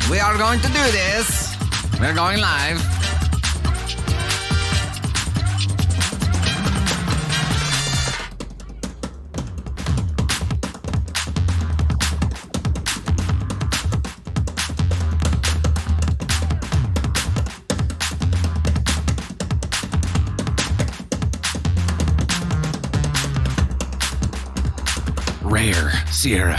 We are going to do this. We're going live. Rare Sierra.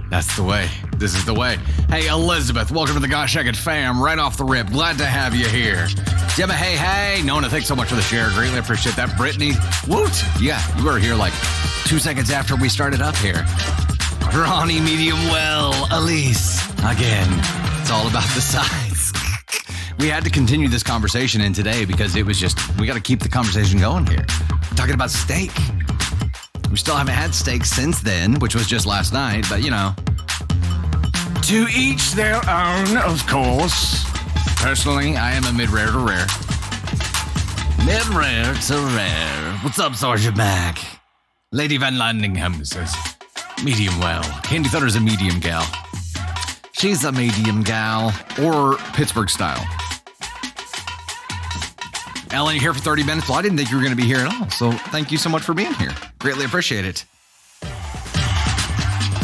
That's the way. This is the way. Hey, Elizabeth, welcome to the Gosh Heck It fam. Right off the rip. Glad to have you here. Gemma, hey. Nona, thanks so much for the share. Greatly appreciate that. Brittany, woot. Yeah, you were here like 2 seconds after we started up here. Ronnie, medium well. Elise, again. It's all about the size. We had to continue this conversation in today because it was just, we got to keep the conversation going here. We're talking about steak. We still haven't had steak since then, which was just last night, but you know. To each their own, of course. Personally, I am a mid-rare to rare. Mid-rare to rare. What's up, Sergeant Mac? Lady Van Landingham says, medium well. Candy Thunder's a medium gal. She's a medium gal, or Pittsburgh style. Ellen, you're here for 30 minutes? Well, I didn't think you were going to be here at all, so thank you so much for being here. Greatly appreciate it.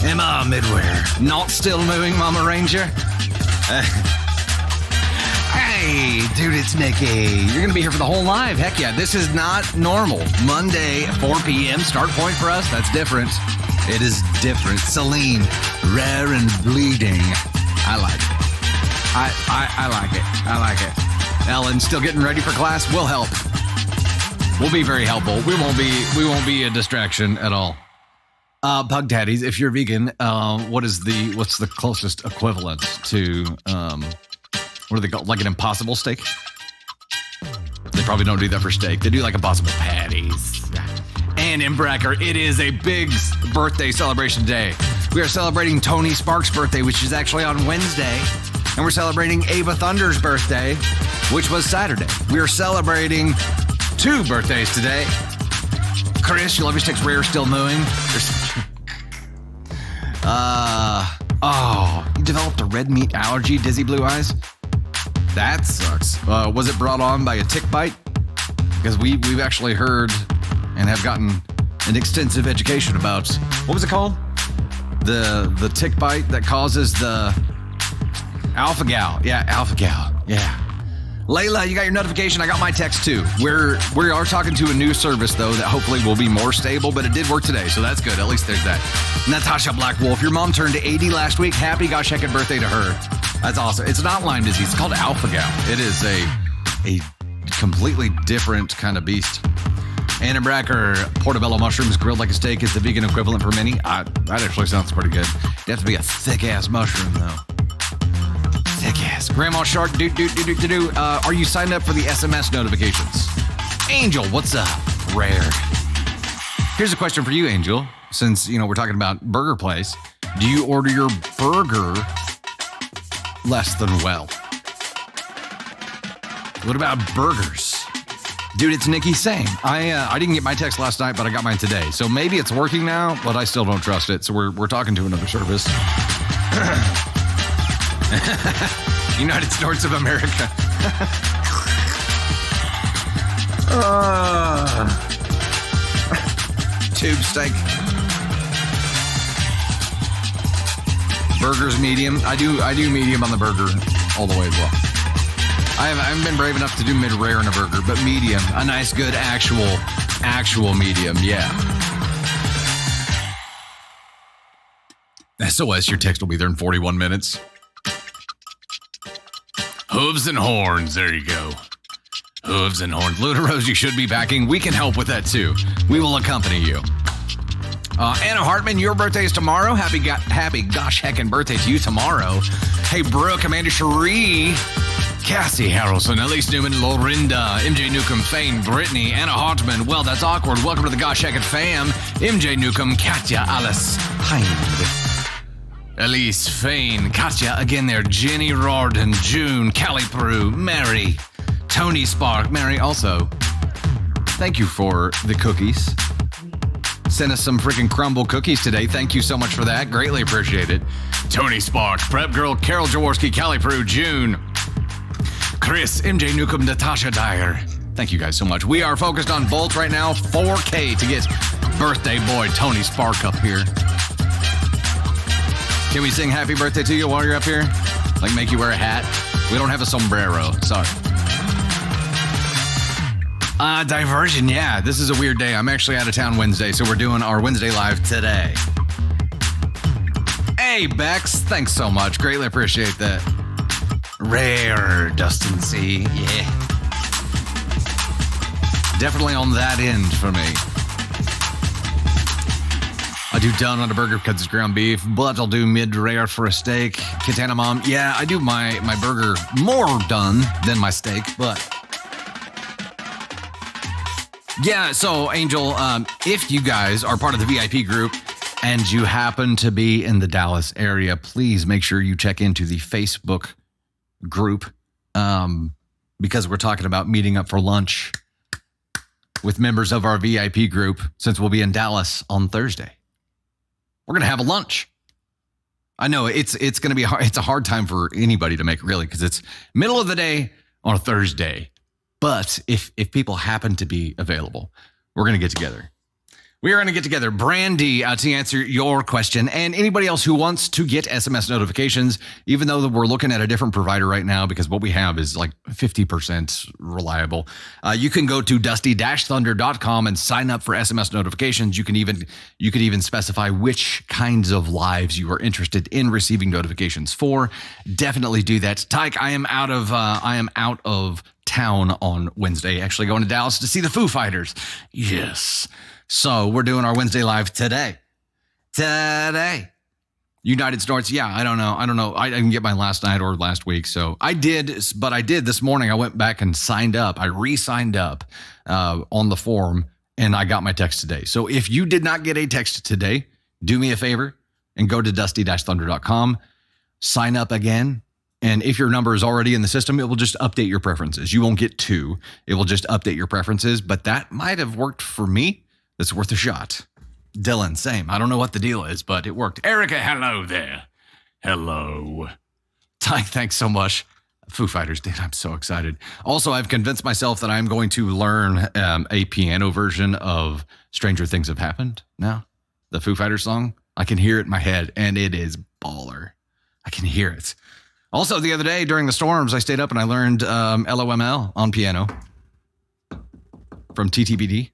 Emma Midwear, not still moving, Mama Ranger? Hey, dude, it's Nikki. You're going to be here for the whole live. Heck yeah, this is not normal. Monday, 4 p.m. start point for us. That's different. It is different. Celine, rare and bleeding. I like it. I like it. I like it. Ellen, still getting ready for class? We'll help. We'll be very helpful. We won't be a distraction at all. Pug Daddies, if you're vegan, what's the closest equivalent to what do they call, like an impossible steak? They probably don't do that for steak. They do like impossible patties. And in Bracker, it is a big birthday celebration day. We are celebrating Tony Sparks' birthday, which is actually on Wednesday. And we're celebrating Ava Thunder's birthday, which was Saturday. We are celebrating 2 birthdays today. Chris, you love your sticks rare, still mooing. You developed a red meat allergy, Dizzy Blue Eyes? That sucks. Was it brought on by a tick bite? Because we've actually heard and have gotten an extensive education about, what was it called? The tick bite that causes the alpha-gal. Yeah, alpha-gal. Yeah. Layla, you got your notification. I got my text too. We are talking to a new service though that hopefully will be more stable, but it did work today, so that's good. At least there's that. Natasha Black Wolf, your mom turned 80 last week. Happy gosh heckin' birthday to her. That's awesome. It's not Lyme disease. It's called alpha-gal. It is a completely different kind of beast. Anna Bracker, portobello mushrooms grilled like a steak is the vegan equivalent for many. That actually sounds pretty good. You have to be a thick ass mushroom though. Thick ass. Grandma Shark, are you signed up for the SMS notifications? Angel, what's up? Rare. Here's a question for you, Angel. Since, we're talking about burger place, do you order your burger less than well? What about burgers? Dude, it's Nikki. Same. I didn't get my text last night, but I got mine today. So maybe it's working now, but I still don't trust it. So we're talking to another service. United States of America. Tube steak. Burgers medium. I do medium on the burger all the way as well. I haven't been brave enough to do mid-rare in a burger, but medium. A nice, good, actual medium. Yeah. SOS, your text will be there in 41 minutes. Hooves and horns. There you go. Hooves and horns. Luna Rose, you should be backing. We can help with that too. We will accompany you. Anna Hartman, your birthday is tomorrow. Happy gosh heckin' birthday to you tomorrow. Hey, Brooke, Amanda Cherie, Cassie Harrelson, Elise Newman, Lorinda, MJ Newcomb, Fane, Brittany, Anna Hartman. Well, that's awkward. Welcome to the Gosh Heckin' fam. MJ Newcomb, Katya, Alice, Hind, Elise, Fane, Katya, again there, Jenny Rorden, June, Callie Peru, Mary, Tony Spark, Mary also. Thank you for the cookies. sent us some freaking crumble cookies today. Thank you so much for that. Greatly appreciate it. Tony Spark, Prep Girl, Carol Jaworski, Callie Prue, June, Chris, MJ Newcomb, Natasha Dyer. Thank you guys so much. We are focused on Bolt right now. 4K to get birthday boy Tony Spark up here. Can we sing happy birthday to you while you're up here? Like make you wear a hat? We don't have a sombrero. Sorry. Diversion. Yeah, this is a weird day. I'm actually out of town Wednesday, so we're doing our Wednesday live today. Hey, Bex. Thanks so much. Greatly appreciate that. Rare, Dustin C. Yeah. Definitely on that end for me. I do done on a burger because it's ground beef, but I'll do mid-rare for a steak. Katana Mom, yeah, I do my burger more done than my steak, but... Yeah, so Angel, if you guys are part of the VIP group and you happen to be in the Dallas area, please make sure you check into the Facebook group because we're talking about meeting up for lunch with members of our VIP group since we'll be in Dallas on Thursday. We're going to have a lunch. I know it's going to be hard. It's a hard time for anybody to make, really, because it's middle of the day on a Thursday. But if people happen to be available, we're going to get together. We are going to get together. Brandy, to answer your question, and anybody else who wants to get SMS notifications, even though we're looking at a different provider right now because what we have is like 50% reliable. You can go to dusty-thunder.com and sign up for SMS notifications. You could even specify which kinds of lives you are interested in receiving notifications for. Definitely do that. Tyke, I am out of town on Wednesday, actually going to Dallas to see the Foo Fighters. Yes. So we're doing our Wednesday live today. United Snorts. Yeah, I don't know. I didn't get mine last night or last week. So I did this morning. I went back and signed up. I re-signed up on the form and I got my text today. So if you did not get a text today, do me a favor and go to dusty-thunder.com, sign up again. And if your number is already in the system, it will just update your preferences. You won't get two. It will just update your preferences, but that might have worked for me. It's worth a shot. Dylan, same. I don't know what the deal is, but it worked. Erica, hello there. Hello. Ty, thanks so much. Foo Fighters, dude, I'm so excited. Also, I've convinced myself that I'm going to learn a piano version of Stranger Things Have Happened now. The Foo Fighters song. I can hear it in my head, and it is baller. I can hear it. Also, the other day during the storms, I stayed up and I learned LOML on piano from TTBD.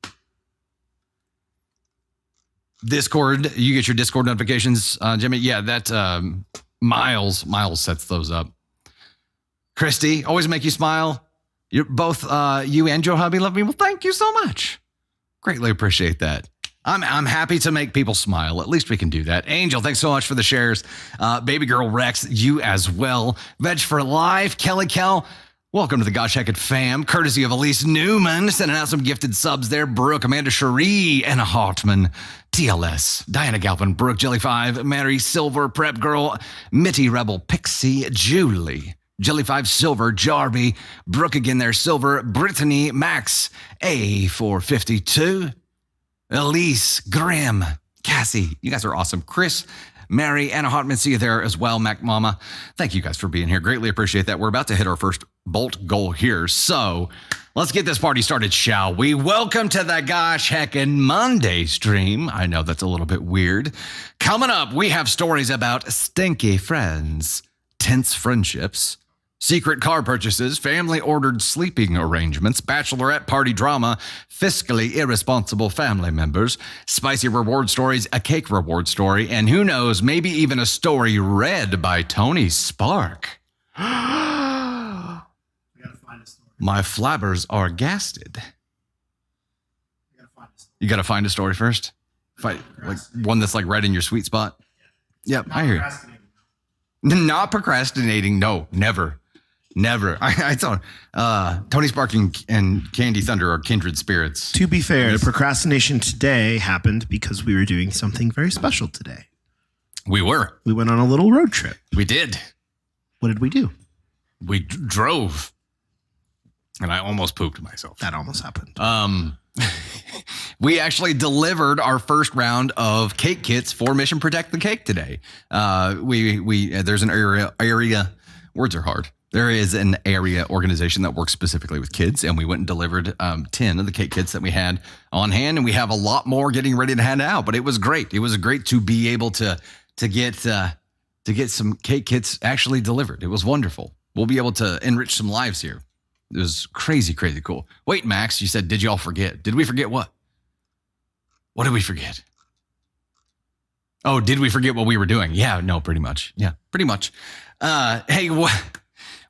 Discord, you get your Discord notifications, Jimmy. Yeah, that Miles sets those up. Christy, always make you smile. You're both you and your hubby love me. Well, thank you so much. Greatly appreciate that. I'm happy to make people smile. At least we can do that. Angel, thanks so much for the shares. Baby girl Rex, you as well. Veg for Life, Kelly Kel. Welcome to the Gosh Heck It fam, courtesy of Elise Newman, sending out some gifted subs there. Brooke, Amanda Cherie, Anna Hartman, TLS, Diana Galvin, Brooke, Jelly5, Mary Silver, Prep Girl, Mitty Rebel, Pixie, Julie, Jelly5 Silver, Jarby, Brooke again there, Silver, Brittany, Max, A452, Elise, Graham, Cassie, you guys are awesome. Chris, Mary, Anna Hartman, see you there as well. Mac Mama, thank you guys for being here. Greatly appreciate that. We're about to hit our first Bolt goal here. So let's get this party started, shall we? Welcome to the Gosh Heckin' Monday stream. I know that's a little bit weird. Coming up, we have stories about stinky friends, tense friendships, secret car purchases, family-ordered sleeping arrangements, bachelorette party drama, fiscally irresponsible family members, spicy reward stories, a cake reward story, and who knows, maybe even a story read by Tony Spark. My flabbers are gasted. You got to find a story first? Like one that's like right in your sweet spot? Yep, I hear you. Not procrastinating. No, never. I thought Tony Spark and Candy Thunder are kindred spirits. To be fair, the procrastination today happened because we were doing something very special today. We were. We went on a little road trip. We did. What did we do? We drove. And I almost pooped myself. That almost happened. We actually delivered our first round of cake kits for Mission Protect the Cake today. There's an area. Words are hard. There is an area organization that works specifically with kids, and we went and delivered 10 of the cake kits that we had on hand, and we have a lot more getting ready to hand out. But it was great. It was great to be able to get some cake kits actually delivered. It was wonderful. We'll be able to enrich some lives here. It was crazy, crazy cool. Wait, Max, you said, did y'all forget? Did we forget what? What did we forget? Oh, did we forget what we were doing? Yeah, no, pretty much. Yeah, pretty much. Hey,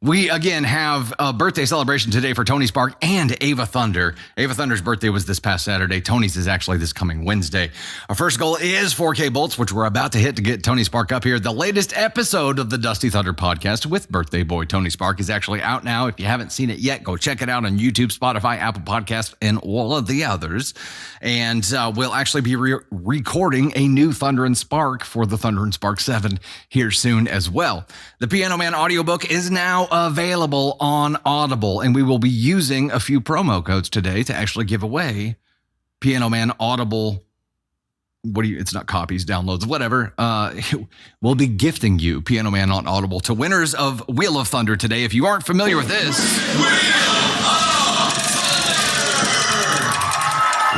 we again have a birthday celebration today for Tony Spark and Ava Thunder. Ava Thunder's birthday was this past Saturday. Tony's is actually this coming Wednesday. Our first goal is 4K bolts, which we're about to hit to get Tony Spark up here. The latest episode of the Dusty Thunder podcast with birthday boy Tony Spark is actually out now. If you haven't seen it yet, go check it out on YouTube, Spotify, Apple Podcasts, and all of the others. And we'll actually be recording a new Thunder and Spark for the Thunder and Spark 7 here soon as well. The Piano Man audiobook is now available on Audible, and we will be using a few promo codes today to actually give away Piano Man Audible. It's not copies, downloads, whatever. We'll be gifting you Piano Man on Audible to winners of Wheel of Thunder today. If you aren't familiar with this,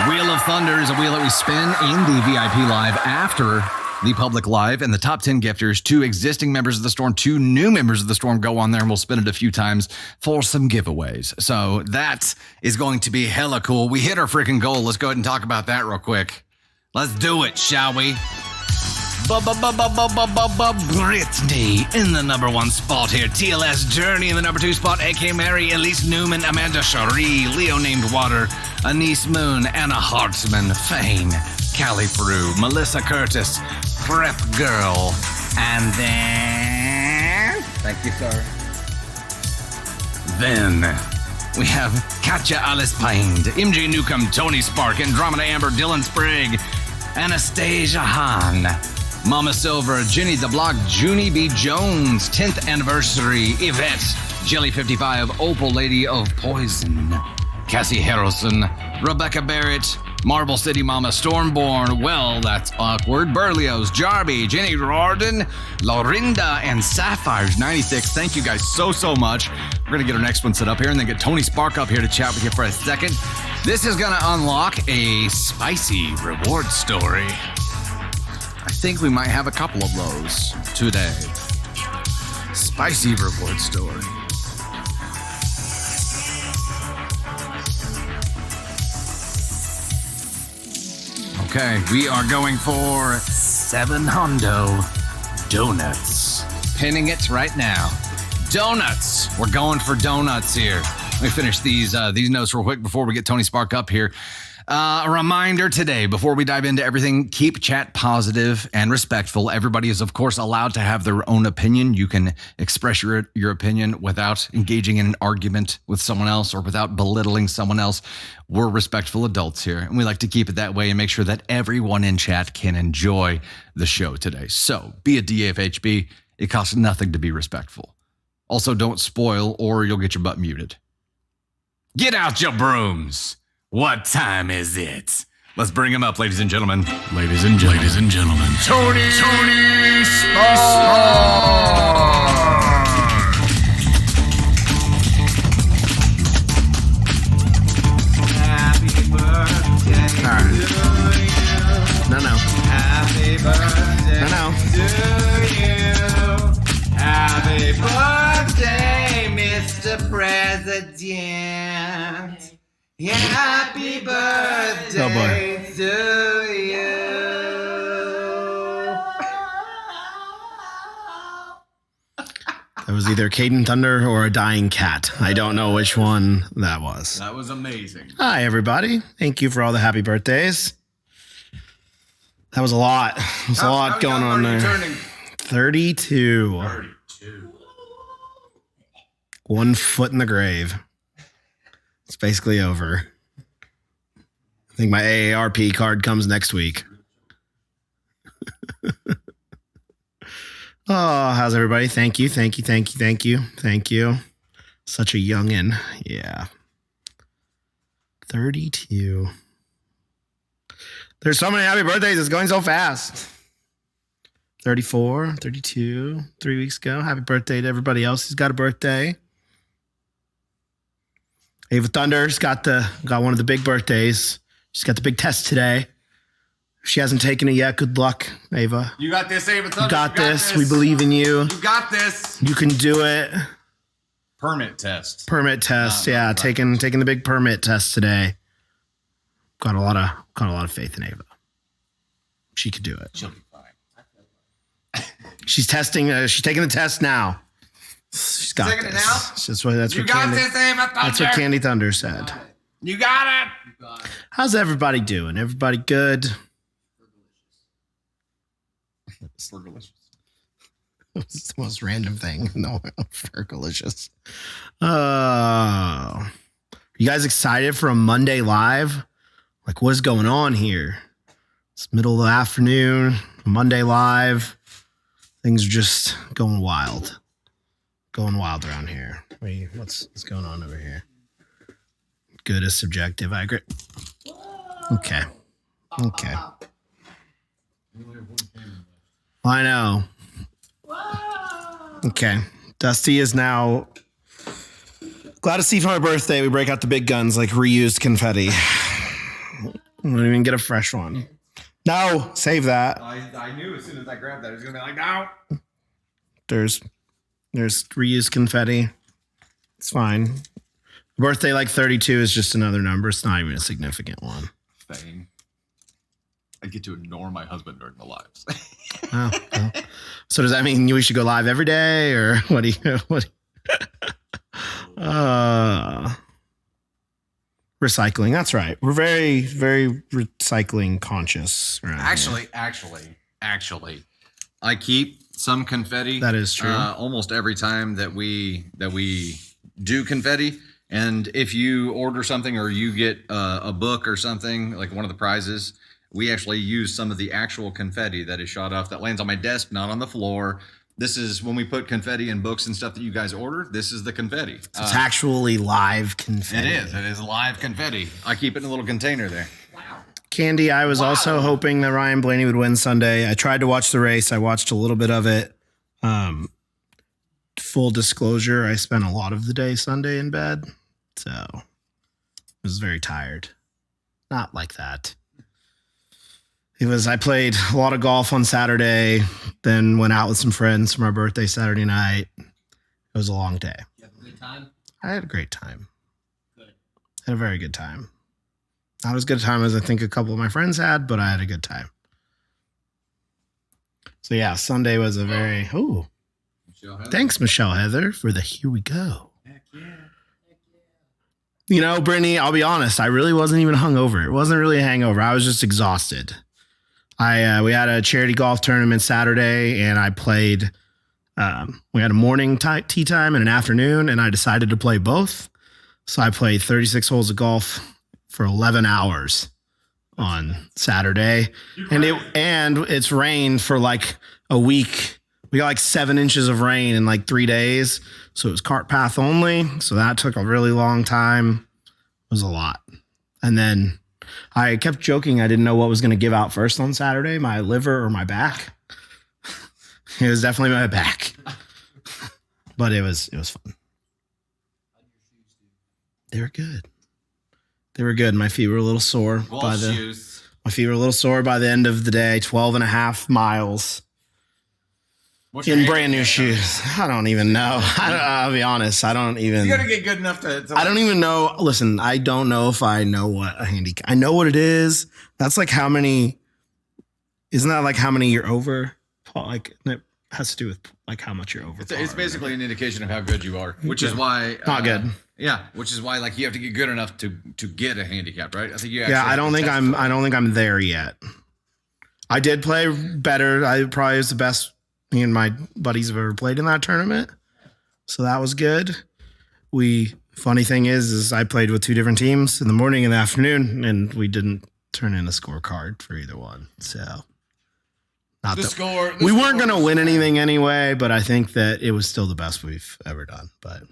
Wheel of Thunder is a wheel that we spin in the VIP Live after the public live, and the top 10 gifters, 2 existing members of the Storm, 2 new members of the Storm go on there, and we'll spin it a few times for some giveaways. So that is going to be hella cool. We hit our freaking goal. Let's go ahead and talk about that real quick. Let's do it, shall we? Britney in the number 1 spot here. TLS Journey in the number 2 spot. AK Mary, Elise Newman, Amanda Cherie, Leo Named Water, Anise Moon, Anna Hartzman, Fane, Callie Peru, Melissa Curtis, Prep Girl, and then... Thank you, sir. Then we have Katja Alice Pind, MJ Newcomb, Tony Spark, Andromeda Amber, Dylan Sprigg, Anastasia Hahn, Mama Silver, Jenny the Block, Junie B. Jones, 10th anniversary, Yvette, Jelly 55, Opal Lady of Poison, Cassie Harrelson, Rebecca Barrett, Marble City Mama, Stormborn, Well, That's Awkward, Berlioz, Jarby, Jenny Rorden, Lorinda, and Sapphires 96. Thank you guys so much. We're going to get our next one set up here and then get Tony Spark up here to chat with you for a second. This is going to unlock a spicy reward story. I think we might have a couple of those today. Spicy reward story. Okay, we are going for 7 hundo donuts. Pinning it right now. Donuts. We're going for donuts here. Let me finish these notes real quick before we get Tony Spark up here. A reminder today, before we dive into everything, keep chat positive and respectful. Everybody is, of course, allowed to have their own opinion. You can express your opinion without engaging in an argument with someone else or without belittling someone else. We're respectful adults here, and we like to keep it that way and make sure that everyone in chat can enjoy the show today. So be a DFHB. It costs nothing to be respectful. Also, don't spoil or you'll get your butt muted. Get out your brooms. What time is it? Let's bring him up, ladies and gentlemen. Ladies and gentlemen. Tony Spark! Happy birthday to you. No. Happy birthday to you. Happy birthday, Mr. President. Happy birthday to you. That was either Caden Thunder or a dying cat. I don't know which one that was. That was amazing. Hi, everybody. Thank you for all the happy birthdays. That was a lot. There's a lot going on there. 32. 32. 1 foot in the grave. It's basically over. I think my AARP card comes next week. Oh, how's everybody? Thank you. Such a youngin'. Yeah. 32. There's so many happy birthdays. It's going so fast. 34, 32, 3 weeks ago. Happy birthday to everybody else who's got a birthday. Ava Thunder's got one of the big birthdays. She's got the big test today. If she hasn't taken it yet, good luck, Ava. You got this, Ava Thunder. You got this. We believe in you. You got this. You can do it. Permit test. Yeah, taking the big permit test today. Got a lot of faith in Ava. She could do it. She'll be fine. She's testing. She's taking the test now. She's got taking this. It now? That's what Candy. That's what Candy Thunder said. You got it. How's everybody doing? Everybody good? Fergalicious. It's the most random thing. No, Fergalicious. You guys excited for a Monday live? Like, what is going on here? It's middle of the afternoon, Monday live. Things are just going wild. Going wild around here. What's going on over here? Good is subjective. I agree. Okay. I know. Okay. Dusty is now glad to see for my birthday we break out the big guns like reused confetti. We don't even get a fresh one. No, save that. I knew as soon as I grabbed that, it was going to be like, no. There's reused confetti. It's fine. Birthday like 32 is just another number. It's not even a significant one. Fame. I get to ignore my husband during the lives. Oh. So does that mean we should go live every day, or what do you? Recycling. That's right. We're very, very recycling conscious. Actually, I keep some confetti. That is true. Almost every time that we do confetti. And if you order something or you get a book or something, like one of the prizes, we actually use some of the actual confetti that is shot off that lands on my desk, not on the floor. This is when we put confetti in books and stuff that you guys order. This is the confetti. It's actually live confetti. It is live confetti. I keep it in a little container there. Wow. Candy, I was also hoping that Ryan Blaney would win Sunday. I tried to watch the race. I watched a little bit of it. Full disclosure, I spent a lot of the day Sunday in bed. So I was very tired. Not like that. I played a lot of golf on Saturday, then went out with some friends for my birthday Saturday night. It was a long day. You have a good time? I had a great time. Good. I had a very good time. Not as good a time as I think a couple of my friends had, but I had a good time. So yeah, Sunday was a very, thanks Michelle Heather for the here we go. Heck yeah. You know, Brittany, I'll be honest, I really wasn't even hungover. It wasn't really a hangover. I was just exhausted. We had a charity golf tournament Saturday, and I played. We had a morning tee time and an afternoon, and I decided to play both. So I played 36 holes of golf for 11 hours on Saturday, and it's rained for like a week. We got like 7 inches of rain in like 3 days, so it was cart path only. So that took a really long time. It was a lot, and then I kept joking I didn't know what was going to give out first on Saturday, my liver or my back. It was definitely my back, but it was fun. They were good. They were good. My feet were a little sore by the end of the day. 12 and a half miles in brand new shoes. I don't even know. I'll be honest. I don't even. You gotta get good enough to I don't even know. Listen, I don't know if I know what a handicap. I know what it is. That's like how many. Isn't that like how many you're over? Like it has to do with like how much you're over. It's basically an indication of how good you are, which is why not good. Yeah, which is why like you have to get good enough to get a handicap, right? I think you. I don't think I'm there yet. I did play better. I probably was the best me and my buddies have ever played in that tournament, so that was good. Funny thing is I played with 2 different teams in the morning and the afternoon, and we didn't turn in a scorecard for either one. So we weren't going to win anything anyway, but I think that it was still the best we've ever done. But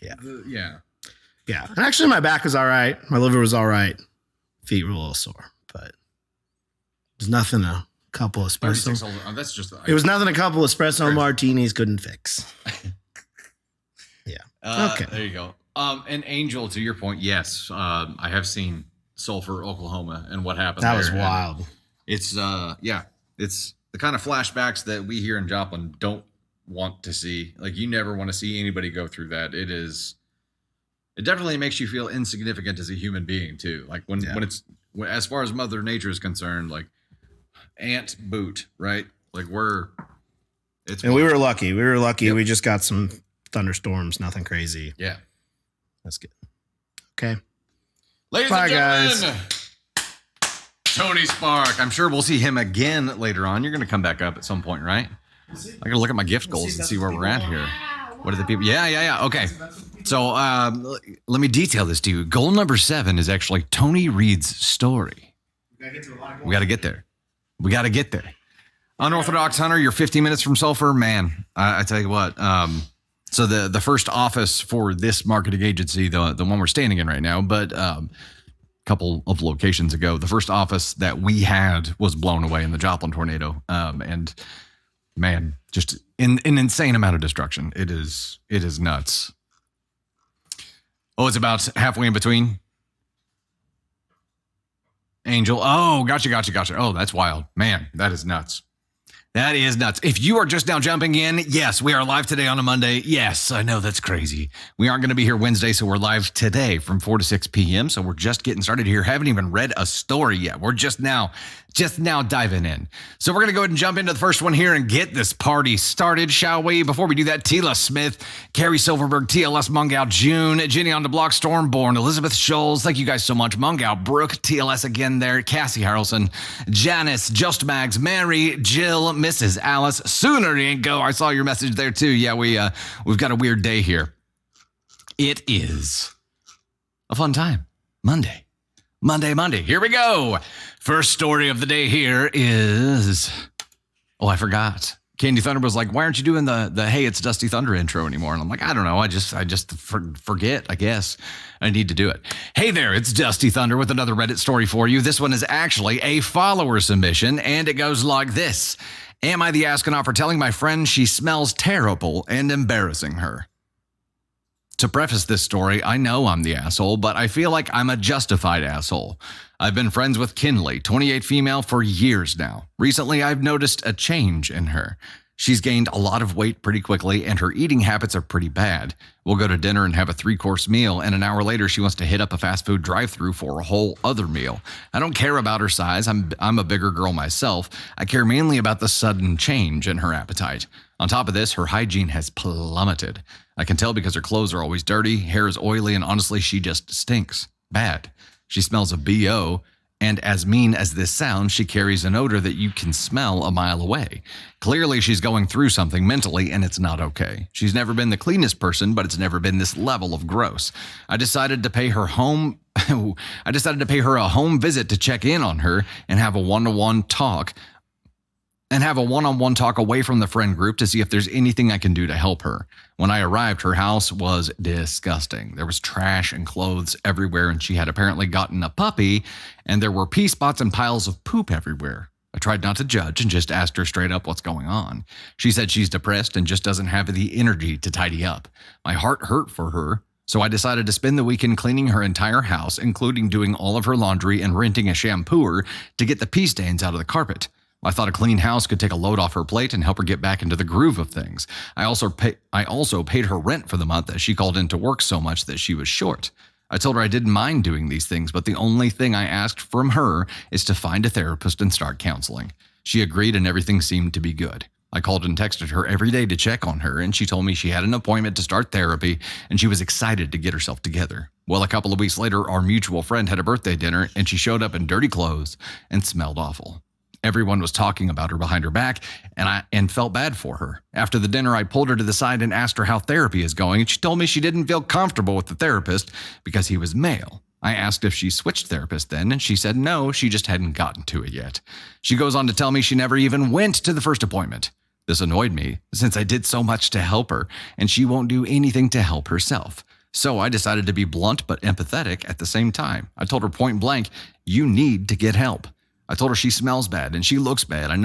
yeah. Yeah. And actually, my back was all right. My liver was all right. Feet were a little sore, but there's nothing a couple of espresso. That's just. It was nothing a couple of espresso martinis couldn't fix. Yeah. Okay. There you go. And Angel, to your point, yes, I have seen Sulphur, Oklahoma, and what happened. That there. was wild. It's it's the kind of flashbacks that we here in Joplin don't want to see. Like, you never want to see anybody go through that. It definitely makes you feel insignificant as a human being too. Like when it's as far as Mother Nature is concerned, like Aunt Boot, right? Like we were lucky. Yep. We just got some thunderstorms, nothing crazy. Yeah. That's good. Okay. Ladies and gentlemen, Tony Spark. I'm sure we'll see him again later on. You're going to come back up at some point, right? I got to look at my gift goals and see where we're at here. What are the people? Yeah. Okay. So let me detail this to you. Goal number 7 is actually Tony Reed's story. We got to get there. Unorthodox Hunter, you're 15 minutes from Sulphur. Man, I tell you what. So the first office for this marketing agency, the one we're standing in right now, but a couple of locations ago, the first office that we had was blown away in the Joplin tornado. And man, just an insane amount of destruction. It is nuts. Oh, it's about halfway in between. Angel. Oh, gotcha. Oh, that's wild. Man, that is nuts. That is nuts. If you are just now jumping in, yes, we are live today on a Monday. Yes, I know that's crazy. We aren't going to be here Wednesday, so we're live today from 4 to 6 p.m. So we're just getting started here. Haven't even read a story yet. We're just now diving in. So we're going to go ahead and jump into the first one here and get this party started, shall we? Before we do that, Tila Smith, Carrie Silverberg, TLS Mungout, June, Jenny on the Block, Stormborn, Elizabeth Scholes, thank you guys so much. Mungout, Brooke, TLS again there, Cassie Harrelson, Janice, Just Mags, Mary, Jill, Mrs. Alice, Sooner Ain't Go. I saw your message there too. Yeah, we've got a weird day here. It is a fun time. Monday. Here we go. First story of the day here is, I forgot. Candy Thunder was like, why aren't you doing the hey, it's Dusty Thunder intro anymore? And I'm like, I don't know. I just forget, I guess. I need to do it. Hey there, it's Dusty Thunder with another Reddit story for you. This one is actually a follower submission, and it goes like this. Am I the astronaut for telling my friend she smells terrible and embarrassing her? To preface this story, I know I'm the asshole, but I feel like I'm a justified asshole. I've been friends with Kinley, 28 female, for years now. Recently, I've noticed a change in her. She's gained a lot of weight pretty quickly, and her eating habits are pretty bad. We'll go to dinner and have a 3-course meal, and an hour later, she wants to hit up a fast food drive-thru for a whole other meal. I don't care about her size. I'm a bigger girl myself. I care mainly about the sudden change in her appetite. On top of this, her hygiene has plummeted. I can tell because her clothes are always dirty, hair is oily, and honestly, she just stinks. Bad. She smells of BO, and as mean as this sounds, she carries an odor that you can smell a mile away. Clearly, she's going through something mentally, and it's not okay. She's never been the cleanest person, but it's never been this level of gross. I decided to pay her a home visit to check in on her and have a one-on-one talk away from the friend group to see if there's anything I can do to help her. When I arrived, her house was disgusting. There was trash and clothes everywhere, and she had apparently gotten a puppy, and there were pee spots and piles of poop everywhere. I tried not to judge and just asked her straight up what's going on. She said she's depressed and just doesn't have the energy to tidy up. My heart hurt for her, so I decided to spend the weekend cleaning her entire house, including doing all of her laundry and renting a shampooer to get the pee stains out of the carpet. I thought a clean house could take a load off her plate and help her get back into the groove of things. I also paid her rent for the month as she called into work so much that she was short. I told her I didn't mind doing these things, but the only thing I asked from her is to find a therapist and start counseling. She agreed and everything seemed to be good. I called and texted her every day to check on her, and she told me she had an appointment to start therapy and she was excited to get herself together. Well, a couple of weeks later, our mutual friend had a birthday dinner and she showed up in dirty clothes and smelled awful. Everyone was talking about her behind her back, and felt bad for her. After the dinner, I pulled her to the side and asked her how therapy is going, and she told me she didn't feel comfortable with the therapist because he was male. I asked if she switched therapists then, and she said no, she just hadn't gotten to it yet. She goes on to tell me she never even went to the first appointment. This annoyed me, since I did so much to help her, and she won't do anything to help herself. So I decided to be blunt but empathetic at the same time. I told her point blank, you need to get help. I told her she smells bad and she looks bad. I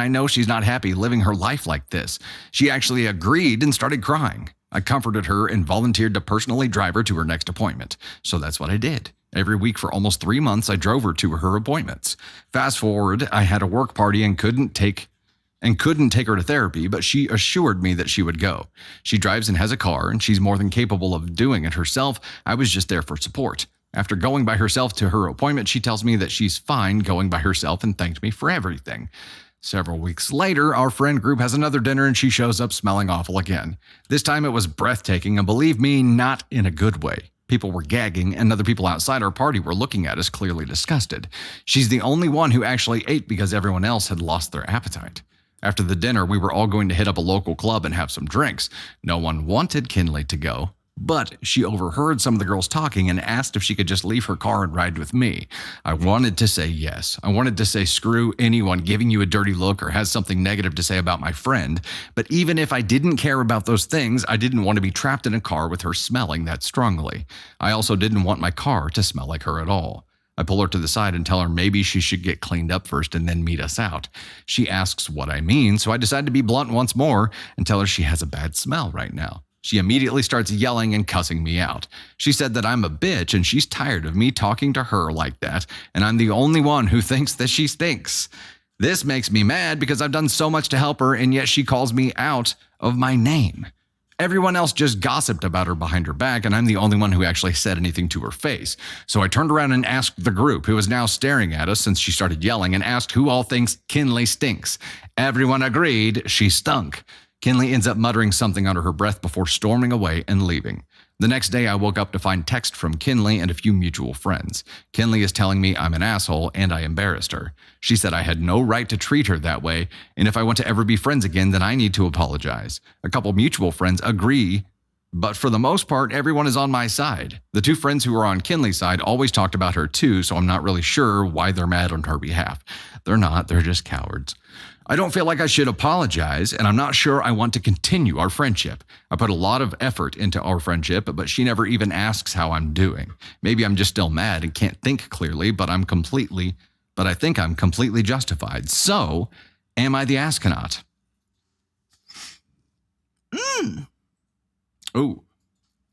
know she's not happy living her life like this. She actually agreed and started crying. I comforted her and volunteered to personally drive her to her next appointment. So that's what I did. Every week for almost 3 months, I drove her to her appointments. Fast forward, I had a work party and couldn't take her to therapy, but she assured me that she would go. She drives and has a car, and she's more than capable of doing it herself. I was just there for support. After going by herself to her appointment, she tells me that she's fine going by herself and thanked me for everything. Several weeks later, our friend group has another dinner and she shows up smelling awful again. This time it was breathtaking, and believe me, not in a good way. People were gagging, and other people outside our party were looking at us clearly disgusted. She's the only one who actually ate because everyone else had lost their appetite. After the dinner, we were all going to hit up a local club and have some drinks. No one wanted Kinley to go, but she overheard some of the girls talking and asked if she could just leave her car and ride with me. I wanted to say yes. I wanted to say screw anyone giving you a dirty look or has something negative to say about my friend. But even if I didn't care about those things, I didn't want to be trapped in a car with her smelling that strongly. I also didn't want my car to smell like her at all. I pull her to the side and tell her maybe she should get cleaned up first and then meet us out. She asks what I mean, so I decide to be blunt once more and tell her she has a bad smell right now. She immediately starts yelling and cussing me out. She said that I'm a bitch and she's tired of me talking to her like that, and I'm the only one who thinks that she stinks. This makes me mad because I've done so much to help her, and yet she calls me out of my name. Everyone else just gossiped about her behind her back, and I'm the only one who actually said anything to her face. So I turned around and asked the group, who was now staring at us since she started yelling, and asked who all thinks Kinley stinks. Everyone agreed she stunk. Kinley ends up muttering something under her breath before storming away and leaving. The next day, I woke up to find text from Kinley and a few mutual friends. Kinley is telling me I'm an asshole and I embarrassed her. She said I had no right to treat her that way, and if I want to ever be friends again, then I need to apologize. A couple mutual friends agree, but for the most part, everyone is on my side. The two friends who are on Kinley's side always talked about her too, so I'm not really sure why they're mad on her behalf. They're not, they're just cowards. I don't feel like I should apologize, and I'm not sure I want to continue our friendship. I put a lot of effort into our friendship, but she never even asks how I'm doing. Maybe I'm just still mad and can't think clearly, but I think I'm completely justified. So, am I the astronaut? Ooh.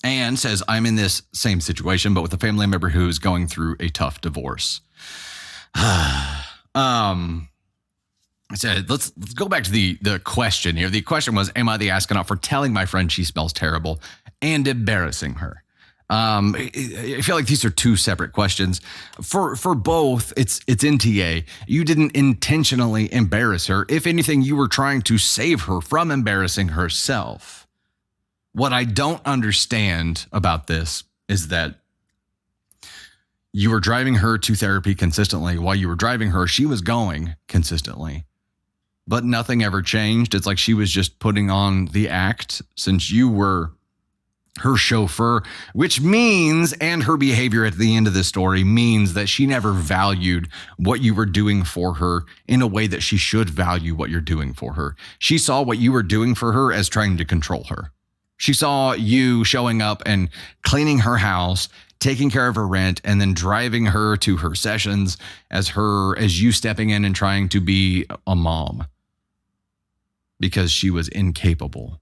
Anne says, I'm in this same situation, but with a family member who's going through a tough divorce. So let's go back to the question here. The question was, am I the astronaut for telling my friend she smells terrible and embarrassing her? I feel like these are two separate questions. For both, it's NTA. You didn't intentionally embarrass her. If anything, you were trying to save her from embarrassing herself. What I don't understand about this is that you were driving her to therapy consistently. While you were driving her, she was going consistently. But nothing ever changed. It's like she was just putting on the act since you were her chauffeur, which means, and her behavior at the end of the story means that she never valued what you were doing for her in a way that she should value what you're doing for her. She saw what you were doing for her as trying to control her. She saw you showing up and cleaning her house, taking care of her rent, and then driving her to her sessions as you stepping in and trying to be a mom because she was incapable.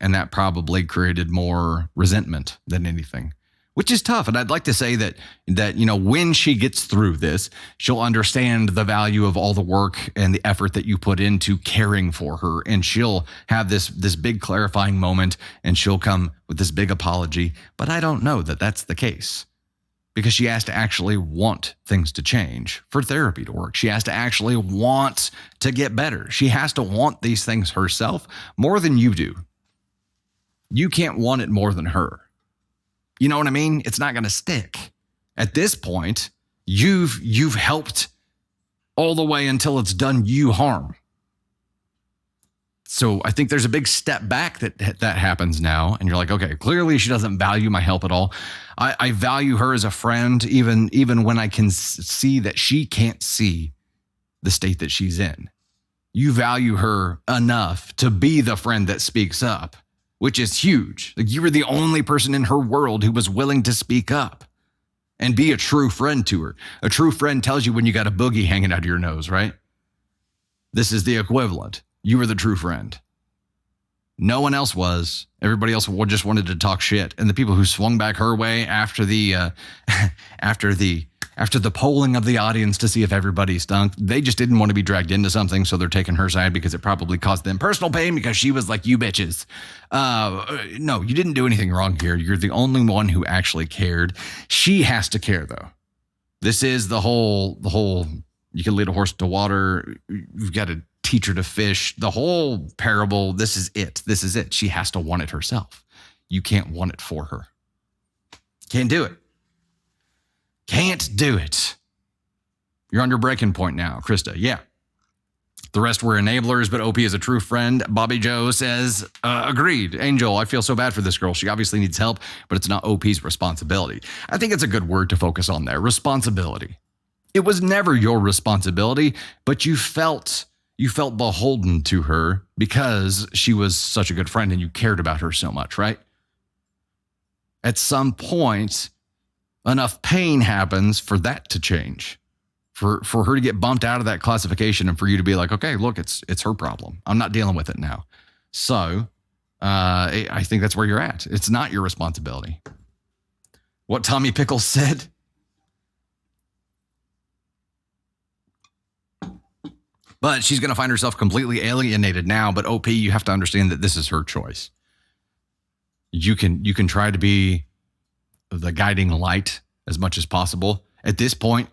And that probably created more resentment than anything, which is tough. And I'd like to say that when she gets through this, she'll understand the value of all the work and the effort that you put into caring for her. And she'll have this big clarifying moment and she'll come with this big apology. But I don't know that that's the case because she has to actually want things to change for therapy to work. She has to actually want to get better. She has to want these things herself more than you do. You can't want it more than her. You know what I mean? It's not going to stick. At this point, you've helped all the way until it's done you harm. So I think there's a big step back that happens now. And you're like, okay, clearly she doesn't value my help at all. I value her as a friend, even when I can see that she can't see the state that she's in. You value her enough to be the friend that speaks up which is huge. Like, you were the only person in her world who was willing to speak up and be a true friend to her. A true friend tells you when you got a boogie hanging out of your nose, right? This is the equivalent. You were the true friend. No one else was. Everybody else just wanted to talk shit. And the people who swung back her way after the polling of the audience to see if everybody stunk, they just didn't want to be dragged into something, so they're taking her side because it probably caused them personal pain because she was like, you bitches. No, you didn't do anything wrong here. You're the only one who actually cared. She has to care, though. This is the whole, you can lead a horse to water. You've got to teach her to fish. The whole parable, this is it. This is it. She has to want it herself. You can't want it for her. Can't do it. Can't do it. You're on your breaking point now, Krista. Yeah. The rest were enablers, but OP is a true friend. Bobby Joe says, agreed. Angel, I feel so bad for this girl. She obviously needs help, but it's not OP's responsibility. I think it's a good word to focus on there. Responsibility. It was never your responsibility, but you felt beholden to her because she was such a good friend and you cared about her so much, right? At some point, enough pain happens for that to change, for her to get bumped out of that classification and for you to be like, okay, look, it's her problem. I'm not dealing with it now. So I think that's where you're at. It's not your responsibility. What Tommy Pickles said. But she's going to find herself completely alienated now. But OP, you have to understand that this is her choice. You can try to be the guiding light as much as possible. At this point,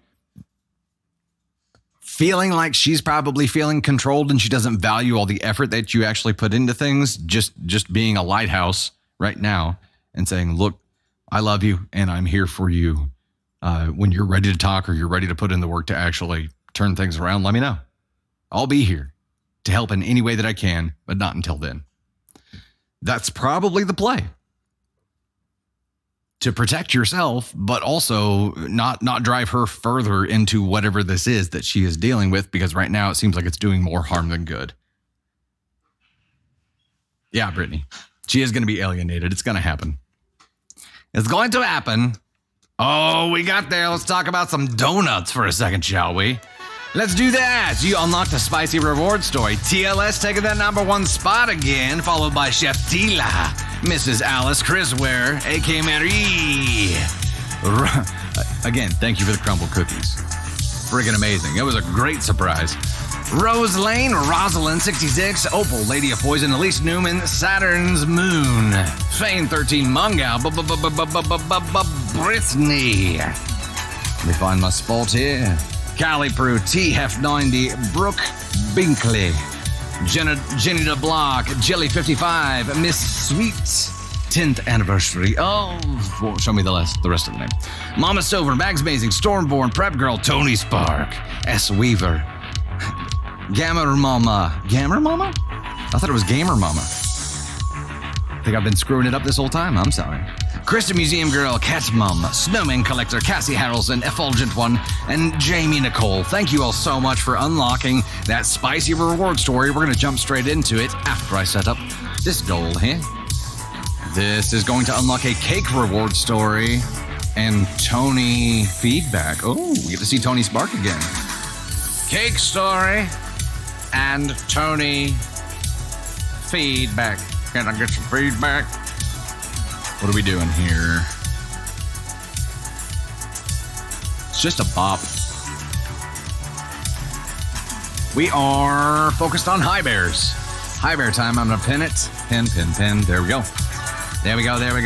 feeling like she's probably feeling controlled and she doesn't value all the effort that you actually put into things, just being a lighthouse right now and saying, look, I love you and I'm here for you. When you're ready to talk or you're ready to put in the work to actually turn things around, let me know. I'll be here to help in any way that I can, but not until then. That's probably the play. To protect yourself, but also not drive her further into whatever this is that she is dealing with, because right now it seems like it's doing more harm than good. Yeah, Brittany. She is going to be alienated. It's going to happen. It's going to happen. Oh, we got there. Let's talk about some donuts for a second, shall we? Let's do that. You unlocked a spicy reward story. TLS taking that #1 spot again, followed by Chef Tila, Mrs. Alice Crisware, A.K. Marie. Again, thank you for the crumble cookies. Friggin' amazing. It was a great surprise. Rose Lane, Rosalind 66, Opal, Lady of Poison, Elise Newman, Saturn's Moon, Fane 13, Mungao, Brittany. Let me find my spot here. Callie Prue, T-Hef90, Brooke Binkley, Jenny DeBlock, Jelly 55, Miss Sweet, 10th anniversary. Oh, show me the rest of the name. Mama Silver, Mags Amazing, Stormborn, Prep Girl, Tony Spark, S. Weaver, Gamer Mama. I thought it was Gamer Mama. I think I've been screwing it up this whole time. I'm sorry. Krista Museum Girl, Cat Mum, Snowman Collector, Cassie Harrelson, Effulgent One, and Jamie Nicole. Thank you all so much for unlocking that spicy reward story. We're going to jump straight into it after I set up this goal here. This is going to unlock a cake reward story and Tony feedback. Oh, we get to see Tony Spark again. Cake story and Tony feedback. Can I get some feedback? What are we doing here? It's just a bop. We are focused on high bears. High bear time. I'm going to pin it. Pin. There we go. There we go. Here we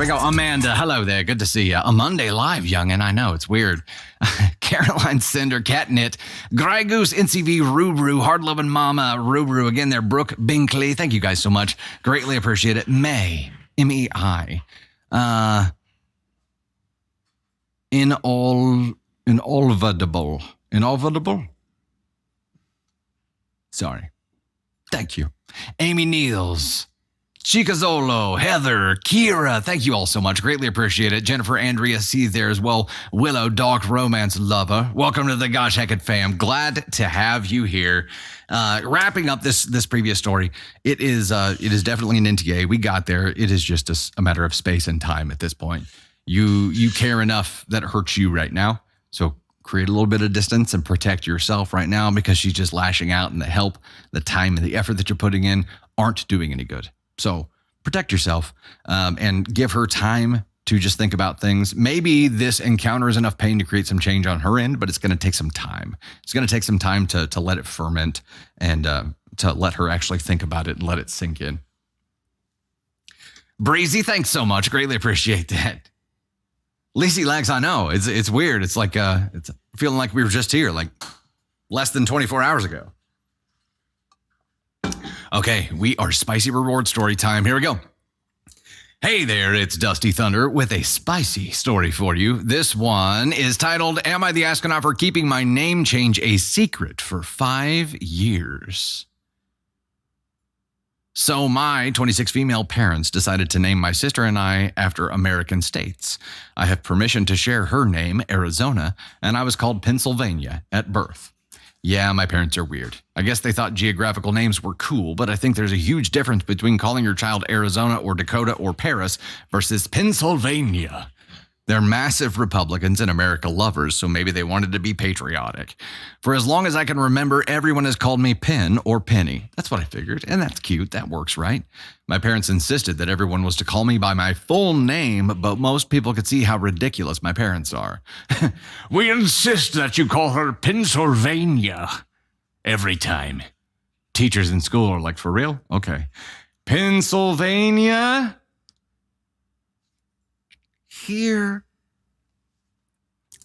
go. Amanda, hello there. Good to see you. A Monday live, youngin'. I know, it's weird. Caroline Cinder, Catnit, Grey Goose, NCV, Rubru, Hard Lovin' Mama, Rubru, again there, Brooke Binkley. Thank you guys so much. Greatly appreciate it. May, M-E-I. Inolvidable. Sorry. Thank you. Amy Niels, Chicazolo, Heather, Kira, thank you all so much. Greatly appreciate it. Jennifer, Andrea, see there as well. Willow, Dark Romance Lover. Welcome to the Gosh Heck It fam. Glad to have you here. Wrapping up this previous story, it is definitely an NTA. We got there. It is just a matter of space and time at this point. You care enough that it hurts you right now. So create a little bit of distance and protect yourself right now, because she's just lashing out, and the help, the time, and the effort that you're putting in aren't doing any good. So protect yourself and give her time to just think about things. Maybe this encounter is enough pain to create some change on her end, but it's going to take some time. It's going to take some time to let it ferment and to let her actually think about it and let it sink in. Breezy, thanks so much. Greatly appreciate that. Lacey Lags, I know. It's weird. It's like it's feeling like we were just here, like less than 24 hours ago. Okay, we are spicy reward story time. Here we go. Hey there, it's Dusty Thunder with a spicy story for you. This one is titled, Am I the Astronaut for Keeping My Name Change a Secret for 5 Years? So my 26 female parents decided to name my sister and I after American states. I have permission to share her name, Arizona, and I was called Pennsylvania at birth. Yeah, my parents are weird. I guess they thought geographical names were cool, but I think there's a huge difference between calling your child Arizona or Dakota or Paris versus Pennsylvania. They're massive Republicans and America lovers, so maybe they wanted to be patriotic. For as long as I can remember, everyone has called me Penn or Penny. That's what I figured, and that's cute. That works, right? My parents insisted that everyone was to call me by my full name, but most people could see how ridiculous my parents are. We insist that you call her Pennsylvania every time. Teachers in school are like, for real? Okay. Pennsylvania? Here.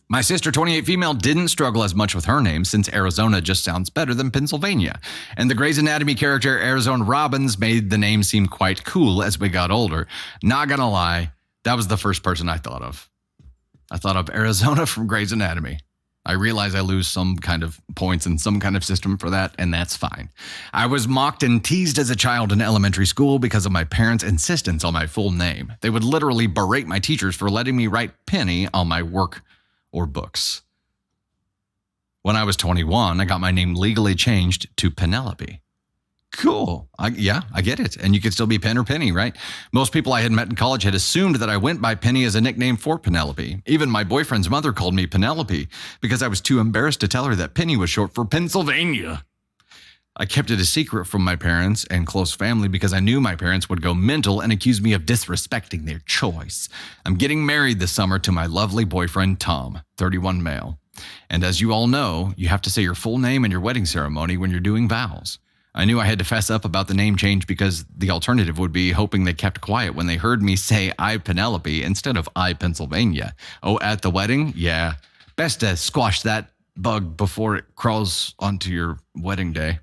My sister, 28 female, didn't struggle as much with her name since Arizona just sounds better than Pennsylvania. And the Grey's Anatomy character Arizona Robbins made the name seem quite cool as we got older. Not gonna lie, that was the first person I thought of. I thought of Arizona from Grey's Anatomy. I realize I lose some kind of points and some kind of system for that, and that's fine. I was mocked and teased as a child in elementary school because of my parents' insistence on my full name. They would literally berate my teachers for letting me write Penny on my work or books. When I was 21, I got my name legally changed to Penelope. Cool. I get it. And you could still be Penn or Penny, right? Most people I had met in college had assumed that I went by Penny as a nickname for Penelope. Even my boyfriend's mother called me Penelope because I was too embarrassed to tell her that Penny was short for Pennsylvania. I kept it a secret from my parents and close family because I knew my parents would go mental and accuse me of disrespecting their choice. I'm getting married this summer to my lovely boyfriend, Tom, 31 male. And as you all know, you have to say your full name in your wedding ceremony when you're doing vows. I knew I had to fess up about the name change because the alternative would be hoping they kept quiet when they heard me say I Penelope instead of I Pennsylvania. Oh, at the wedding? Yeah. Best to squash that bug before it crawls onto your wedding day.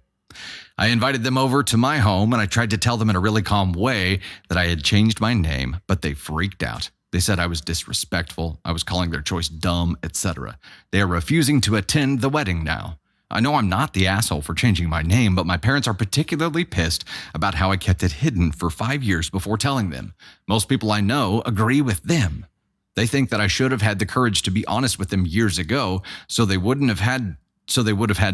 I invited them over to my home and I tried to tell them in a really calm way that I had changed my name, but they freaked out. They said I was disrespectful, I was calling their choice dumb, etc. They are refusing to attend the wedding now. I know I'm not the asshole for changing my name, but my parents are particularly pissed about how I kept it hidden for 5 years before telling them. Most people I know agree with them. They think that I should have had the courage to be honest with them years ago, so they would have had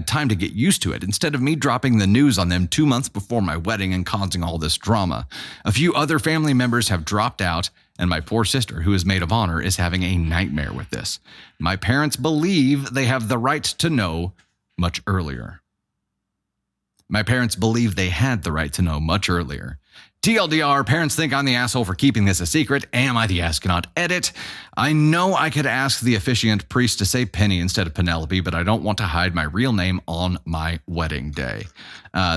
time to get used to it, instead of me dropping the news on them 2 months before my wedding and causing all this drama. A few other family members have dropped out, and my poor sister, who is maid of honor, is having a nightmare with this. My parents believe they have the right to know much earlier. My parents believe they had the right to know much earlier. TLDR, parents think I'm the asshole for keeping this a secret. Am I the astronaut? Edit. I know I could ask the officiant priest to say Penny instead of Penelope, but I don't want to hide my real name on my wedding day.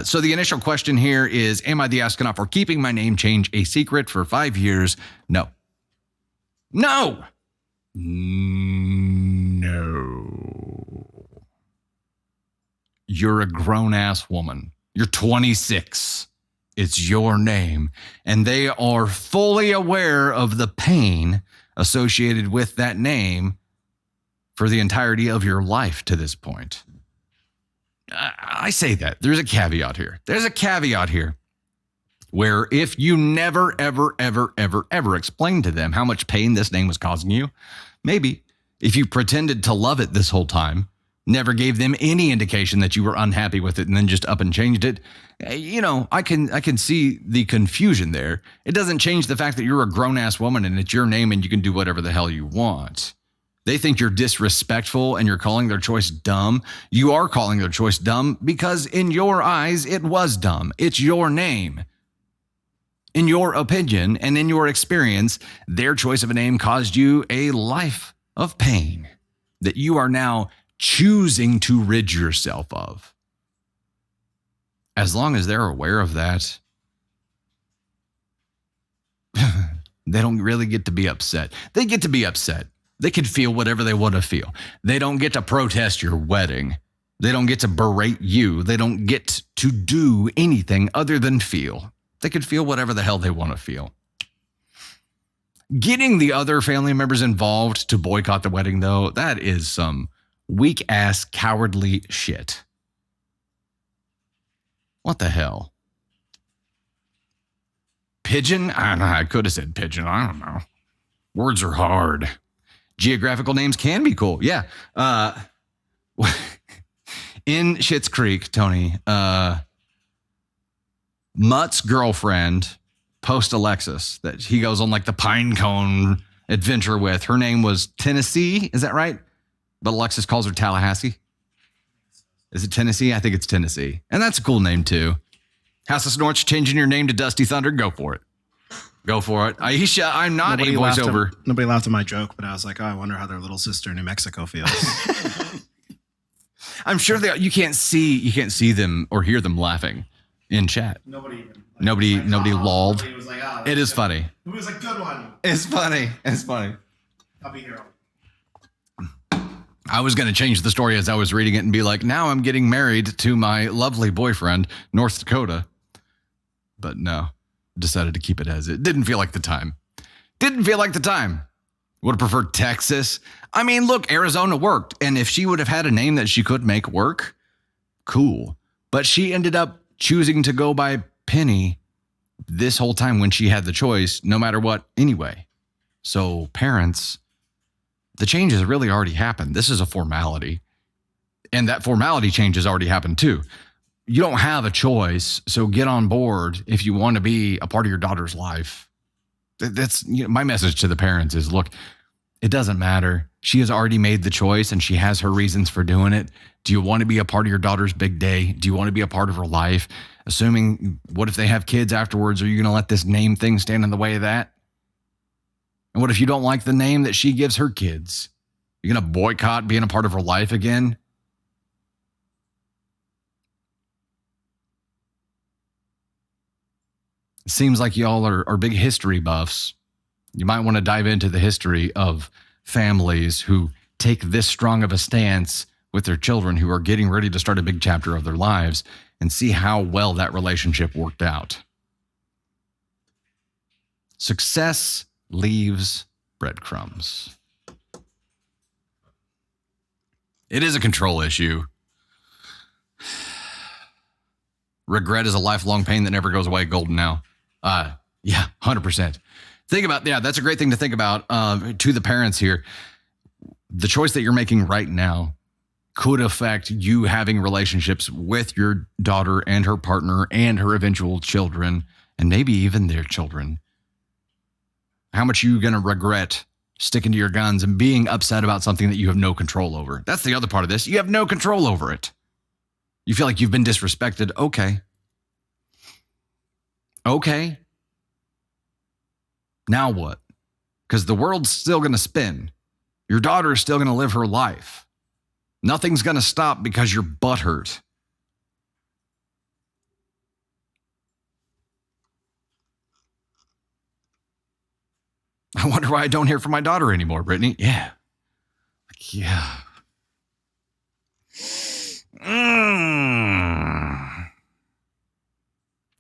So the initial question here is, am I the astronaut for keeping my name change a secret for 5 years? No. No! No. You're a grown-ass woman. You're 26. It's your name. And they are fully aware of the pain associated with that name for the entirety of your life to this point. I say that. There's a caveat here. where if you never, ever, ever, ever, ever explained to them how much pain this name was causing you, maybe if you pretended to love it this whole time, never gave them any indication that you were unhappy with it and then just up and changed it, I can see the confusion there. It doesn't change the fact that you're a grown-ass woman and it's your name and you can do whatever the hell you want. They think you're disrespectful and you're calling their choice dumb. You are calling their choice dumb because in your eyes, it was dumb. It's your name. In your opinion and in your experience, their choice of a name caused you a life of pain that you are now choosing to rid yourself of. As long as they're aware of that, they don't really get to be upset. They get to be upset. They can feel whatever they want to feel. They don't get to protest your wedding. They don't get to berate you. They don't get to do anything other than feel. They could feel whatever the hell they want to feel. Getting the other family members involved to boycott the wedding, though, that is some weak-ass, cowardly shit. What the hell? Pigeon? I don't know. I could have said pigeon. I don't know. Words are hard. Geographical names can be cool. Yeah. In Schitt's Creek, Tony, Mutt's girlfriend, post Alexis, that he goes on like the pine cone adventure with. Her name was Tennessee. Is that right? But Alexis calls her Tallahassee. Is it Tennessee? I think it's Tennessee. And that's a cool name too. House of Snorts, changing your name to Dusty Thunder. Go for it. Go for it. Aisha, I'm not a voiceover. Nobody laughed at my joke, but I was like, oh, I wonder how their little sister in New Mexico feels. I'm sure you can't see them or hear them laughing in chat. Nobody lolled. Nobody was like, oh, it is funny. It was a good one. It's funny. I'll be here. I was going to change the story as I was reading it and be like, now I'm getting married to my lovely boyfriend, North Dakota. But no, decided to keep it as it. Didn't feel like the time. Would have preferred Texas. I mean, look, Arizona worked. And if she would have had a name that she could make work, cool. But she ended up choosing to go by Penny this whole time when she had the choice, no matter what, anyway. So parents, the change has really already happened. This is a formality. And that formality change has already happened too. You don't have a choice, so get on board if you want to be a part of your daughter's life. That's my message to the parents is, look, it doesn't matter. She has already made the choice and she has her reasons for doing it. Do you want to be a part of your daughter's big day? Do you want to be a part of her life? Assuming, what if they have kids afterwards? Are you going to let this name thing stand in the way of that? And what if you don't like the name that she gives her kids? You're going to boycott being a part of her life again? It seems like y'all are big history buffs. You might want to dive into the history of families who take this strong of a stance with their children who are getting ready to start a big chapter of their lives and see how well that relationship worked out. Success leaves breadcrumbs. It is a control issue. Regret is a lifelong pain that never goes away. Golden now. Yeah, 100%. Think about, that's a great thing to think about to the parents here. The choice that you're making right now could affect you having relationships with your daughter and her partner and her eventual children, and maybe even their children. How much are you going to regret sticking to your guns and being upset about something that you have no control over? That's the other part of this. You have no control over it. You feel like you've been disrespected. Okay. Now what? Because the world's still going to spin. Your daughter is still going to live her life. Nothing's going to stop because you're butthurt. I wonder why I don't hear from my daughter anymore, Brittany. Yeah.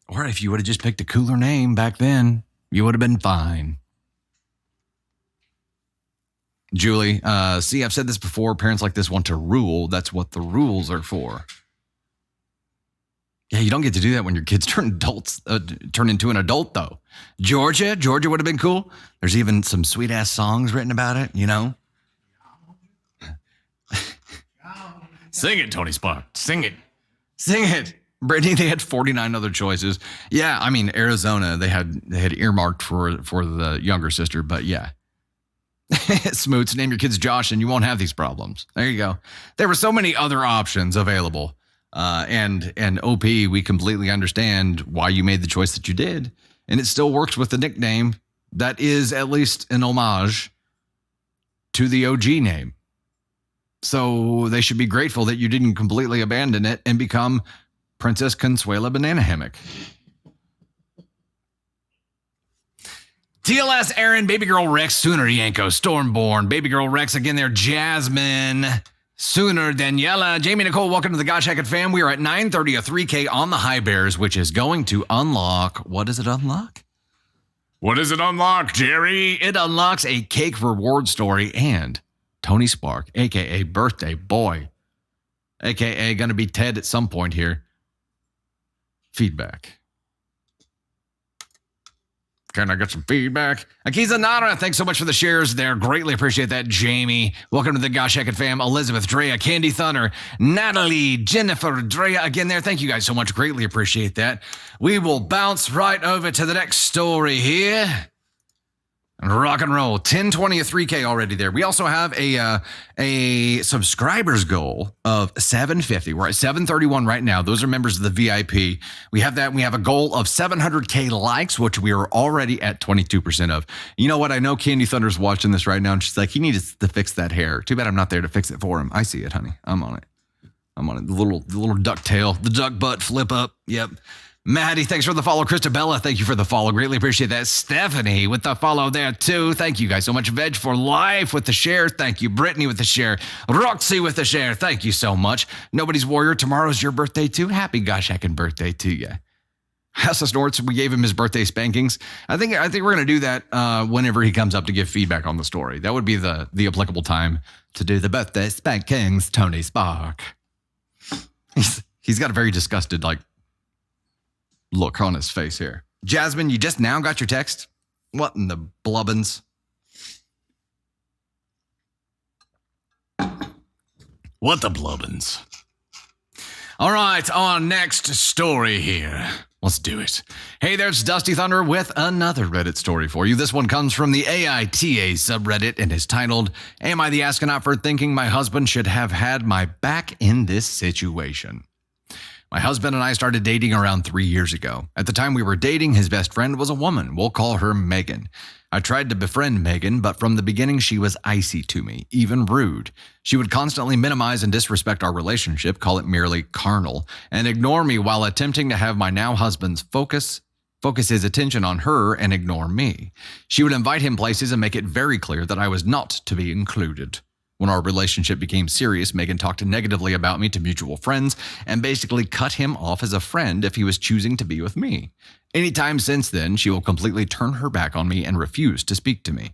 Or if you would have just picked a cooler name back then, you would have been fine. Julie, see, I've said this before. Parents like this want to rule. That's what the rules are for. Yeah, you don't get to do that when your kids turn into an adult, though. Georgia would have been cool. There's even some sweet ass songs written about it, you know. Sing it, Tony Spark. Sing it. Brittany, they had 49 other choices. Yeah, I mean Arizona, they had earmarked for the younger sister, but yeah. Smoots, name your kids Josh, and you won't have these problems. There you go. There were so many other options available. And OP, we completely understand why you made the choice that you did, and it still works with the nickname that is at least an homage to the OG name. So they should be grateful that you didn't completely abandon it and become Princess Consuela Banana Hammock. TLS, Aaron, Baby Girl Rex, Sooner, Yanko, Stormborn, Baby Girl Rex, again there, Jasmine, Sooner, Daniela, Jamie Nicole, welcome to the Gosh Hackett fam. We are at 930, a 3K on the High Bears, which is going to unlock, what does it unlock? What does it unlock, Jerry? It unlocks a cake reward story and Tony Spark, a.k.a. Birthday Boy, a.k.a. going to be Ted at some point here. Feedback. Can I get some feedback? Akiza Nara, thanks so much for the shares there. Greatly appreciate that, Jamie. Welcome to the Gosh Hackett fam. Elizabeth, Drea, Candy Thunder, Natalie, Jennifer, Drea, again there. Thank you guys so much. Greatly appreciate that. We will bounce right over to the next story here. Rock and roll. 1020 a 3K already there. We also have a subscribers goal of 750. We're at 731 right now. Those are members of the VIP. We have that. We have a goal of 700K likes, which we are already at 22% of. You know what? I know Candy Thunder's watching this right now, and she's like, he needs to fix that hair. Too bad I'm not there to fix it for him. I see it, honey. I'm on it. The little duck tail, the duck butt flip up. Yep. Maddie, thanks for the follow. Christabella, thank you for the follow. Greatly appreciate that. Stephanie with the follow there too. Thank you guys so much. Veg for Life with the share. Thank you. Brittany with the share. Roxy with the share. Thank you so much. Nobody's Warrior, tomorrow's your birthday too. Happy gosh hacking birthday to you. House of Snorts, we gave him his birthday spankings. I think we're going to do that whenever he comes up to give feedback on the story. That would be the applicable time to do the birthday spankings, Tony Spark. He's got a very disgusted, look on his face here. Jasmine, you just now got your text? What in the blubbins? What the blubbins? All right, our next story here. Let's do it. Hey, there's Dusty Thunder with another Reddit story for you. This one comes from the AITA subreddit and is titled, Am I the Astronaut for Thinking My Husband Should Have Had My Back in This Situation? My husband and I started dating around 3 years ago. At the time we were dating, his best friend was a woman. We'll call her Megan. I tried to befriend Megan, but from the beginning she was icy to me, even rude. She would constantly minimize and disrespect our relationship, call it merely carnal, and ignore me while attempting to have my now husband's focus his attention on her and ignore me. She would invite him places and make it very clear that I was not to be included. When our relationship became serious, Megan talked negatively about me to mutual friends and basically cut him off as a friend if he was choosing to be with me. Anytime since then, she will completely turn her back on me and refuse to speak to me.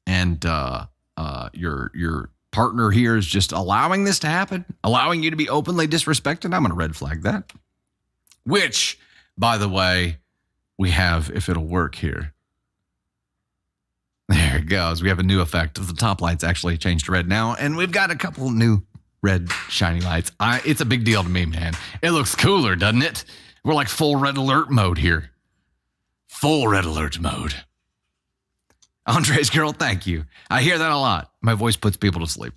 And your partner here is just allowing this to happen, allowing you to be openly disrespected. I'm going to red flag that. Which, by the way, we have, if it'll work here. There it goes. We have a new effect. The top lights actually changed to red now, and we've got a couple new red shiny lights. It's a big deal to me, man. It looks cooler, doesn't it? We're like full red alert mode here. Full red alert mode. Andre's girl, thank you. I hear that a lot. My voice puts people to sleep.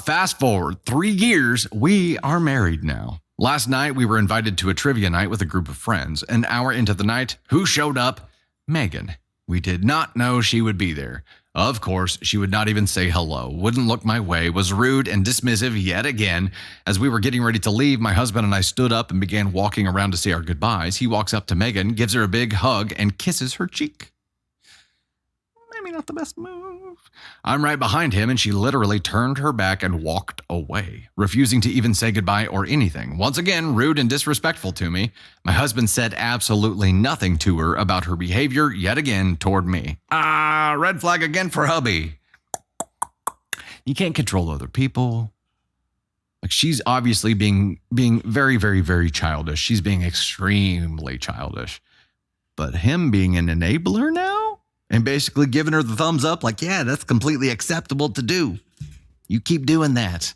Fast forward 3 years. We are married now. Last night, we were invited to a trivia night with a group of friends. An hour into the night, who showed up? Megan. We did not know she would be there. Of course, she would not even say hello, wouldn't look my way, was rude and dismissive yet again. As we were getting ready to leave, my husband and I stood up and began walking around to say our goodbyes. He walks up to Megan, gives her a big hug, and kisses her cheek. Maybe not the best move. I'm right behind him, and she literally turned her back and walked away, refusing to even say goodbye or anything. Once again, rude and disrespectful to me. My husband said absolutely nothing to her about her behavior yet again toward me. Red flag again for hubby. You can't control other people. Like, she's obviously being very, very, very childish. She's being extremely childish. But him being an enabler now and basically giving her the thumbs up, like, yeah, that's completely acceptable to do. You keep doing that.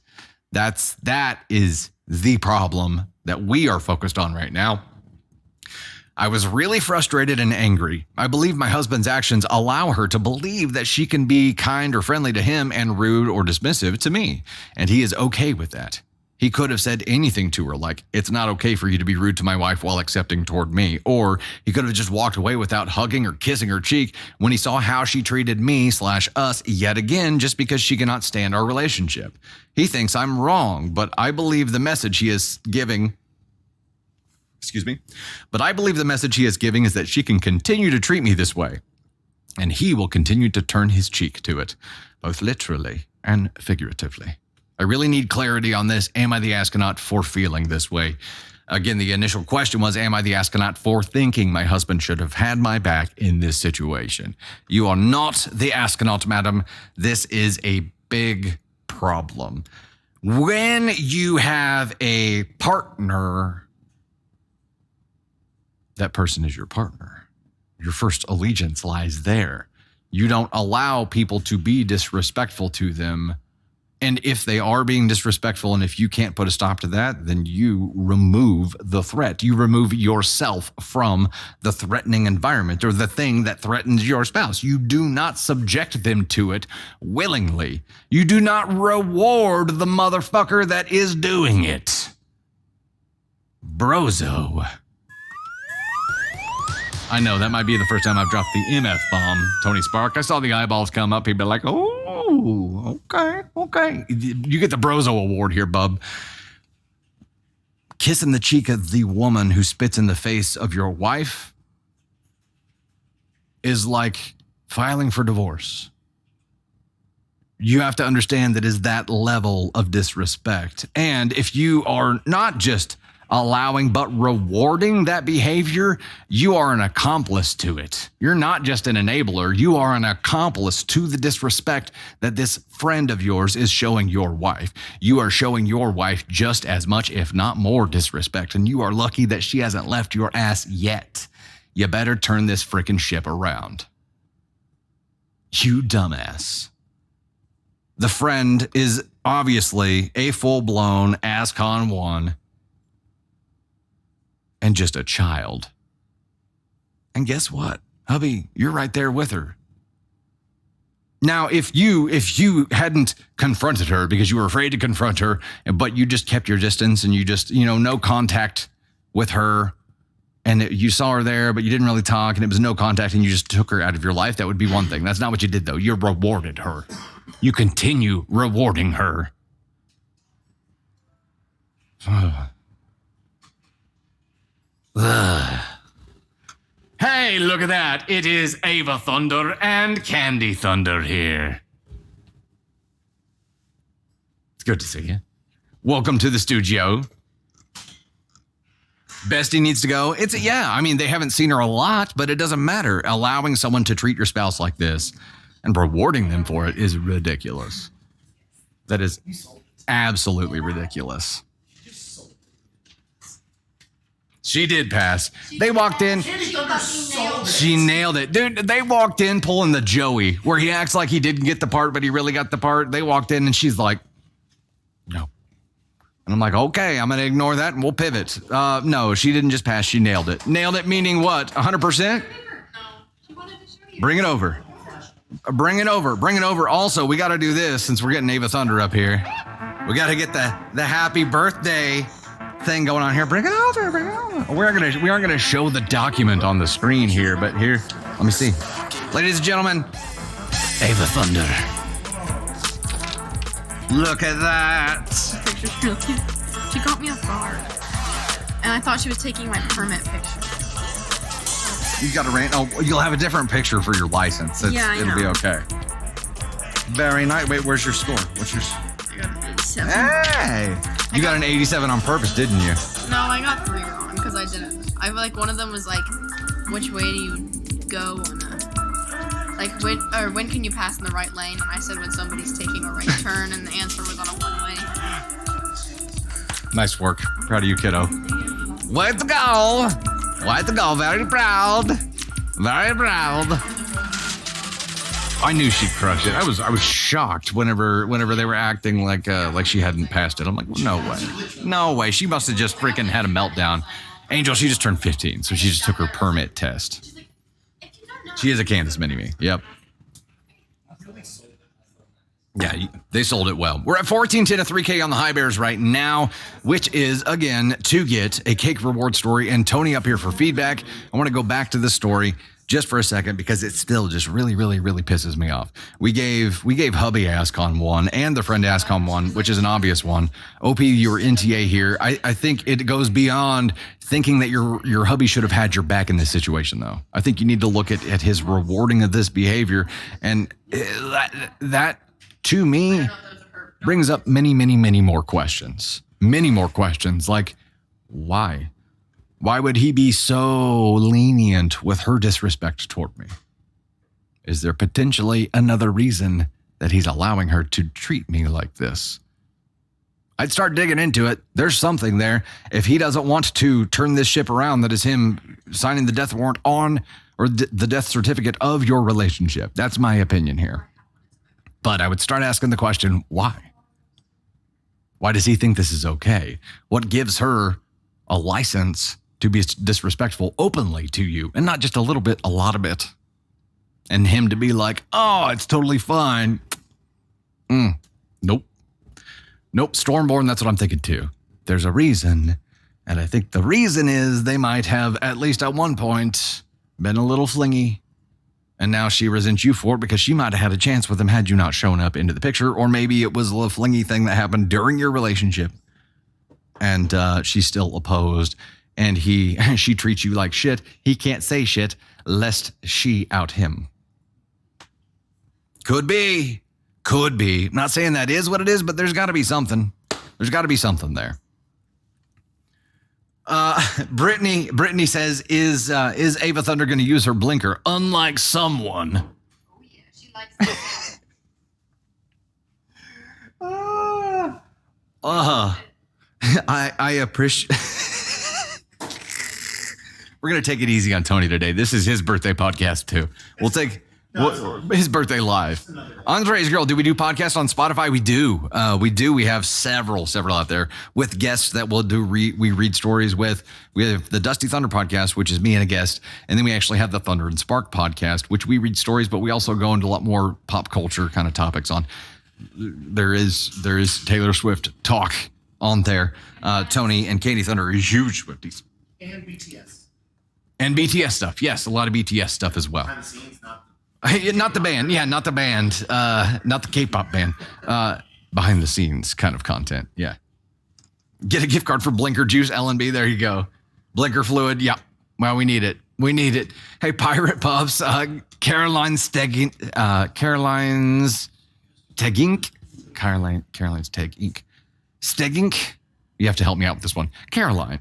That is the problem that we are focused on right now. I was really frustrated and angry. I believe my husband's actions allow her to believe that she can be kind or friendly to him and rude or dismissive to me, and he is okay with that. He could have said anything to her, like, it's not okay for you to be rude to my wife while accepting toward me. Or he could have just walked away without hugging or kissing her cheek when he saw how she treated me/us yet again, just because she cannot stand our relationship. He thinks I'm wrong, but I believe the message he is giving But I believe the message he is giving is that she can continue to treat me this way, and he will continue to turn his cheek to it, both literally and figuratively. I really need clarity on this. Am I the astronaut for feeling this way? Again, the initial question was, am I the astronaut for thinking my husband should have had my back in this situation? You are not the astronaut, madam. This is a big problem. When you have a partner, that person is your partner. Your first allegiance lies there. You don't allow people to be disrespectful to them. And if they are being disrespectful, and if you can't put a stop to that, then you remove the threat. You remove yourself from the threatening environment or the thing that threatens your spouse. You do not subject them to it willingly. You do not reward the motherfucker that is doing it. Brozo. I know, that might be the first time I've dropped the MF bomb, Tony Spark. I saw the eyeballs come up. He'd be like, oh, okay. You get the Brozo award here, bub. Kissing the cheek of the woman who spits in the face of your wife is like filing for divorce. You have to understand that is that level of disrespect. And if you are not just allowing but rewarding that behavior, you are an accomplice to it. You're not just an enabler, you are an accomplice to the disrespect that this friend of yours is showing your wife. You are showing your wife just as much, if not more, disrespect, and you are lucky that she hasn't left your ass yet. You better turn this freaking ship around. You dumbass. The friend is obviously a full-blown ASCON 1 and just a child. And guess what? Hubby, you're right there with her. Now, if you hadn't confronted her because you were afraid to confront her, but you just kept your distance and you just, no contact with her, and you saw her there, but you didn't really talk, and it was no contact, and you just took her out of your life, that would be one thing. That's not what you did, though. You rewarded her. You continue rewarding her. Hey, look at that. It is Ava Thunder and Candy Thunder here. It's good to see you. Welcome to the studio. Bestie needs to go. They haven't seen her a lot, but it doesn't matter. Allowing someone to treat your spouse like this and rewarding them for it is ridiculous. That is absolutely ridiculous. She did pass. They walked in. She nailed it. Dude, they walked in pulling the Joey, where he acts like he didn't get the part, but he really got the part. They walked in and she's like, no. And I'm like, okay, I'm going to ignore that and we'll pivot. No, she didn't just pass. She nailed it. Nailed it meaning what? 100%? Bring it over. Bring it over. Also, we got to do this since we're getting Ava Thunder up here. We got to get the happy birthday thing going on here. Bring it over. We aren't gonna show the document on the screen here, but here, let me see. Ladies and gentlemen, Ava Thunder. Look at that. The picture's really cute. She got me off guard, and I thought she was taking my permit picture. You got to rant. Oh, you'll have a different picture for your license. It'll be okay. Very nice. Wait, where's your score? What's your? I got an 87. Hey. You got an 87 on purpose, didn't you? No, I got 3 wrong because I didn't. One of them was like, which way do you go on a like when can you pass in the right lane? And I said when somebody's taking a right turn, and the answer was on a one-way. Nice work. Proud of you, kiddo. Way to go. Way to go. Very proud. Very proud. I knew she'd crush it. I was shocked whenever they were acting like she hadn't passed it. I'm like, no way. No way. She must have just freaking had a meltdown. Angel, she just turned 15, so she just took her permit test. She is a Kansas mini-me. Yep. Yeah, they sold it well. We're at 1410 to 3K on the High Bears right now, which is, again, to get a cake reward story. And Tony up here for feedback. I want to go back to the story just for a second because it still just really, really, really pisses me off. We gave hubby ask on one and the friend ask on one, which is an obvious one. OP, you were NTA here. I think it goes beyond thinking that your hubby should have had your back in this situation, though. I think you need to look at his rewarding of this behavior. And that to me, brings up many, many, many more questions. Many more questions, like, why? Why would he be so lenient with her disrespect toward me? Is there potentially another reason that he's allowing her to treat me like this? I'd start digging into it. There's something there. If he doesn't want to turn this ship around, that is him signing the death warrant on or the death certificate of your relationship. That's my opinion here. But I would start asking the question, why? Why does he think this is okay? What gives her a license to be disrespectful openly to you? And not just a little bit, a lot of it. And him to be like, oh, it's totally fine. Nope. Stormborn, that's what I'm thinking too. There's a reason. And I think the reason is they might have, at least at one point, been a little flingy. And now she resents you for it because she might have had a chance with him had you not shown up into the picture. Or maybe it was a little flingy thing that happened during your relationship. And she's still opposed. And she treats you like shit. He can't say shit lest she out him. Could be. Not saying that is what it is, but there's got to be something. There's got to be something there. Brittany says, is Ava Thunder going to use her blinker? Unlike someone. Oh yeah, she likes that. I appreciate. We're going to take it easy on Tony today. This is his birthday podcast too. We'll take his birthday live. Andre's Girl, do we do podcasts on Spotify? We do. We have several out there with guests that we'll do. We read stories with. We have the Dusty Thunder podcast, which is me and a guest. And then we actually have the Thunder and Spark podcast, which we read stories, but we also go into a lot more pop culture kind of topics on. There is Taylor Swift talk on there. Tony and Katie Thunder are huge Swifties. And BTS stuff. Yes, a lot of BTS stuff as well. Not the band. Yeah, not the band. Not the K-pop band. Behind the scenes kind of content. Yeah. Get a gift card for Blinker Juice, L&B. There you go. Blinker fluid. Yeah. Well, we need it. Hey, Pirate Puffs. Caroline's Tegink. Stegink. You have to help me out with this one. Caroline.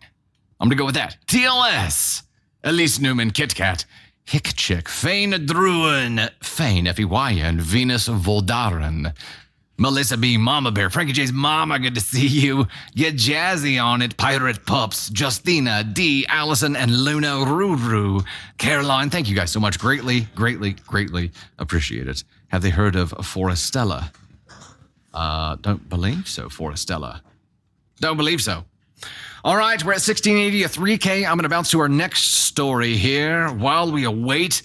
I'm going to go with that. TLS. Elise Newman, Kit Kat. Hick Chick, Fane Druin, Fane, F-E-Y-N, Venus Voldaren, Melissa B, Mama Bear, Frankie J's Mama, good to see you. Get jazzy on it, Pirate Pups, Justina, D, Allison, and Luna Ruru. Caroline, thank you guys so much. Greatly appreciate it. Have they heard of Forestella? Don't believe so, Forestella. Don't believe so. All right, we're at 1680 to 3K. I'm going to bounce to our next story here while we await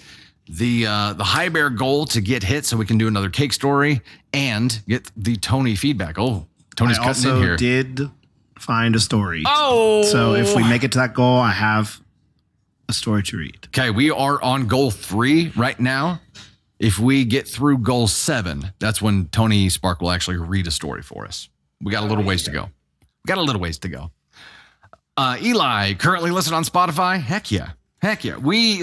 the High Bear goal to get hit so we can do another cake story and get the Tony feedback. Oh, Tony's cutting in here. I also did find a story. Oh! So if we make it to that goal, I have a story to read. Okay, we are on goal 3 right now. If we get through goal 7, that's when Tony Spark will actually read a story for us. We got a little ways to go. Eli, currently listed on Spotify. Heck yeah. We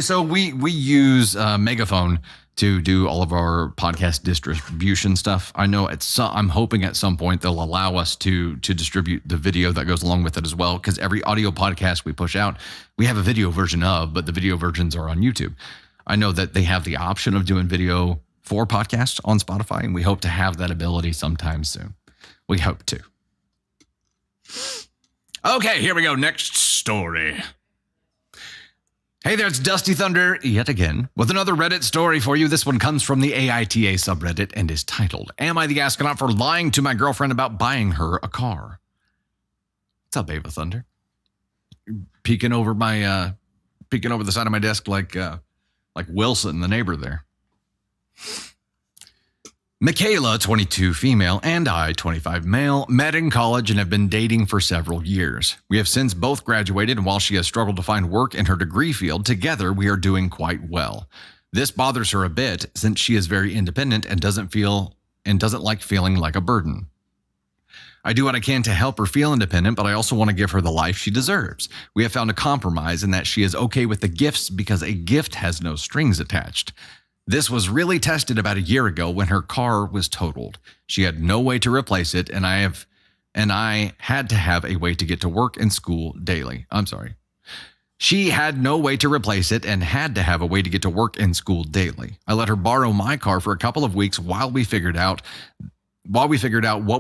use Megaphone to do all of our podcast distribution stuff. I know I'm hoping at some point they'll allow us to distribute the video that goes along with it as well, because every audio podcast we push out, we have a video version of, but the video versions are on YouTube. I know that they have the option of doing video for podcasts on Spotify, and we hope to have that ability sometime soon. We hope to. Okay, here we go. Next story. Hey there, it's Dusty Thunder yet again with another Reddit story for you. This one comes from the AITA subreddit and is titled, Am I the Astronaut for Lying to My Girlfriend About Buying Her a Car? What's up, Ava Thunder? Peeking over the side of my desk like Wilson, the neighbor there. Michaela, 22, female, and I, 25, male, met in college and have been dating for several years. We have since both graduated, and while she has struggled to find work in her degree field, together we are doing quite well. This bothers her a bit since she is very independent and doesn't like feeling like a burden. I do what I can to help her feel independent, but I also want to give her the life she deserves. We have found a compromise in that she is okay with the gifts because a gift has no strings attached. This was really tested about a year ago when her car was totaled. She had no way to replace it, and I had to have a way to get to work and school daily. She had no way to replace it and had to have a way to get to work and school daily. I let her borrow my car for a couple of weeks while we figured out what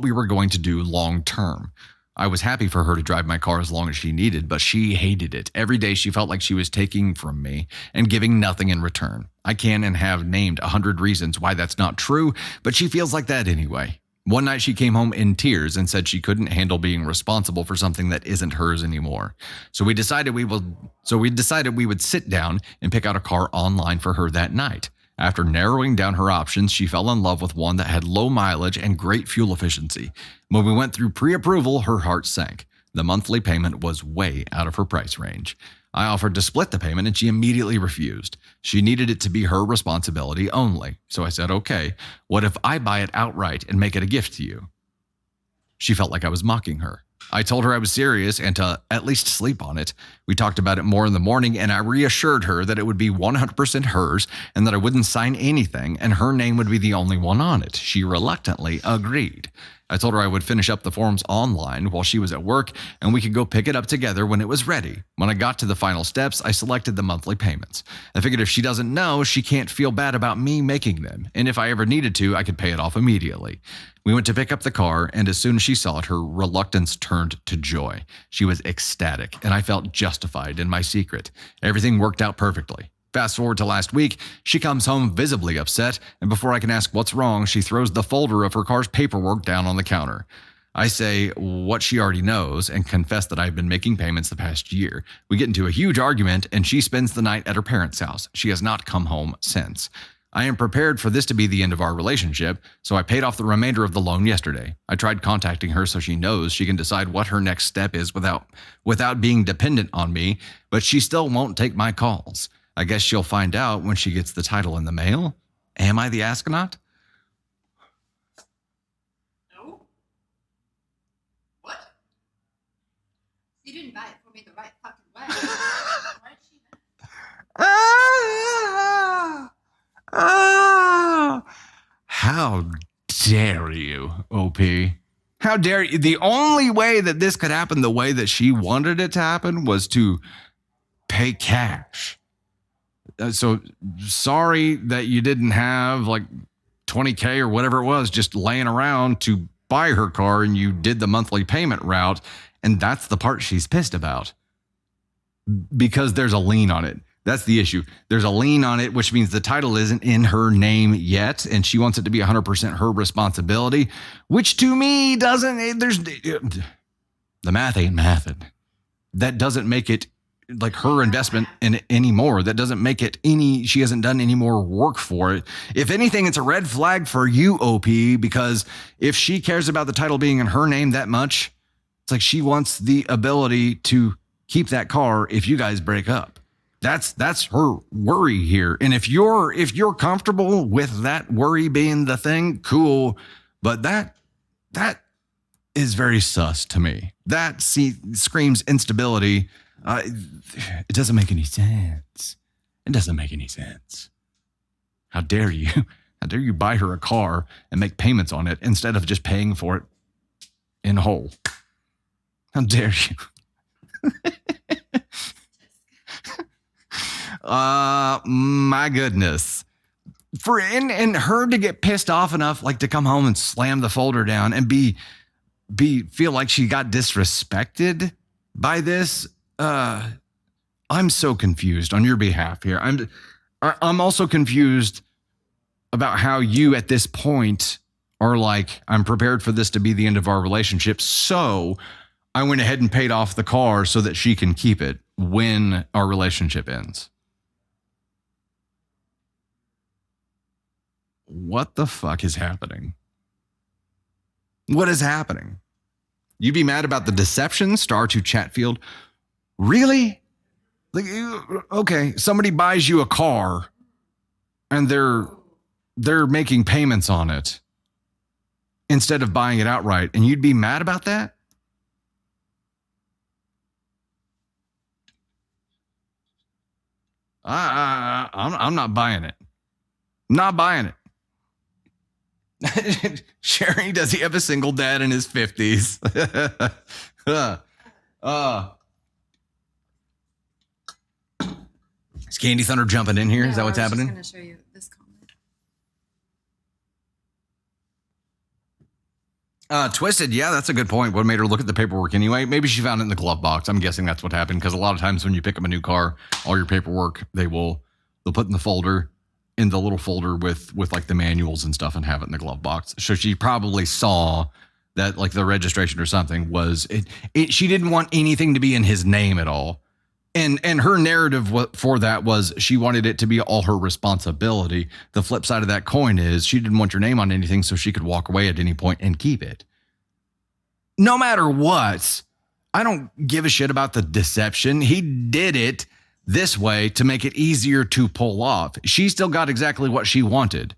we were going to do long term. I was happy for her to drive my car as long as she needed, but she hated it. Every day she felt like she was taking from me and giving nothing in return. I can and have named 100 reasons why that's not true, but she feels like that anyway. One night she came home in tears and said she couldn't handle being responsible for something that isn't hers anymore. So we decided we would sit down and pick out a car online for her that night. After narrowing down her options, she fell in love with one that had low mileage and great fuel efficiency. When we went through pre-approval, her heart sank. The monthly payment was way out of her price range. I offered to split the payment and she immediately refused. She needed it to be her responsibility only. So I said, okay, what if I buy it outright and make it a gift to you? She felt like I was mocking her. I told her I was serious and to at least sleep on it. We talked about it more in the morning and I reassured her that it would be 100% hers and that I wouldn't sign anything and her name would be the only one on it. She reluctantly agreed. I told her I would finish up the forms online while she was at work and we could go pick it up together when it was ready. When I got to the final steps, I selected the monthly payments. I figured if she doesn't know, she can't feel bad about me making them. And if I ever needed to, I could pay it off immediately. We went to pick up the car, and as soon as she saw it, her reluctance turned to joy. She was ecstatic, and I felt justified in my secret. Everything worked out perfectly. Fast forward to last week, she comes home visibly upset, and before I can ask what's wrong, she throws the folder of her car's paperwork down on the counter. I say what she already knows and confess that I've been making payments the past year. We get into a huge argument, and she spends the night at her parents' house. She has not come home since. I am prepared for this to be the end of our relationship, so I paid off the remainder of the loan yesterday. I tried contacting her so she knows she can decide what her next step is without being dependent on me, but she still won't take my calls. I guess she'll find out when she gets the title in the mail. Am I the astronaut? No. What? You didn't buy it for me the right fucking way. Why did she How dare you, OP? How dare you? The only way that this could happen the way that she wanted it to happen was to pay cash. So sorry that you didn't have like $20K or whatever it was just laying around to buy her car and you did the monthly payment route. And that's the part she's pissed about because there's a lien on it. That's the issue. There's a lien on it, which means the title isn't in her name yet. And she wants it to be 100% her responsibility, which to me doesn't, the math ain't mathin'. That doesn't make it like her investment in it anymore. That doesn't make it she hasn't done any more work for it. If anything, it's a red flag for you, OP, because if she cares about the title being in her name that much, it's like she wants the ability to keep that car if you guys break up. That's her worry here. And if you're comfortable with that worry being the thing, cool. But that is very sus to me. That screams instability. It doesn't make any sense. It doesn't make any sense. How dare you? How dare you buy her a car and make payments on it instead of just paying for it in whole? How dare you? My goodness. And her to get pissed off enough, like to come home and slam the folder down and feel like she got disrespected by this. I'm so confused on your behalf here. I'm also confused about how you at this point are like, I'm prepared for this to be the end of our relationship. So I went ahead and paid off the car so that she can keep it when our relationship ends. What the fuck is happening? What is happening? You be mad about the deception, star to Chatfield. Really? Like, okay, somebody buys you a car and they're making payments on it instead of buying it outright, and you'd be mad about that? I'm not buying it. Not buying it. Sherry, does he have a single dad in his 50s? Is Candy Thunder jumping in here? Is that what's happening? I'm going to show you this comment. Twisted, yeah, that's a good point. What made her look at the paperwork anyway? Maybe she found it in the glove box. I'm guessing that's what happened, because a lot of times when you pick up a new car, all your paperwork they'll put in the folder, in the little folder with like the manuals and stuff, and have it in the glove box. So she probably saw that like the registration or something was it. She didn't want anything to be in his name at all. And her narrative for that was she wanted it to be all her responsibility. The flip side of that coin is she didn't want your name on anything, so she could walk away at any point and keep it. No matter what, I don't give a shit about the deception. He did it this way to make it easier to pull off. She still got exactly what she wanted.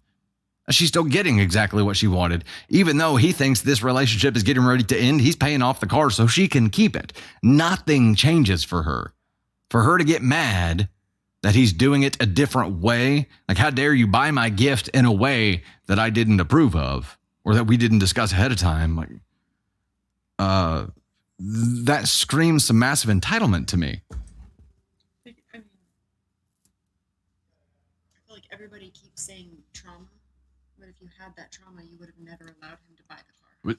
She's still getting exactly what she wanted. Even though he thinks this relationship is getting ready to end, he's paying off the car so she can keep it. Nothing changes for her. For her to get mad that he's doing it a different way, like, how dare you buy my gift in a way that I didn't approve of or that we didn't discuss ahead of time? Like, that screams some massive entitlement to me. I feel like everybody keeps saying trauma, but if you had that trauma, you would have never allowed him to buy the car.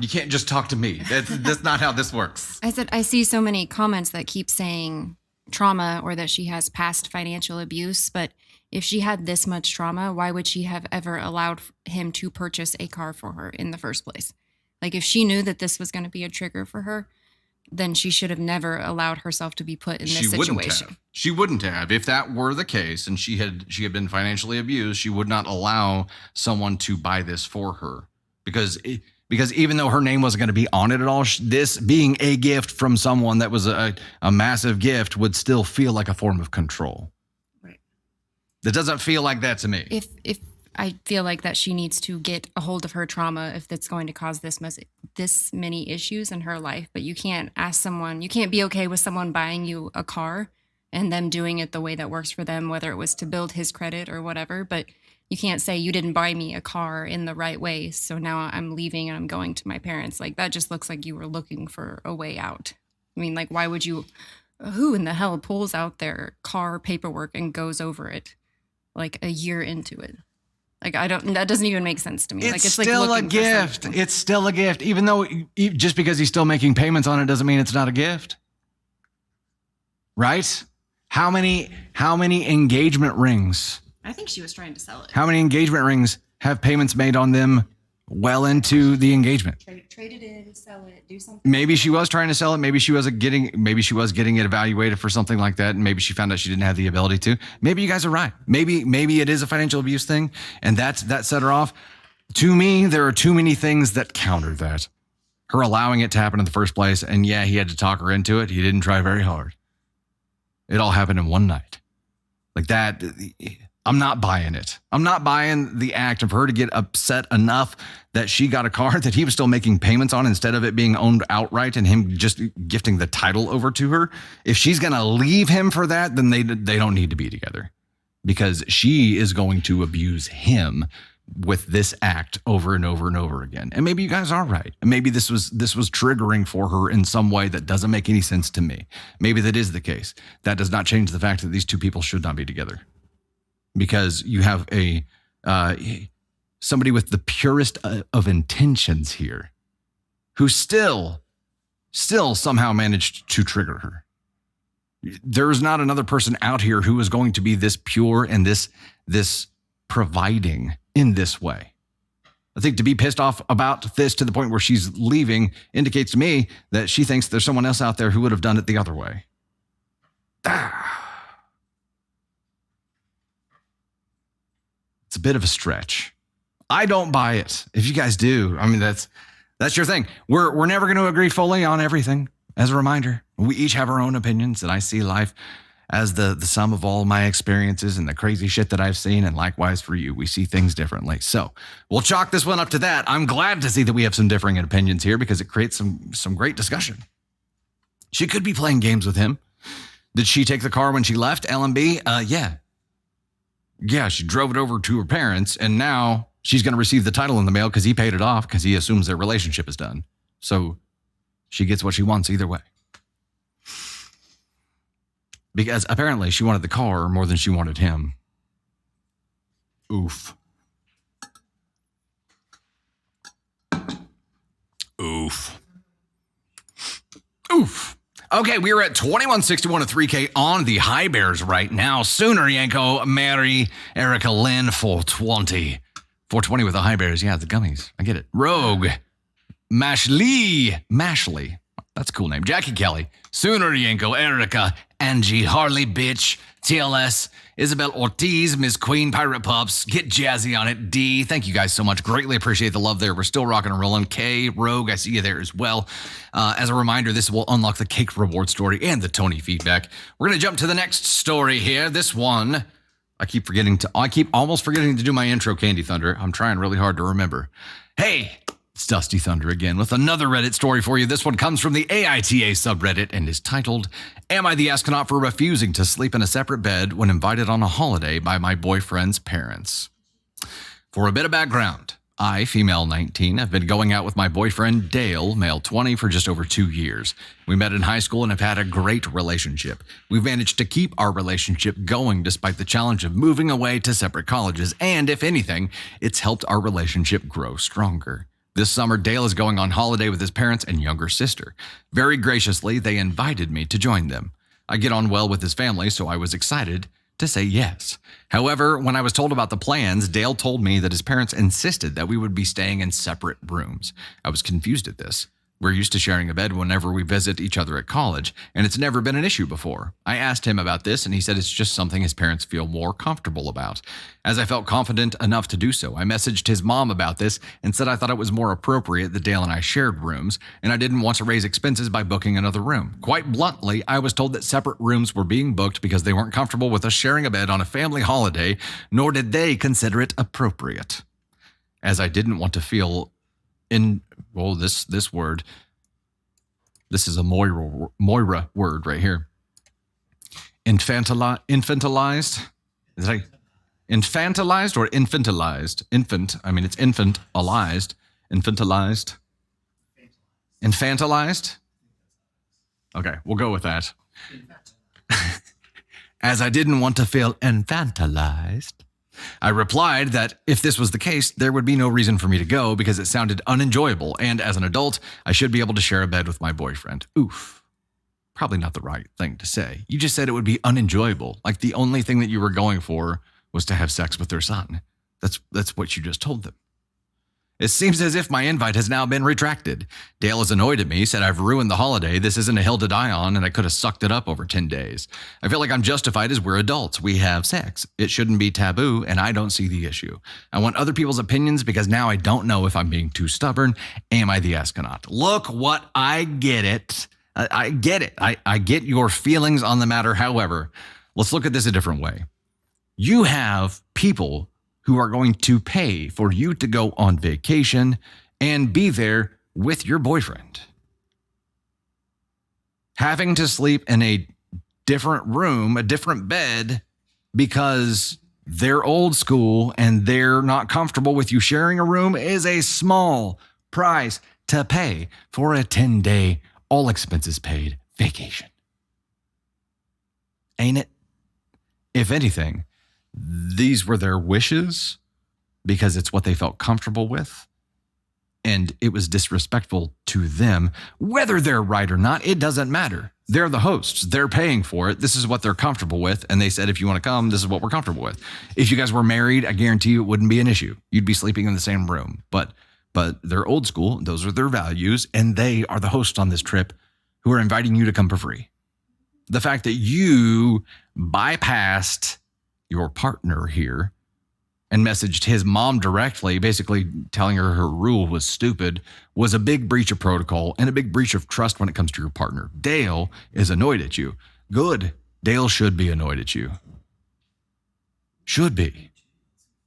You can't just talk to me. That's not how this works. I said, I see so many comments that keep saying trauma or that she has past financial abuse, but if she had this much trauma, why would she have ever allowed him to purchase a car for her in the first place? Like, if she knew that this was going to be a trigger for her, then she should have never allowed herself to be put in this situation. She wouldn't have. If that were the case and she had been financially abused, she would not allow someone to buy this for her. Because even though her name wasn't going to be on it at all, this being a gift from someone that was a massive gift would still feel like a form of control. Right. That doesn't feel like that to me. If I feel like that she needs to get a hold of her trauma if that's going to cause this many issues in her life, but you can't be okay with someone buying you a car and them doing it the way that works for them, whether it was to build his credit or whatever, but you can't say you didn't buy me a car in the right way, so now I'm leaving and I'm going to my parents. Like, that just looks like you were looking for a way out. I mean, like, why would you, who in the hell pulls out their car paperwork and goes over it like a year into it? Like, that doesn't even make sense to me. It's like, it's still like a gift. It's still a gift. Even though just because he's still making payments on it doesn't mean it's not a gift. Right? How many engagement rings? I think she was trying to sell it. How many engagement rings have payments made on them well into the engagement? Trade it in, sell it, do something. Maybe she was trying to sell it. Maybe she was getting it evaluated for something like that. And maybe she found out she didn't have the ability to. Maybe you guys are right. Maybe it is a financial abuse thing. And that set her off. To me, there are too many things that counter that. Her allowing it to happen in the first place. And yeah, he had to talk her into it. He didn't try very hard. It all happened in one night. Like that. I'm not buying it. I'm not buying the act of her to get upset enough that she got a car that he was still making payments on instead of it being owned outright and him just gifting the title over to her. If she's going to leave him for that, then they don't need to be together, because she is going to abuse him with this act over and over and over again. And maybe you guys are right. And maybe this was triggering for her in some way that doesn't make any sense to me. Maybe that is the case. That does not change the fact that these two people should not be together. Because you have a somebody with the purest of intentions here who still somehow managed to trigger her. There is not another person out here who is going to be this pure and this providing in this way. I think to be pissed off about this to the point where she's leaving indicates to me that she thinks there's someone else out there who would have done it the other way. It's a bit of a stretch. I don't buy it. If you guys do, I mean, that's your thing. We're never going to agree fully on everything. As a reminder, we each have our own opinions, and I see life as the sum of all my experiences and the crazy shit that I've seen, and likewise for you, we see things differently. So we'll chalk this one up to that. I'm glad to see that we have some differing opinions here because it creates some great discussion. She could be playing games with him. Did she take the car when she left LMB? Yeah. Yeah, she drove it over to her parents, and now she's going to receive the title in the mail because he paid it off because he assumes their relationship is done. So she gets what she wants either way. Because apparently she wanted the car more than she wanted him. Oof. Oof. Oof. Okay, we are at 2161 to 3K on the High Bears right now. Sooner Yanko, Mary, Erica Lynn, 420. 420 with the High Bears. Yeah, the gummies. I get it. Rogue. Mashley. That's a cool name. Jackie Kelly. Sooner Yanko, Erica, Angie, Harley, Bitch, TLS, Isabel Ortiz, Miss Queen, Pirate Pups, Get Jazzy on it, D. Thank you guys so much. Greatly appreciate the love there. We're still rocking and rolling. K, Rogue, I see you there as well. As a reminder, this will unlock the cake reward story and the Tony feedback. We're going to jump to the next story here. This one, I keep almost forgetting to do my intro, Candy Thunder. I'm trying really hard to remember. Hey, it's Dusty Thunder again with another Reddit story for you. This one comes from the AITA subreddit and is titled, Am I the Astronaut for Refusing to Sleep in a Separate Bed When Invited on a Holiday by My Boyfriend's Parents? For a bit of background, I, female 19, have been going out with my boyfriend Dale, male 20, for just over 2 years. We met in high school and have had a great relationship. We've managed to keep our relationship going despite the challenge of moving away to separate colleges, and if anything, it's helped our relationship grow stronger. This summer, Dale is going on holiday with his parents and younger sister. Very graciously, they invited me to join them. I get on well with his family, so I was excited to say yes. However, when I was told about the plans, Dale told me that his parents insisted that we would be staying in separate rooms. I was confused at this. We're used to sharing a bed whenever we visit each other at college, and it's never been an issue before. I asked him about this, and he said it's just something his parents feel more comfortable about. As I felt confident enough to do so, I messaged his mom about this and said I thought it was more appropriate that Dale and I shared rooms, and I didn't want to raise expenses by booking another room. Quite bluntly, I was told that separate rooms were being booked because they weren't comfortable with us sharing a bed on a family holiday, nor did they consider it appropriate. As I didn't want to feel this word. This is a Moira word right here. Infantilized? Is that infantilized or infantilized? Infant. I mean, it's infantalized. Infantilized. Infantilized? Okay, we'll go with that. As I didn't want to feel infantilized, I replied that if this was the case, there would be no reason for me to go because it sounded unenjoyable, and as an adult, I should be able to share a bed with my boyfriend. Oof. Probably not the right thing to say. You just said it would be unenjoyable. Like the only thing that you were going for was to have sex with their son. That's what you just told them. It seems as if my invite has now been retracted. Dale is annoyed at me, said I've ruined the holiday. This isn't a hill to die on, and I could have sucked it up over 10 days. I feel like I'm justified as we're adults. We have sex. It shouldn't be taboo, and I don't see the issue. I want other people's opinions because now I don't know if I'm being too stubborn. Am I the astronaut? Look what I get it. I get it. I get your feelings on the matter. However, let's look at this a different way. You have people who are going to pay for you to go on vacation and be there with your boyfriend. Having to sleep in a different room, a different bed, because they're old school and they're not comfortable with you sharing a room is a small price to pay for a 10-day, all expenses paid vacation. Ain't it? If anything, these were their wishes because it's what they felt comfortable with. And it was disrespectful to them. Whether they're right or not, it doesn't matter. They're the hosts. They're paying for it. This is what they're comfortable with. And they said, if you want to come, this is what we're comfortable with. If you guys were married, I guarantee you it wouldn't be an issue. You'd be sleeping in the same room. But they're old school. Those are their values. And they are the hosts on this trip who are inviting you to come for free. The fact that you bypassed your partner here and messaged his mom directly, basically telling her rule was stupid, was a big breach of protocol and a big breach of trust when it comes to your partner. Dale is annoyed at you. Good. Dale should be annoyed at you. Should be.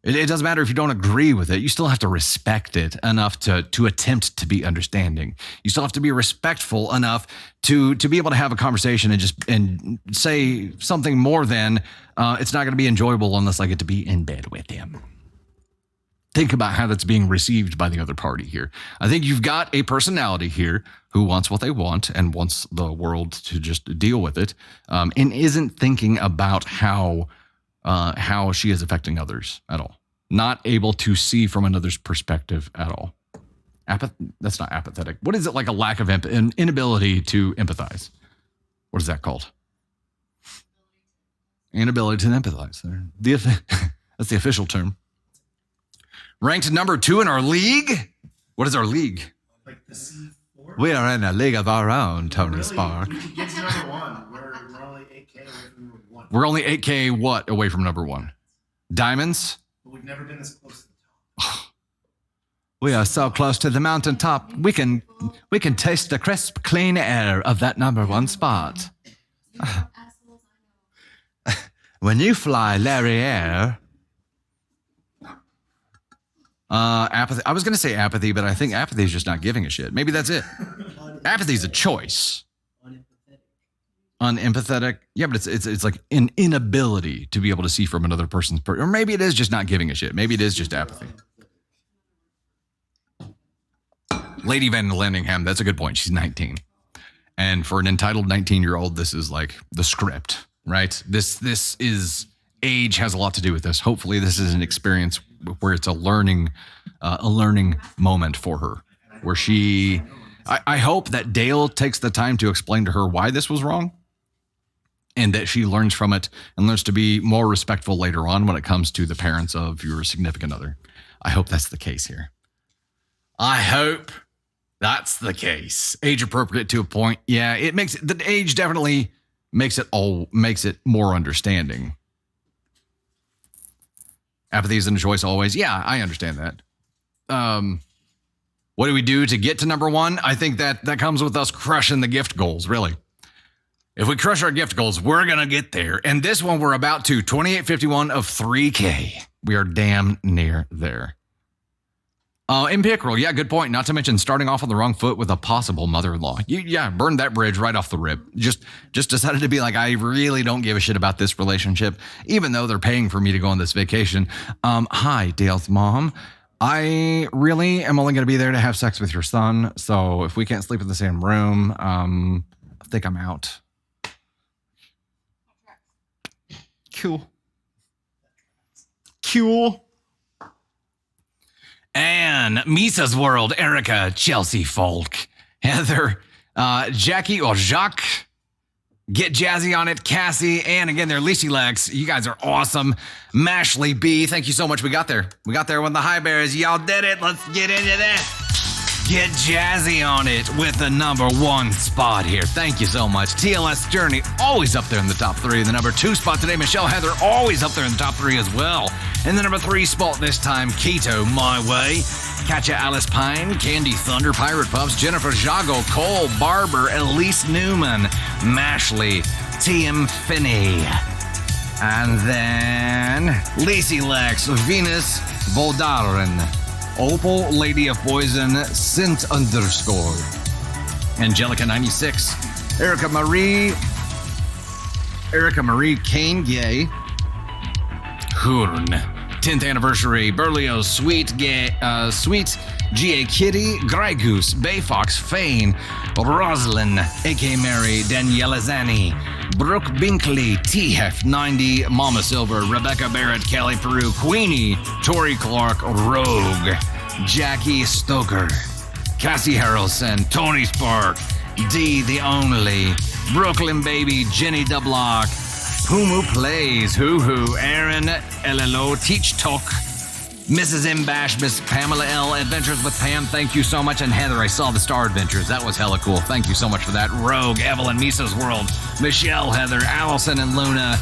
It doesn't matter if you don't agree with it. You still have to respect it enough to attempt to be understanding. You still have to be respectful enough to be able to have a conversation and say something more than it's not going to be enjoyable unless I get to be in bed with him. Think about how that's being received by the other party here. I think you've got a personality here who wants what they want and wants the world to just deal with it, and isn't thinking about how she is affecting others at all. Not able to see from another's perspective at all. That's not apathetic. What is it, like a lack of an inability to empathize? What is that called? Inability to empathize. That's the official term. Ranked number 2 in our league. What is our league? Like the C4? We are in a league of our own, Tony Spark. We could get to number 1. We're only 8K away from number 1. We're only 8K what away from number 1? Diamonds? But we've never been this close to the top. We are so close to the mountaintop. We can taste the crisp, clean air of that number 1 spot. When you fly Larry Air. Apathy. I was going to say apathy, but I think apathy is just not giving a shit. Maybe that's it. Apathy is a choice. Unempathetic. Yeah, but it's like an inability to be able to see from another person's or maybe it is just not giving a shit. Maybe it is just apathy. Lady Van Landingham, that's a good point. She's 19. And for an entitled 19-year-old, this is like the script, right? This is age has a lot to do with this. Hopefully this is an experience where it's a learning moment for her, where I hope that Dale takes the time to explain to her why this was wrong and that she learns from it and learns to be more respectful later on when it comes to the parents of your significant other. I hope that's the case here. I hope that's the case. Age appropriate to a point. Yeah, the age definitely makes it more understanding. Apathy isn't a choice always. Yeah, I understand that. What do we do to get to number 1? I think that comes with us crushing the gift goals, really. If we crush our gift goals, we're going to get there. And this one, we're about to. 2851 of 3K. We are damn near there. In Pickerel, yeah, good point. Not to mention starting off on the wrong foot with a possible mother-in-law. Yeah, burned that bridge right off the rip. Just decided to be like, I really don't give a shit about this relationship, even though they're paying for me to go on this vacation. Hi, Dale's mom. I really am only going to be there to have sex with your son. So if we can't sleep in the same room, I think I'm out. Cool. And Misa's World, Erica, Chelsea Folk, Heather, Jackie or Jacques, Get Jazzy on it, Cassie, and again, they're Lacey Lex. You guys are awesome. Mashley B, thank you so much. We got there when the high bears. Y'all did it. Let's get into this. Get Jazzy on it with the number 1 spot here. Thank you so much. TLS Journey, always up there in the top 3. The number 2 spot today, Michelle Heather, always up there in the top 3 as well. And the number 3 spot this time, Keto, My Way. Katya Alice Pine, Candy Thunder, Pirate Puffs, Jennifer Jago, Cole Barber, Elise Newman, Mashley, TM Finney. And then Lacey Lex, Venus Voldaren, Opal, Lady of Poison, Scent _ Angelica 96, Erica Marie Kane Gay, Hurn. 10th anniversary, Berlioz, Sweet G.A. Kitty, Grey Goose, Bay Fox, Fane, Rosalind, A.K. Mary, Daniela Zani, Brooke Binkley, T-Hef, 90, Mama Silver, Rebecca Barrett, Kelly Peru, Queenie, Tori Clark, Rogue, Jackie Stoker, Cassie Harrelson, Tony Spark, D the Only, Brooklyn Baby, Jenny Dublock, Pumu Plays, Hoo Hoo, Aaron LLO, Teach Talk, Mrs. M. Bash, Miss Pamela L. Adventures with Pam, thank you so much. And Heather, I saw the Star Adventures. That was hella cool. Thank you so much for that. Rogue, Evelyn, Misa's World, Michelle, Heather, Allison, and Luna,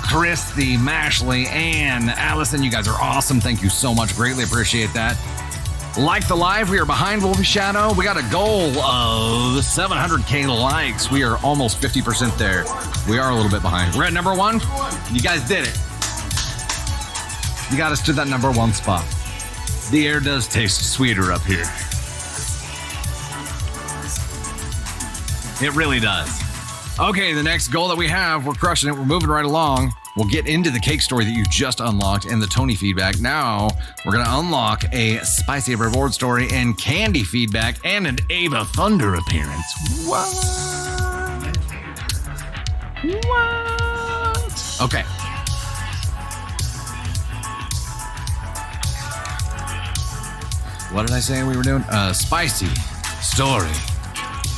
Christy, Mashley, Ann, Allison, you guys are awesome. Thank you so much. Greatly appreciate that. Like the live, we are behind Wolfie Shadow. We got a goal of 700K likes. We are almost 50% there. We are a little bit behind. We're at number 1. You guys did it. You got us to that number 1 spot. The air does taste sweeter up here. It really does. Okay, the next goal that we have, we're crushing it. We're moving right along. We'll get into the cake story that you just unlocked and the Tony feedback. Now, we're going to unlock a spicy reward story and candy feedback and an Ava Thunder appearance. What? Okay. What did I say we were doing? Spicy story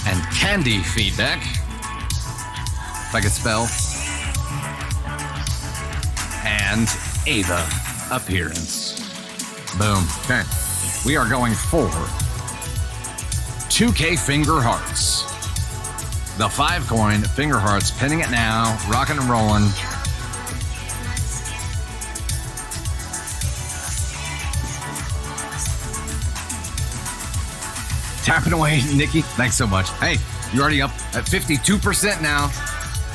and candy feedback. If I could spell. And Ava appearance. Boom. Okay. We are going for 2K finger hearts. The 5 coin finger hearts, pinning it now, rocking and rolling. Tapping away, Nikki. Thanks so much. Hey, you're already up at 52% now.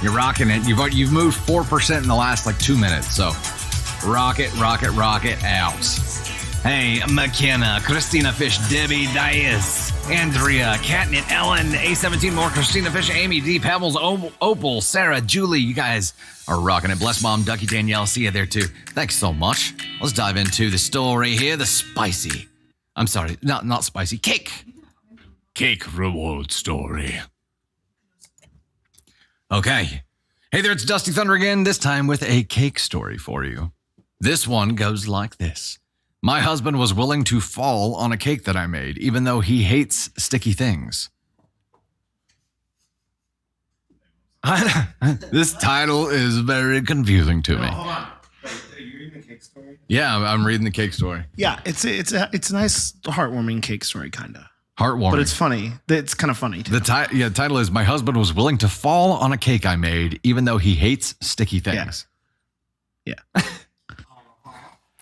You're rocking it. You've moved 4% in the last 2 minutes. So rock it out. Hey, McKenna, Christina Fish, Debbie, Dias, Andrea, Katnit, Ellen, A17 more, Christina Fish, Amy D, Pebbles, Opal, Sarah, Julie. You guys are rocking it. Bless Mom, Ducky, Danielle. See you there too. Thanks so much. Let's dive into the story here. The spicy. I'm sorry, not spicy. Cake reward story. Okay. Hey there, it's Dusty Thunder again, this time with a cake story for you. This one goes like this. My husband was willing to fall on a cake that I made, even though he hates sticky things. This title is very confusing to me. Hold on. Wait, are you reading the cake story? Yeah, I'm reading the cake story. Yeah, it's a nice, heartwarming cake story, kind of. Heartwarming. But it's funny. It's kind of funny, too. The title is, My Husband Was Willing to Fall on a Cake I Made, even though he hates sticky things. Yeah.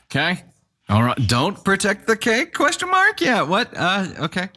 Okay. All right. Don't protect the cake? ? Yeah. What? Okay.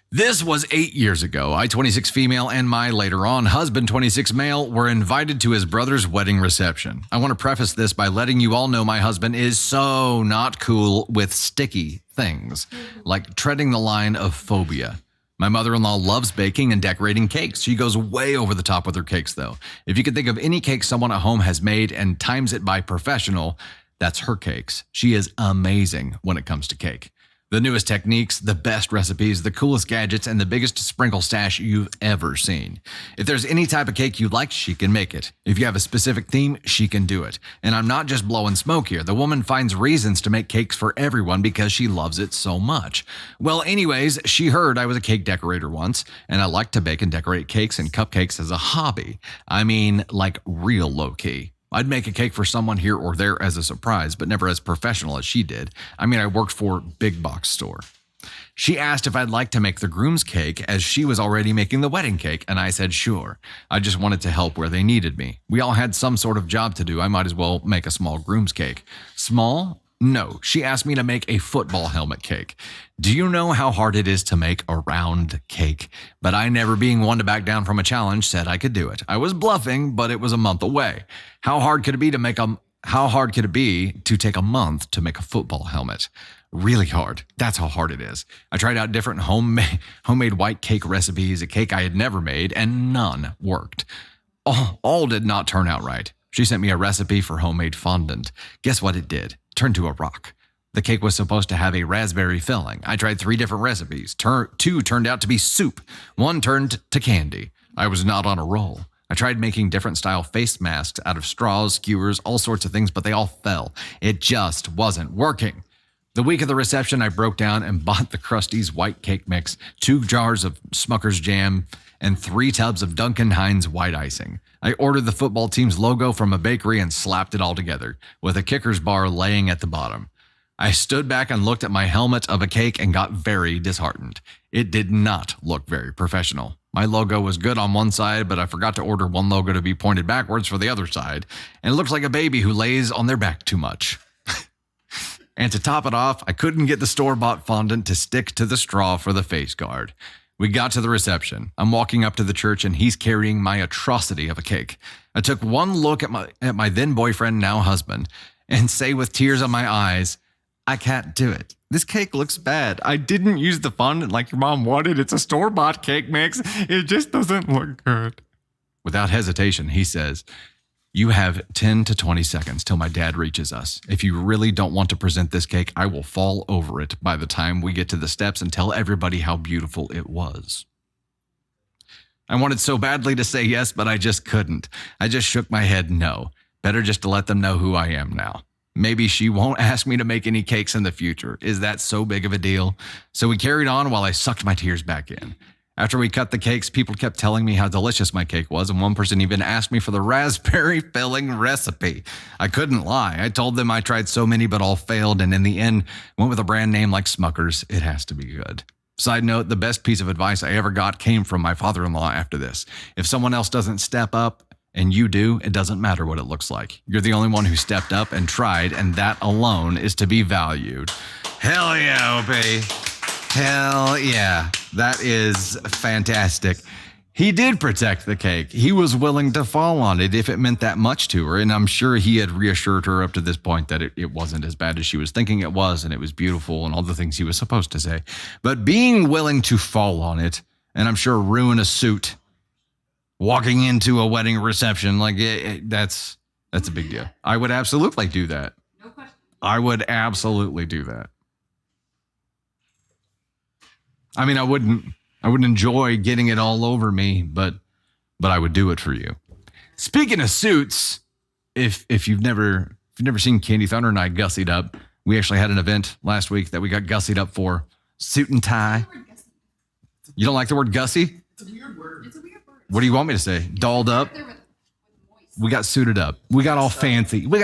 This was 8 years ago. I, 26 female, and my later on husband, 26 male, were invited to his brother's wedding reception. I want to preface this by letting you all know my husband is so not cool with sticky things, like treading the line of phobia. My mother-in-law loves baking and decorating cakes. She goes way over the top with her cakes, though. If you could think of any cake someone at home has made and times it by professional, that's her cakes. She is amazing when it comes to cake. The newest techniques, the best recipes, the coolest gadgets, and the biggest sprinkle stash you've ever seen. If there's any type of cake you like, she can make it. If you have a specific theme, she can do it. And I'm not just blowing smoke here. The woman finds reasons to make cakes for everyone because she loves it so much. Well, anyways, she heard I was a cake decorator once, and I like to bake and decorate cakes and cupcakes as a hobby. I mean, like real low-key. I'd make a cake for someone here or there as a surprise, but never as professional as she did. I mean, I worked for a big box store. She asked if I'd like to make the groom's cake as she was already making the wedding cake, and I said sure. I just wanted to help where they needed me. We all had some sort of job to do. I might as well make a small groom's cake. Small? No. She asked me to make a football helmet cake. Do you know how hard it is to make a round cake? But I, never being one to back down from a challenge, said I could do it. I was bluffing, but it was a month away. How hard could it be to take a month to make a football helmet? Really hard. That's how hard it is. I tried out different homemade white cake recipes, a cake I had never made, and none worked. All did not turn out right. She sent me a recipe for homemade fondant. Guess what it did? Turned to a rock. The cake was supposed to have a raspberry filling. I tried 3 different recipes. 2 turned out to be soup. 1 turned to candy. I was not on a roll. I tried making different style face masks out of straws, skewers, all sorts of things, but they all fell. It just wasn't working. The week of the reception, I broke down and bought the Krusty's white cake mix, 2 jars of Smucker's jam, and 3 tubs of Duncan Hines white icing. I ordered the football team's logo from a bakery and slapped it all together, with a kicker's bar laying at the bottom. I stood back and looked at my helmet of a cake and got very disheartened. It did not look very professional. My logo was good on one side, but I forgot to order one logo to be pointed backwards for the other side, and it looked like a baby who lays on their back too much. And to top it off, I couldn't get the store-bought fondant to stick to the straw for the face guard. We got to the reception. I'm walking up to the church and he's carrying my atrocity of a cake. I took one look at my then boyfriend, now husband, and say with tears in my eyes, I can't do it. This cake looks bad. I didn't use the fondant like your mom wanted. It's a store-bought cake mix. It just doesn't look good. Without hesitation, he says, you have 10 to 20 seconds till my dad reaches us. If you really don't want to present this cake, I will fall over it by the time we get to the steps and tell everybody how beautiful it was. I wanted so badly to say yes, but I just couldn't. I just shook my head no. Better just to let them know who I am now. Maybe she won't ask me to make any cakes in the future. Is that so big of a deal? So we carried on while I sucked my tears back in. After we cut the cakes, people kept telling me how delicious my cake was, and one person even asked me for the raspberry filling recipe. I couldn't lie. I told them I tried so many but all failed, and in the end, went with a brand name like Smucker's. It has to be good. Side note, the best piece of advice I ever got came from my father-in-law after this. If someone else doesn't step up and you do, it doesn't matter what it looks like. You're the only one who stepped up and tried, and that alone is to be valued. Hell yeah, Opie. Hell yeah. That is fantastic. He did protect the cake. He was willing to fall on it if it meant that much to her. And I'm sure he had reassured her up to this point that it wasn't as bad as she was thinking it was, and it was beautiful and all the things he was supposed to say. But being willing to fall on it, and I'm sure ruin a suit, walking into a wedding reception, like that's a big deal. I would absolutely do that. No question. I would absolutely do that. I mean, I wouldn't enjoy getting it all over me, but I would do it for you. Speaking of suits, if you've never seen Candy Thunder and I gussied up, we actually had an event last week that we got gussied up for. Suit and tie. You don't like the word gussy? It's a weird word. What do you want me to say? Dolled up? We got suited up. We got all fancy. We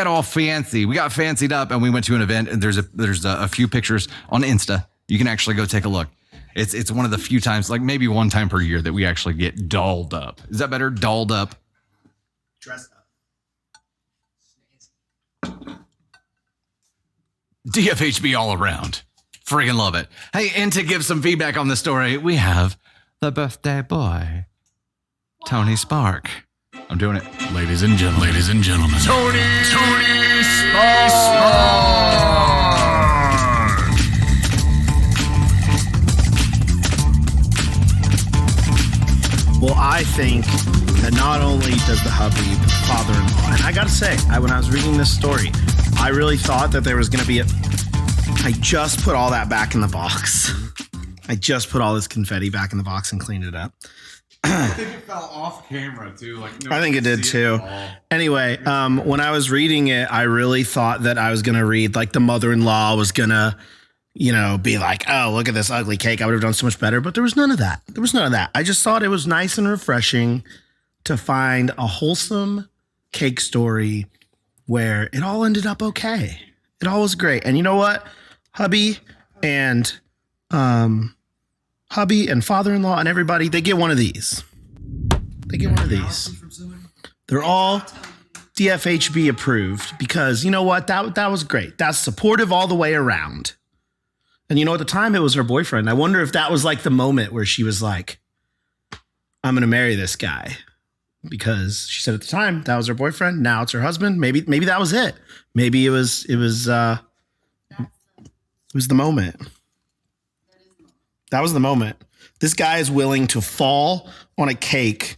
got fancied up, and we went to an event, and there's a few pictures on Insta. You can actually go take a look. It's one of the few times, like maybe one time per year, that we actually get dolled up. Is that better? Dolled up. Dressed up. DFHB all around. Friggin' love it. Hey, and to give some feedback on the story, we have the birthday boy, Tony Spark. I'm doing it. Ladies and gentlemen. Tony Spark. Well, I think that not only does the hubby, but the father-in-law, and I gotta say, when I was reading this story, I really thought that there was gonna be I just put all that back in the box. I just put all this confetti back in the box and cleaned it up. I think it fell off camera too. Like I think it did too. Anyway, when I was reading it, I really thought that I was gonna read like the mother-in-law was gonna, be like, oh, look at this ugly cake. I would have done so much better. But there was none of that. I just thought it was nice and refreshing to find a wholesome cake story where it all ended up okay. It all was great. And you know what? Hubby and father-in-law and everybody, they get one of these. They're all DFHB approved because you know what? That was great. That's supportive all the way around. And at the time it was her boyfriend. I wonder if that was like the moment where she was like, I'm going to marry this guy, because she said at the time that was her boyfriend. Now it's her husband. Maybe that was it. Maybe it was the moment. That was the moment. This guy is willing to fall on a cake,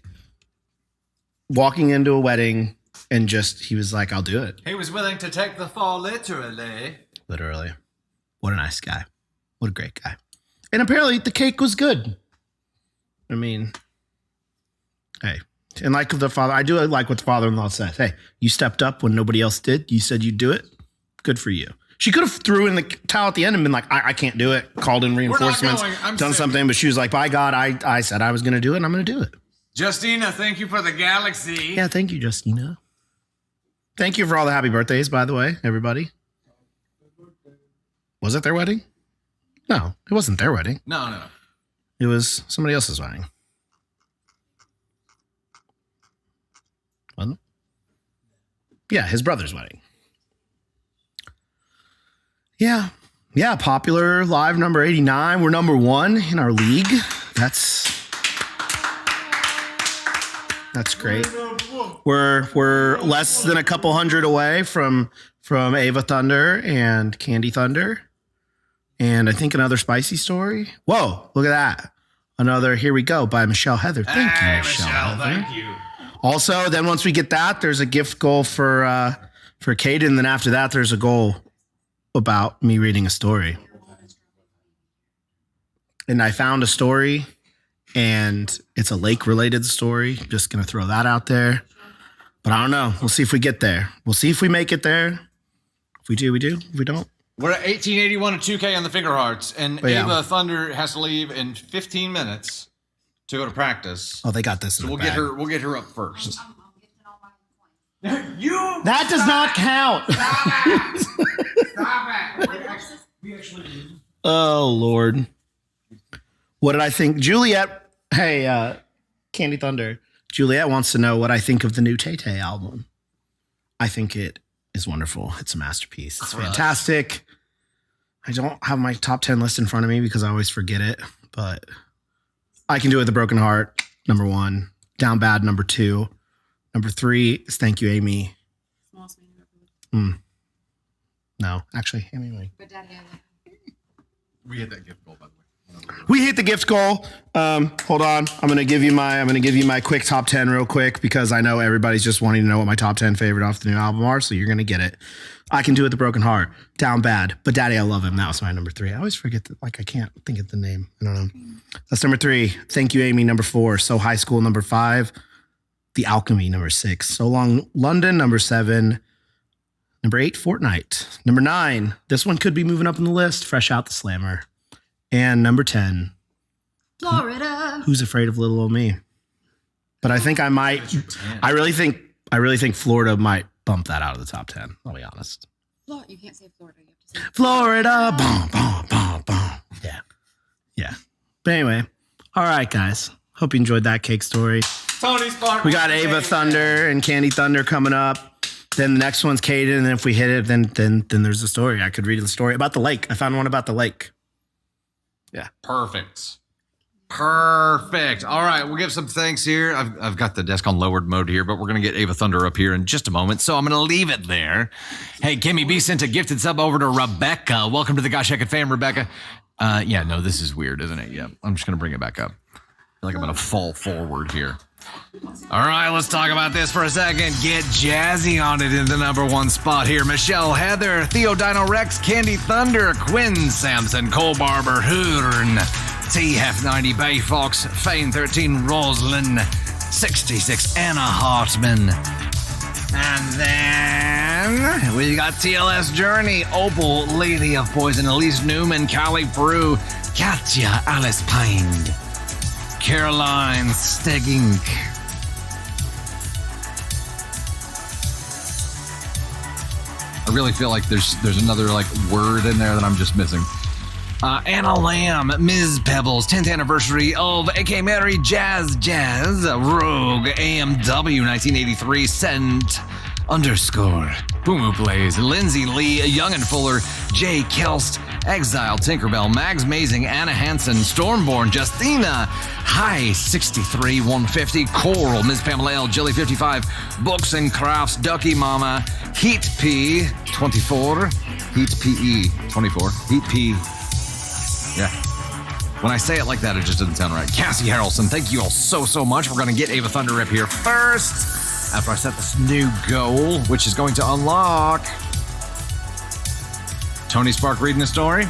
walking into a wedding And he was like, I'll do it. He was willing to take the fall literally. Literally. What a nice guy. What a great guy. And apparently the cake was good. I mean, hey. And like the father, I do like what the father-in-law says. Hey, you stepped up when nobody else did. You said you'd do it. Good for you. She could have threw in the towel at the end and been like, I can't do it. Called in reinforcements, done something. But she was like, by God, I said I was going to do it and I'm going to do it. Justina, thank you for the galaxy. Yeah, thank you, Justina. Thank you for all the happy birthdays, by the way, everybody. Was it their wedding? No, it wasn't their wedding. No. It was somebody else's wedding. Wasn't it? Yeah, his brother's wedding. Yeah, popular live number 89. We're number 1 in our league. That's great. We're less than a couple hundred away from Ava Thunder and Candy Thunder. And I think another spicy story. Whoa, look at that. Another Here We Go by Michelle Heather. Thank you, Michelle Heather. Thank you. Also, then once we get that, there's a gift goal for Caden. Then after that, there's a goal about me reading a story. And I found a story, and it's a lake-related story. Just going to throw that out there. But I don't know. We'll see if we get there. We'll see if we make it there. If we do, we do. If we don't. We're at 1881 to 2K on the Finger Hearts, and But yeah. Ava Thunder has to leave in 15 minutes to go to practice. Oh, they got this. So we'll get her up first. I'm gifting all my points. You That does not count. Stop it. Oh, Lord. What did I think? Juliet, hey, Candy Thunder. Juliet wants to know what I think of the new Tay Tay album. I think it is wonderful. It's a masterpiece. It's fantastic. I don't have my top 10 list in front of me because I always forget it, but I Can Do It With a Broken Heart, number 1. Down Bad, number 2. Number 3 is Thank You, Amy. No, actually, Amy. But Daddy, I love you. We hit that gift goal, by the way. We hit the gift goal. Hold on. I'm gonna give you my quick top 10 real quick because I know everybody's just wanting to know what my top 10 favorite off the new album are, so you're gonna get it. I Can Do It with a Broken Heart, Down Bad, But Daddy I Love Him. That was my number 3. I always forget that, I can't think of the name. I don't know. That's number 3. Thank You, Amy, number 4. So High School, number 5. The Alchemy, number 6. So Long London, number 7. Number 8, Fortnite. Number 9, this one could be moving up in the list, Fresh Out the Slammer. And number 10, Florida. Who's Afraid of Little Old Me? But I think I might. I really think Florida might bump that out of the top 10. I'll be honest. Florida. You can't say Florida. You have to say Florida. Boom, boom, boom, boom. Yeah. But anyway, all right, guys. Hope you enjoyed that cake story. Tony Spark. We got Ava Thunder and Candy Thunder coming up. Then the next one's Caden, and then if we hit it, then there's the story. I could read the story about the lake. I found one about the lake. Yeah. Perfect. All right, we'll give some thanks here. I've got the desk on lowered mode here, but we're going to get Ava Thunder up here in just a moment, so I'm going to leave it there. Hey, Kimmy B sent a gifted sub over to Rebecca. Welcome to the Gosh Heck fam, Rebecca. This is weird, isn't it? Yeah, I'm just going to bring it back up. I feel like I'm going to fall forward here. All right, let's talk about this for a second. Get jazzy on it in the number 1 spot here. Michelle Heather, Theo Dino Rex, Candy Thunder, Quinn Sampson, Cole Barber, Hoorn, TF90, Bay Fox, Fane 13, Roslyn, 66, Anna Hartman. And then we got TLS Journey, Opal, Lady of Poison, Elise Newman, Callie Peru, Katya Alice Pine, Caroline Stegging. I really feel like there's another word in there that I'm just missing. Anna Lamb, Ms. Pebbles, 10th anniversary of AK Mary Jazz, Rogue, AMW 1983, Sent _ Boomoo Blaze, Lindsay Lee, Young and Fuller, Jay Kelst, Exile, Tinkerbell, Mags Mazing, Anna Hansen, Stormborn, Justina, High 63, 150, Coral, Ms. Pamela L, Jelly 55, Books and Crafts, Ducky Mama, Heat P 24, Heat PE 24, Heat P. Yeah. When I say it like that, it just doesn't sound right. Cassie Harrelson, thank you all so much. We're going to get Ava Thunder up here first. after I set this new goal, which is going to unlock Tony Spark reading the story.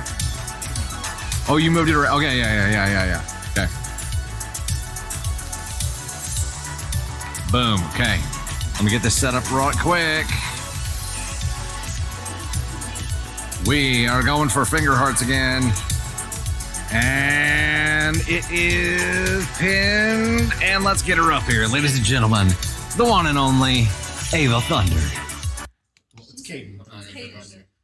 Oh, you moved it around. Okay, yeah. Okay. Boom. Okay. Let me get this set up right quick. We are going for finger hearts again. And it is pinned. And let's get her up here. Ladies and gentlemen, the one and only Ava Thunder. It's Caden.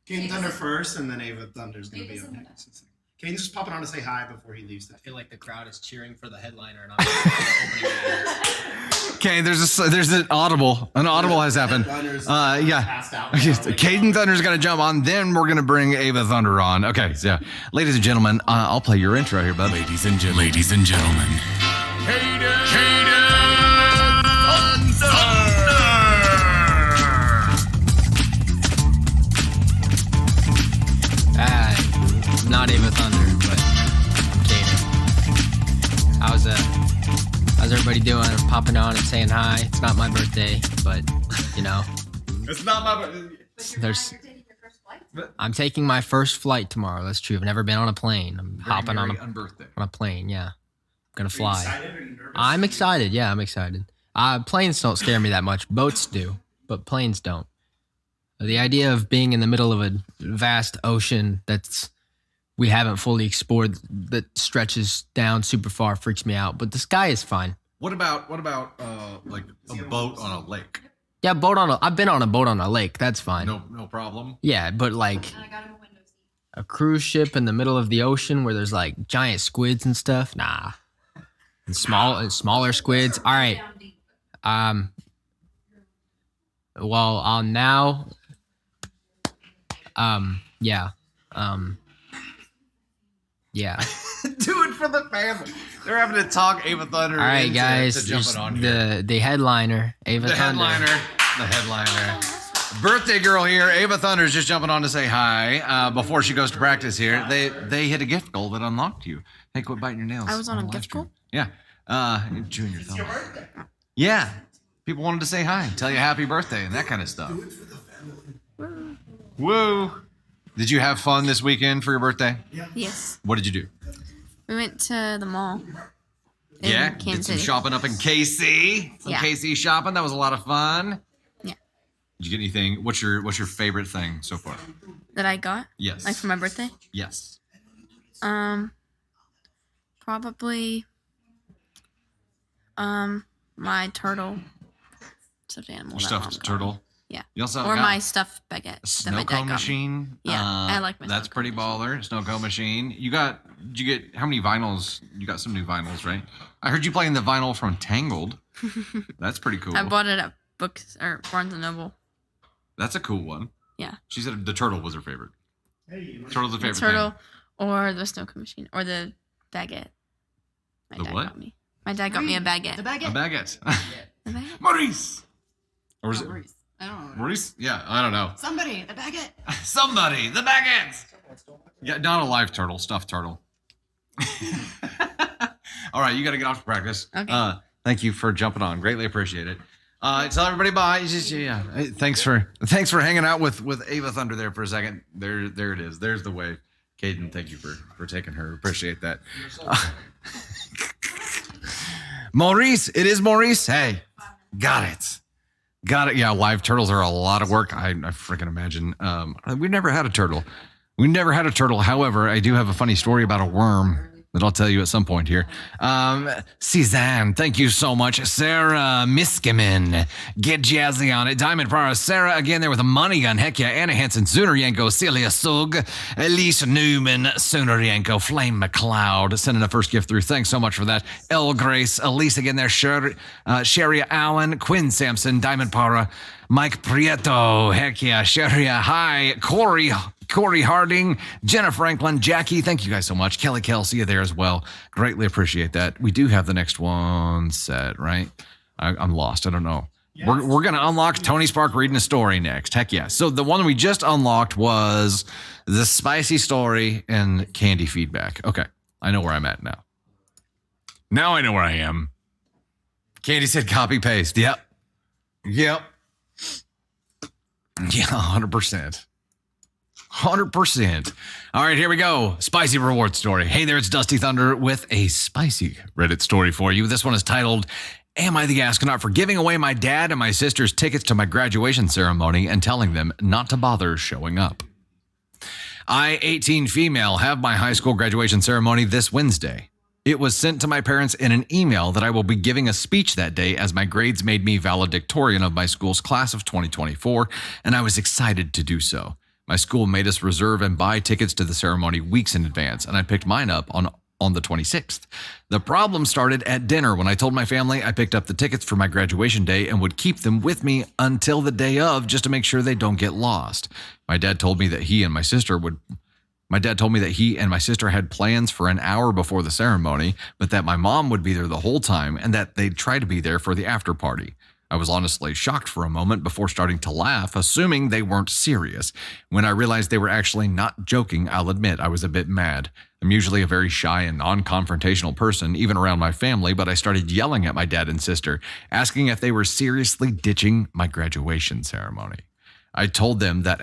Caden Thunder first, and then Ava Thunder's going to be up next. Caden's just popping on to say hi before he leaves. I feel like the crowd is cheering for the headliner, and I'm opening it. Okay, there's an audible. An audible has happened. Yeah. Passed out. Caden Thunder's going to jump on, then we're going to bring Ava Thunder on. Okay, so ladies and gentlemen, I'll play your intro here, bud. Ladies and gentlemen. Not Ava Thunder, but Kaden. How's everybody doing? I'm popping on and saying hi. It's not my birthday, but you know. It's not my birthday. There's. I'm taking my first flight tomorrow. That's true. I've never been on a plane. I'm hopping on a plane. Yeah, I'm gonna fly. I'm excited. Yeah, I'm excited. Planes don't scare me that much. Boats do, but planes don't. The idea of being in the middle of a vast ocean we haven't fully explored that stretches down super far freaks me out, but the sky is fine. What about like a boat on a lake? Yeah, I've been on a boat on a lake. That's fine. No problem. Yeah, but like a cruise ship in the middle of the ocean where there's like giant squids and stuff. Nah. And smaller squids. All right. Well, now. Yeah. Yeah. Do it for the family. They're having to talk Ava Thunder. All right, guys. To jumping on here. The headliner, Ava Thunder. The headliner. Birthday girl here. Ava Thunder's just jumping on to say hi before she goes to practice here. They hit a gift goal that unlocked you. Hey, quit biting your nails. I was on a gift goal? Yeah. Chewing your thumb. Yeah. People wanted to say hi, tell you happy birthday and that kind of stuff. Woo. Did you have fun this weekend for your birthday? Yes. What did you do? We went to the mall. Yeah, Kansas did some City. shopping up in KC. Some Yeah. KC shopping. That was a lot of fun. Yeah. Did you get anything? What's your favorite thing so far? That I got? Yes. Like for my birthday? Yes. Probably my turtle stuffed animal. Your that stuffed Mom got. turtle. Yeah. You also Or got my stuffed baguette a that snow my dad cone got me. machine. Yeah, I like my That's snow pretty cone baller. Snow cone machine. Did you get how many vinyls? You got some new vinyls, right? I heard you playing the vinyl from Tangled. That's pretty cool. I bought it at Books or Barnes and Noble. That's a cool one. Yeah. She said the turtle was her favorite. Turtle's the The favorite turtle thing. or the snow cone machine or the baguette. My The dad what? got me. My dad got me a baguette. The A baguette. baguette. The baguette? Maurice. Or is it Maurice. I don't know. Maurice? Yeah, I don't know. Somebody, the baguette. Somebody, the baguettes. Yeah, not a live turtle, stuffed turtle. All right, you got to get off to practice. Okay. Thank you for jumping on. Greatly appreciate it. Tell everybody bye. Hey, thanks for hanging out with Ava Thunder there for a second. There it is. There's the wave. Caden, thank you for taking her. Appreciate that. Maurice, it is Maurice. Hey, got it. Yeah, live turtles are a lot of work. I freaking imagine. We've never had a turtle. However, I do have a funny story about a worm that I'll tell you at some point here. Suzanne, thank you so much. Sarah Miskimin, get jazzy on it. Diamond Prara, Sarah again there with a money gun. Heck yeah. Anna Hansen, Sunerienko, Celia Sug, Elise Newman, Sunerienko, Flame McLeod, sending a first gift through. Thanks so much for that. Elle Grace, Elise again there, Sherry Allen, Quinn Sampson, Diamond Para, Mike Prieto, heck yeah, Sheria, hi, Corey Harding, Jenna Franklin, Jackie, thank you guys so much. Kelly Kelsey, you there as well. Greatly appreciate that. We do have the next one set, right? I'm lost. I don't know. Yes. We're going to unlock Tony Spark reading a story next. Heck yeah. So the one we just unlocked was the spicy story and candy feedback. Okay. I know where I'm at now. Now I know where I am. Candy said copy paste. Yep. Yep. Yeah, 100%. 100%. All right, here we go. Spicy reward story. Hey there, it's Dusty Thunder with a spicy Reddit story for you. This one is titled, Am I the Astronaut for giving away my dad and my sister's tickets to my graduation ceremony and telling them not to bother showing up? I, 18 female, have my high school graduation ceremony this Wednesday. It was sent to my parents in an email that I will be giving a speech that day as my grades made me valedictorian of my school's class of 2024, and I was excited to do so. My school made us reserve and buy tickets to the ceremony weeks in advance, and I picked mine up on the 26th. The problem started at dinner when I told my family I picked up the tickets for my graduation day and would keep them with me until the day of just to make sure they don't get lost. My dad told me that he and my sister had plans for an hour before the ceremony, but that my mom would be there the whole time and that they'd try to be there for the after party. I was honestly shocked for a moment before starting to laugh, assuming they weren't serious. When I realized they were actually not joking, I'll admit I was a bit mad. I'm usually a very shy and non-confrontational person, even around my family, but I started yelling at my dad and sister, asking if they were seriously ditching my graduation ceremony. I told them that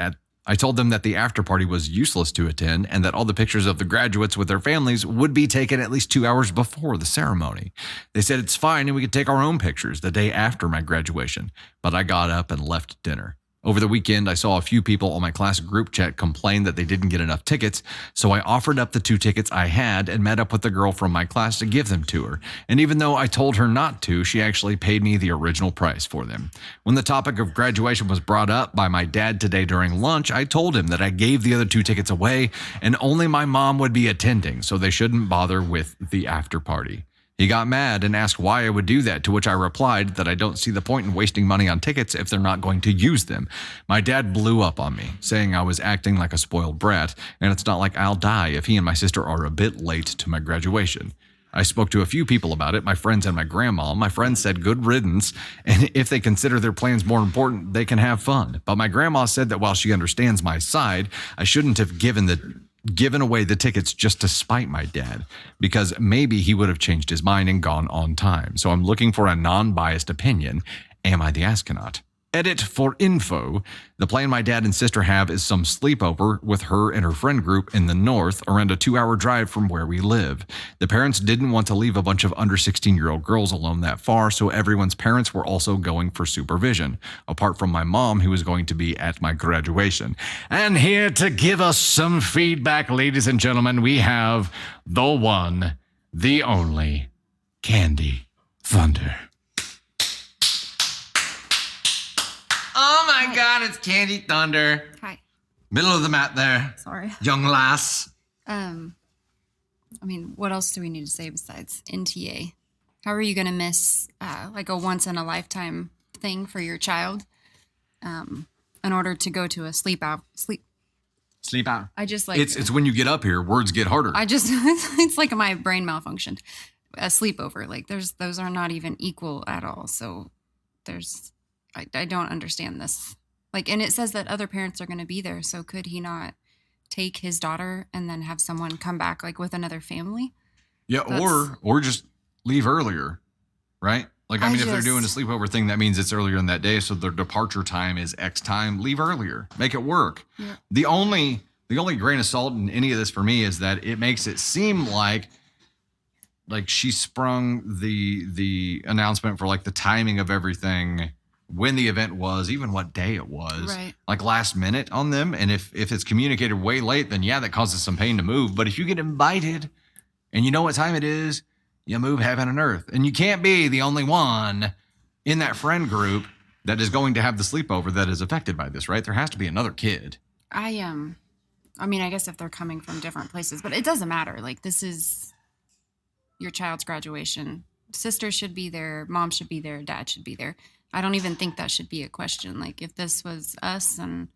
the after party was useless to attend and that all the pictures of the graduates with their families would be taken at least 2 hours before the ceremony. They said it's fine and we could take our own pictures the day after my graduation, but I got up and left dinner. Over the weekend, I saw a few people on my class group chat complain that they didn't get enough tickets, so I offered up the 2 tickets I had and met up with the girl from my class to give them to her. And even though I told her not to, she actually paid me the original price for them. When the topic of graduation was brought up by my dad today during lunch, I told him that I gave the other 2 tickets away and only my mom would be attending, so they shouldn't bother with the after party. He got mad and asked why I would do that, to which I replied that I don't see the point in wasting money on tickets if they're not going to use them. My dad blew up on me, saying I was acting like a spoiled brat, and it's not like I'll die if he and my sister are a bit late to my graduation. I spoke to a few people about it, my friends and my grandma. My friends said good riddance, and if they consider their plans more important, they can have fun. But my grandma said that while she understands my side, I shouldn't have given away the tickets just to spite my dad, because maybe he would have changed his mind and gone on time. So I'm looking for a non-biased opinion. Am I the astronaut? Edit for info. The plan my dad and sister have is some sleepover with her and her friend group in the north, around a 2-hour drive from where we live. The parents didn't want to leave a bunch of under 16-year-old girls alone that far, so everyone's parents were also going for supervision, apart from my mom, who was going to be at my graduation. And here to give us some feedback, ladies and gentlemen, we have the one, the only, Candy Thunder. Oh my God, it's Candy Thunder. Hi. Middle of the mat there. Sorry. Young lass. I mean, what else do we need to say besides NTA? How are you going to miss like a once in a lifetime thing for your child in order to go to a sleep out? I just like It's when you get up here, words get harder. it's like my brain malfunctioned. A sleepover, like those are not even equal at all. So I don't understand this. Like, and it says that other parents are going to be there. So could he not take his daughter and then have someone come back like with another family? Yeah, or just leave earlier, right? Like, I mean, if they're doing a sleepover thing, that means it's earlier in that day. So their departure time is X time. Leave earlier. Make it work. Yeah. The only grain of salt in any of this for me is that it makes it seem like she sprung the announcement for like the timing of everything, when the event was, even what day it was, right, like last minute on them. And if it's communicated way late, then yeah, that causes some pain to move. But if you get invited and you know what time it is, you move heaven and earth. And you can't be the only one in that friend group that is going to have the sleepover that is affected by this, right? There has to be another kid. I mean, I guess if they're coming from different places, but it doesn't matter. Like, this is your child's graduation. Sister should be there. Mom should be there. Dad should be there. I don't even think that should be a question. Like, if this was us and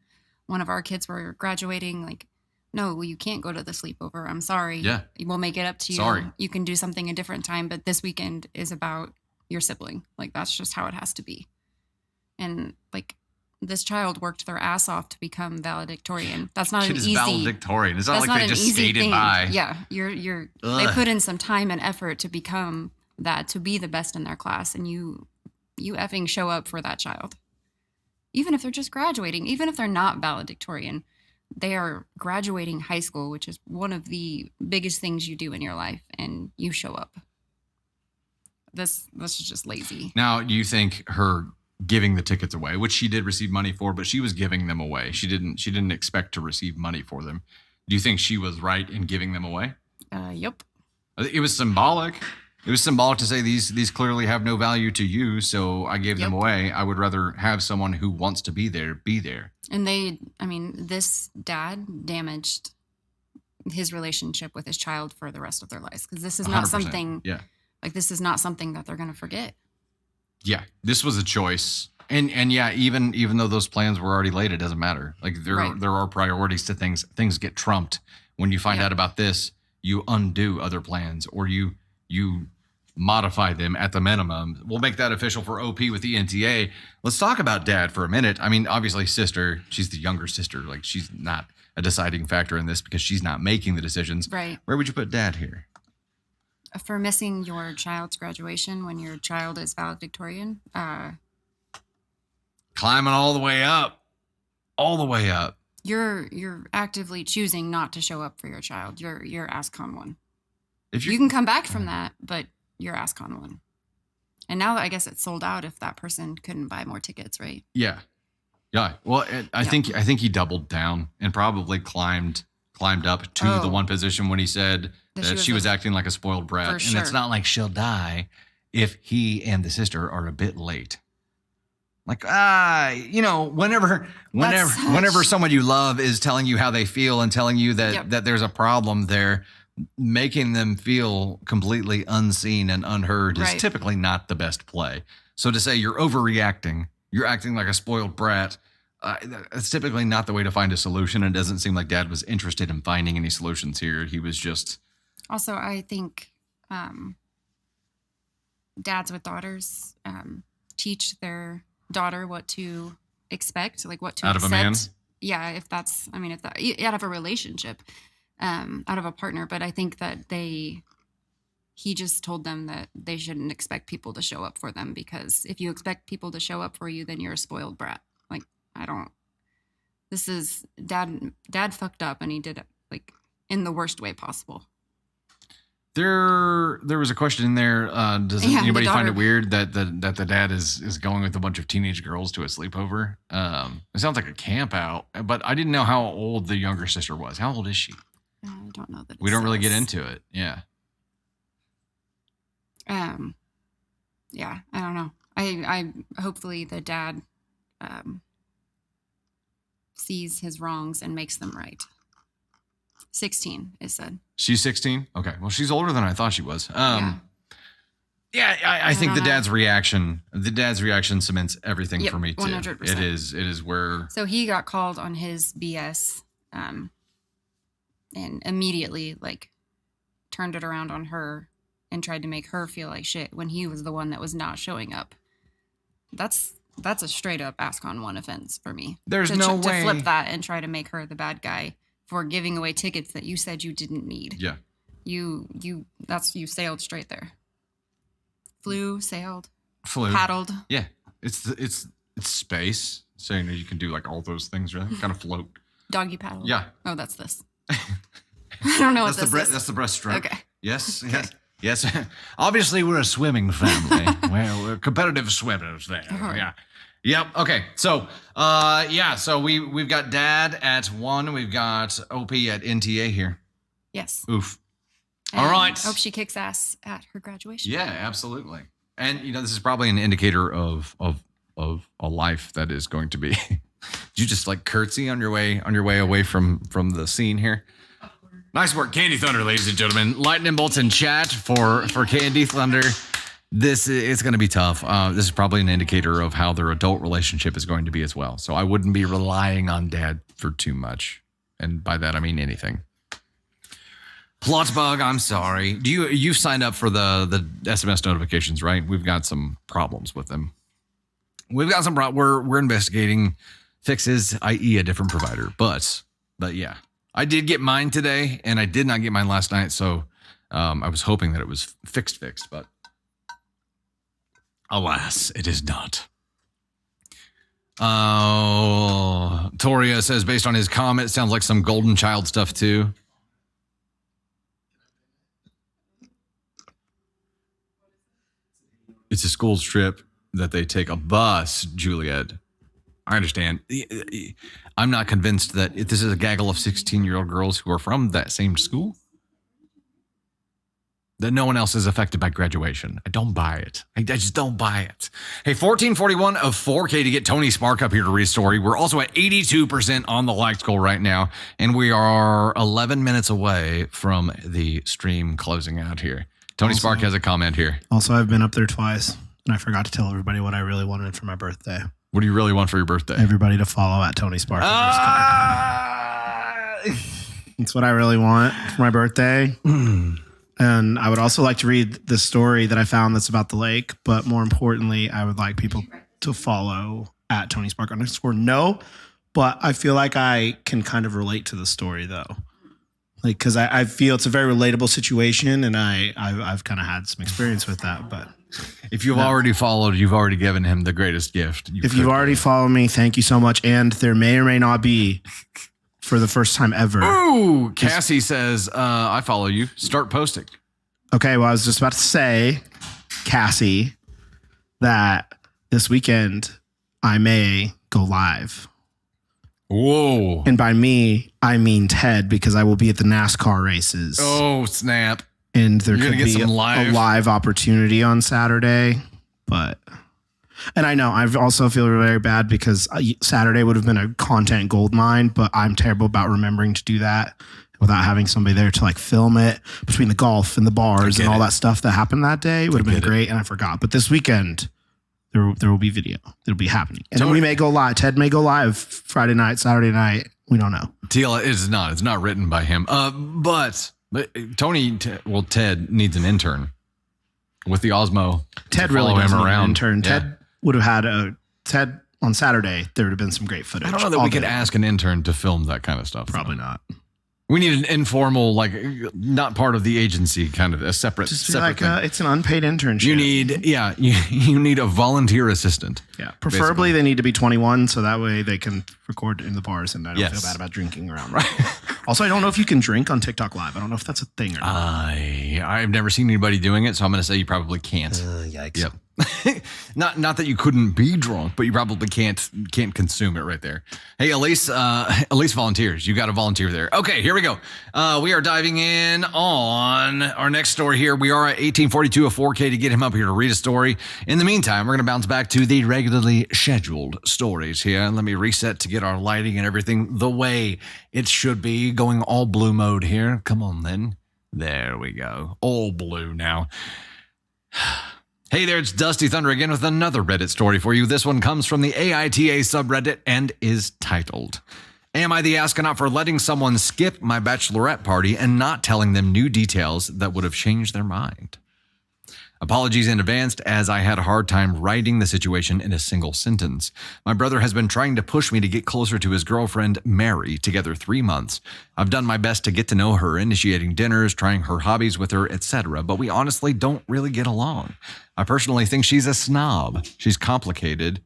one of our kids were graduating, like, no, you can't go to the sleepover. I'm sorry. Yeah. We'll make it up to you. Sorry. You can do something a different time, but this weekend is about your sibling. Like, that's just how it has to be. And, like, this child worked their ass off to become valedictorian. That's not an easy. Valedictorian. It's not like they just skated by. Yeah, they put in some time and effort to become that, to be the best in their class, and you you effing show up for that child. Even if they're just graduating, even if they're not valedictorian, they are graduating high school, which is one of the biggest things you do in your life, and you show up. This is just lazy. Now, do you think her giving the tickets away, which she did receive money for, but she was giving them away. She didn't expect to receive money for them. Do you think she was right in giving them away? Yep. It was symbolic. It was symbolic to say these clearly have no value to you, so I gave them away. I would rather have someone who wants to be there. And this dad damaged his relationship with his child for the rest of their lives, because this is not something. Yeah. Like, this is not something that they're going to forget. Yeah, this was a choice. And yeah, even though those plans were already laid, it doesn't matter. Like, there are priorities to things. Things get trumped. When you find out about this, you undo other plans, or you modify them at the minimum. We'll make that official for OP with the NTA. Let's talk about dad for a minute. I mean, obviously sister, she's the younger sister. Like, she's not a deciding factor in this because she's not making the decisions. Right. Where would you put dad here? For missing your child's graduation when your child is valedictorian. Climbing all the way up. You're actively choosing not to show up for your child. You're ASCON 1. If you can come back from that, but you're ASCON 1. And now I guess it's sold out if that person couldn't buy more tickets, right? Yeah. Well, I think he doubled down and probably climbed up to the one position when he said that she was acting like a spoiled brat. And it's not like she'll die if he and the sister are a bit late. Like, whenever someone you love is telling you how they feel and telling you that there's a problem there, making them feel completely unseen and unheard is typically not the best play. So to say you're overreacting, you're acting like a spoiled brat, it's typically not the way to find a solution. It doesn't seem like dad was interested in finding any solutions here. He was just... Also, I think dads with daughters teach their daughter what to expect, like what to out accept. Of a man? Yeah, if out of a relationship, out of a partner. But I think that he just told them that they shouldn't expect people to show up for them, because if you expect people to show up for you, then you're a spoiled brat. Like, this is dad fucked up, and he did it like in the worst way possible. There was a question in there. Does anybody find it weird that the dad is going with a bunch of teenage girls to a sleepover? It sounds like a camp out, but I didn't know how old the younger sister was. How old is she? I don't know that. We don't really get into it. Yeah. Yeah, I don't know. I hopefully the dad sees his wrongs and makes them right. 16 is said. She's 16? Okay. Well, she's older than I thought she was. I think the dad's reaction cements everything for me too. 100%. It is where. So he got called on his BS, and immediately turned it around on her and tried to make her feel like shit when he was the one that was not showing up. That's a straight up ASCON 1 offense for me. There's no way to flip that and try to make her the bad guy for giving away tickets that you said you didn't need. Yeah. You sailed straight there. Flew, Flew. paddled. Yeah. It's space. So you can do like all those things, really. Kind of float. Doggy paddle. Yeah. Oh, that's this. I don't know what this is. That's the breaststroke. Okay. Yes. Okay. Yes. Obviously, we're a swimming family. We're competitive swimmers there. Uh-huh. Yeah. Yep. Okay. So, So we've got dad at 1. We've got OP at NTA here. Yes. Oof. And all right. Hope she kicks ass at her graduation. Yeah, absolutely. And this is probably an indicator of a life that is going to be. Did you just curtsy on your way away from the scene here? Nice work, Candy Thunder, ladies and gentlemen. Lightning bolts in chat for Candy Thunder. It's going to be tough. This is probably an indicator of how their adult relationship is going to be as well. So I wouldn't be relying on dad for too much. And by that, I mean anything. Plot bug, I'm sorry. You've signed up for the SMS notifications, right? We've got some problems with them. We're investigating fixes, i.e. a different provider. But yeah, I did get mine today, and I did not get mine last night. So I was hoping that it was fixed, but Alas, it is not. Toria says, based on his comment, sounds like some Golden Child stuff too. It's a school trip that they take a bus, Juliet. I understand. I'm not convinced that if this is a gaggle of 16-year-old girls who are from that same school, that no one else is affected by graduation. I don't buy it. I just don't buy it. Hey, 1441 of 4K to get Tony Spark up here to read a story. We're also at 82% on the likes goal right now, and we are 11 minutes away from the stream closing out here. Tony Spark has a comment here. Also, I've been up there twice, and I forgot to tell everybody what I really wanted for my birthday. What do you really want for your birthday? Everybody to follow at Tony Spark. That's what I really want for my birthday. And I would also like to read the story that I found that's about the lake. But more importantly, I would like people to follow at Tony Spark _no. But I feel like I can kind of relate to the story, though. Like, because I feel it's a very relatable situation, and I've kind of had some experience with that. But if you've already followed, you've already given him the greatest gift. If you've already followed me, thank you so much. And there may or may not be, for the first time ever. Ooh, Cassie says, I follow you. Start posting. Okay, well, I was just about to say, Cassie, that this weekend I may go live. Whoa. And by me, I mean Ted, because I will be at the NASCAR races. Oh, snap. And there could be a live opportunity on Saturday. And I know, I also feel very bad because Saturday would have been a content gold mine, but I'm terrible about remembering to do that without having somebody there to like film it between the golf and the bars and all that stuff that happened that day. It would have been great, and I forgot. But this weekend, there will be video. It'll be happening. And then we may go live. Ted may go live Friday night, Saturday night. We don't know. TL is not. It's not written by him. But Tony, Ted needs an intern with the Osmo. Ted really does need an intern. Yeah. Ted would have had Ted on Saturday. There would have been some great footage. I don't know that we could ask an intern to film that kind of stuff. Probably not. We need an informal, like, not part of the agency, kind of a separate. Just be like, it's an unpaid internship. You need a volunteer assistant. Yeah, preferably they need to be 21, so that way they can record in the bars, and I don't feel bad about drinking around. Right. Also, I don't know if you can drink on TikTok Live. I don't know if that's a thing or not. I've never seen anybody doing it, so I'm going to say you probably can't. Yikes. Yep. not that you couldn't be drunk, but you probably can't consume it right there. Hey, Elise volunteers. You got to volunteer there. Okay, here we go. We are diving in on our next story here. We are at 1842 of 4K to get him up here to read a story. In the meantime, we're going to bounce back to the regularly scheduled stories here. Let me reset to get our lighting and everything the way it should be. Going all blue mode here. Come on, then. There we go. All blue now. Hey there, it's Dusty Thunder again with another Reddit story for you. This one comes from the AITA subreddit and is titled, Am I the astronaut for letting someone skip my bachelorette party and not telling them new details that would have changed their mind? Apologies in advance, as I had a hard time writing the situation in a single sentence. My brother has been trying to push me to get closer to his girlfriend, Mary, together 3 months. I've done my best to get to know her, initiating dinners, trying her hobbies with her, etc., but we honestly don't really get along. I personally think she's a snob. She's complicated.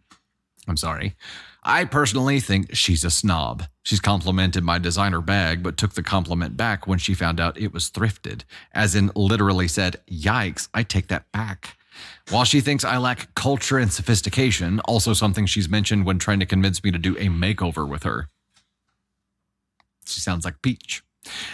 I personally think she's a snob. She's complimented my designer bag, but took the compliment back when she found out it was thrifted. As in, literally said, yikes, I take that back. While she thinks I lack culture and sophistication, also something she's mentioned when trying to convince me to do a makeover with her. She sounds like Peach.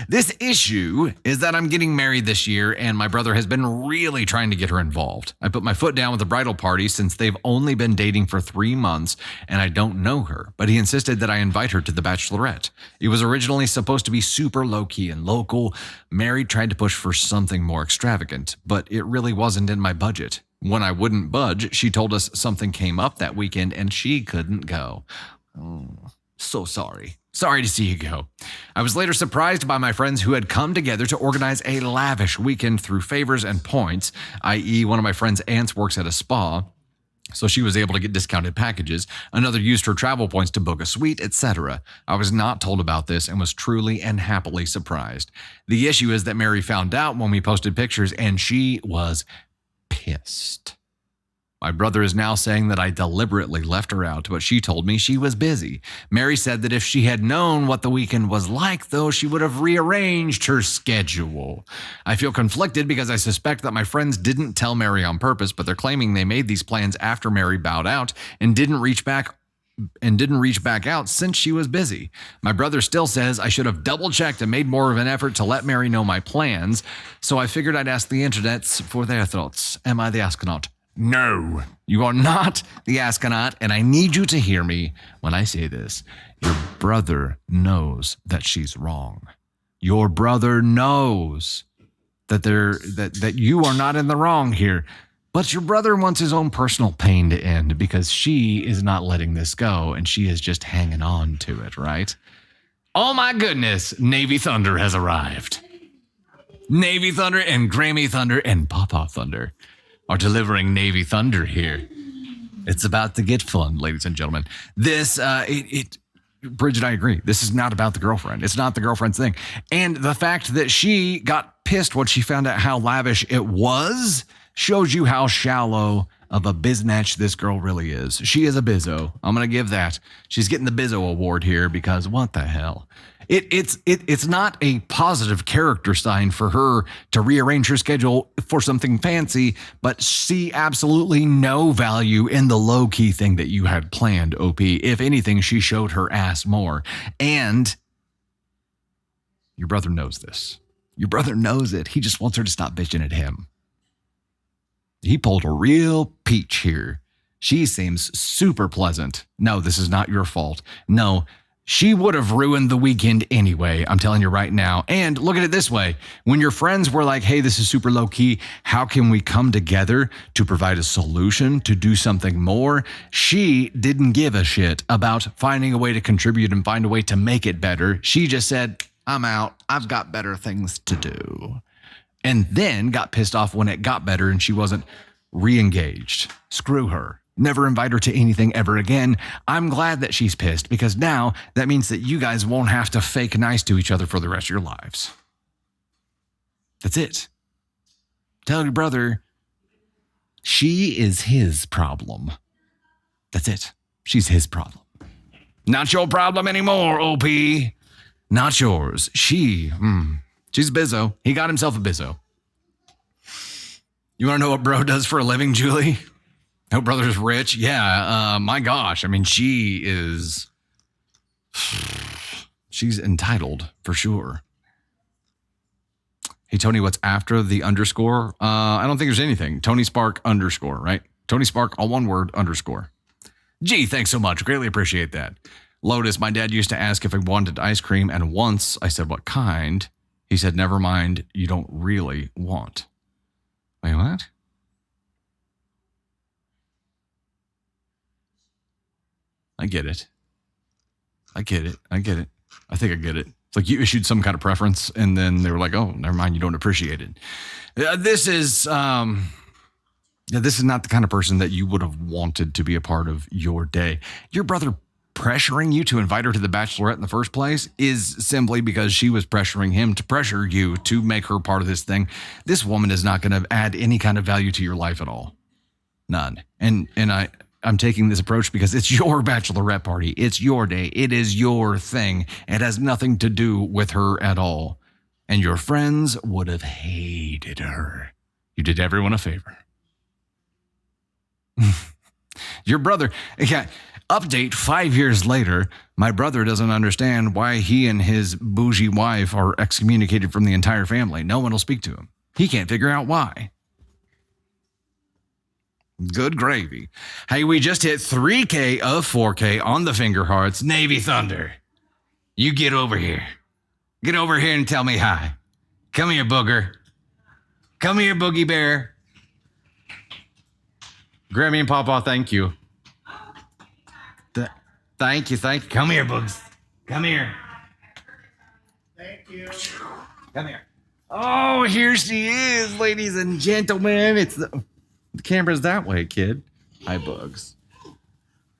This issue is that I'm getting married this year, and my brother has been really trying to get her involved. I put my foot down with the bridal party since they've only been dating for 3 months, and I don't know her, but he insisted that I invite her to the bachelorette. It was originally supposed to be super low-key and local. Mary tried to push for something more extravagant, but it really wasn't in my budget. When I wouldn't budge, she told us something came up that weekend, and she couldn't go. Oh, so sorry. Sorry to see you go. I was later surprised by my friends who had come together to organize a lavish weekend through favors and points, i.e. one of my friend's aunts works at a spa, so she was able to get discounted packages. Another used her travel points to book a suite, etc. I was not told about this and was truly and happily surprised. The issue is that Mary found out when we posted pictures, and she was pissed. My brother is now saying that I deliberately left her out, but she told me she was busy. Mary said that if she had known what the weekend was like, though, she would have rearranged her schedule. I feel conflicted because I suspect that my friends didn't tell Mary on purpose, but they're claiming they made these plans after Mary bowed out and didn't reach back out since she was busy. My brother still says I should have double checked and made more of an effort to let Mary know my plans, so I figured I'd ask the internets for their thoughts. Am I the astronaut? No, you are not the astronaut, and I need you to hear me when I say this. Your brother knows that she's wrong. Your brother knows that you are not in the wrong here. But your brother wants his own personal pain to end because she is not letting this go and she is just hanging on to it, right? Oh my goodness, Navy Thunder has arrived. Navy Thunder and Grammy Thunder and Papa Thunder are delivering Navy Thunder here. It's about to get fun, ladies and gentlemen. This, Bridget, I agree. This is not about the girlfriend. It's not the girlfriend's thing. And the fact that she got pissed when she found out how lavish it was shows you how shallow of a biznatch this girl really is. She is a bizzo. I'm going to give that. She's getting the bizzo award here because what the hell? It's not a positive character sign for her to rearrange her schedule for something fancy, but see absolutely no value in the low-key thing that you had planned, OP. If anything, she showed her ass more. And your brother knows this. Your brother knows it. He just wants her to stop bitching at him. He pulled a real peach here. She seems super pleasant. No, this is not your fault. No, she would have ruined the weekend anyway. I'm telling you right now. And look at it this way. When your friends were like, hey, this is super low key. How can we come together to provide a solution, to do something more? She didn't give a shit about finding a way to contribute and find a way to make it better. She just said, I'm out. I've got better things to do. And then got pissed off when it got better and she wasn't re-engaged. Screw her. Never invite her to anything ever again. I'm glad that she's pissed because now that means that you guys won't have to fake nice to each other for the rest of your lives. That's it. Tell your brother she is his problem. That's it. She's his problem. Not your problem anymore, OP. Not yours. She's a bizzo. He got himself a bizzo. You want to know what bro does for a living, Julie? No, brother's rich. Yeah, my gosh. I mean, she's entitled for sure. Hey, Tony, what's after the underscore? I don't think there's anything. Tony Spark underscore, right? Tony Spark, all one word, underscore. Gee, thanks so much. Greatly appreciate that. Lotus, my dad used to ask if I wanted ice cream, and once I said, what kind? He said, never mind, you don't really want. Wait, what? I get it. I think I get it. It's like you issued some kind of preference, and then they were like, oh, never mind, you don't appreciate it. This is not the kind of person that you would have wanted to be a part of your day. Your brother pressuring you to invite her to the bachelorette in the first place is simply because she was pressuring him to pressure you to make her part of this thing. This woman is not going to add any kind of value to your life at all. None. And I'm taking this approach because it's your bachelorette party. It's your day. It is your thing. It has nothing to do with her at all. And your friends would have hated her. You did everyone a favor. Your brother, yeah. Update 5 years later, my brother doesn't understand why he and his bougie wife are excommunicated from the entire family. No one will speak to him. He can't figure out why. Good gravy. Hey, we just hit 3K of 4K on the finger hearts. Navy Thunder, you get over here. Get over here and tell me hi. Come here, booger. Come here, boogie bear. Grammy and Pawpaw, thank you. Thank you. Come here, Boogs. Come here. Thank you. Come here. Oh, here she is, ladies and gentlemen. It's the camera's that way, kid. Hi, Bugs.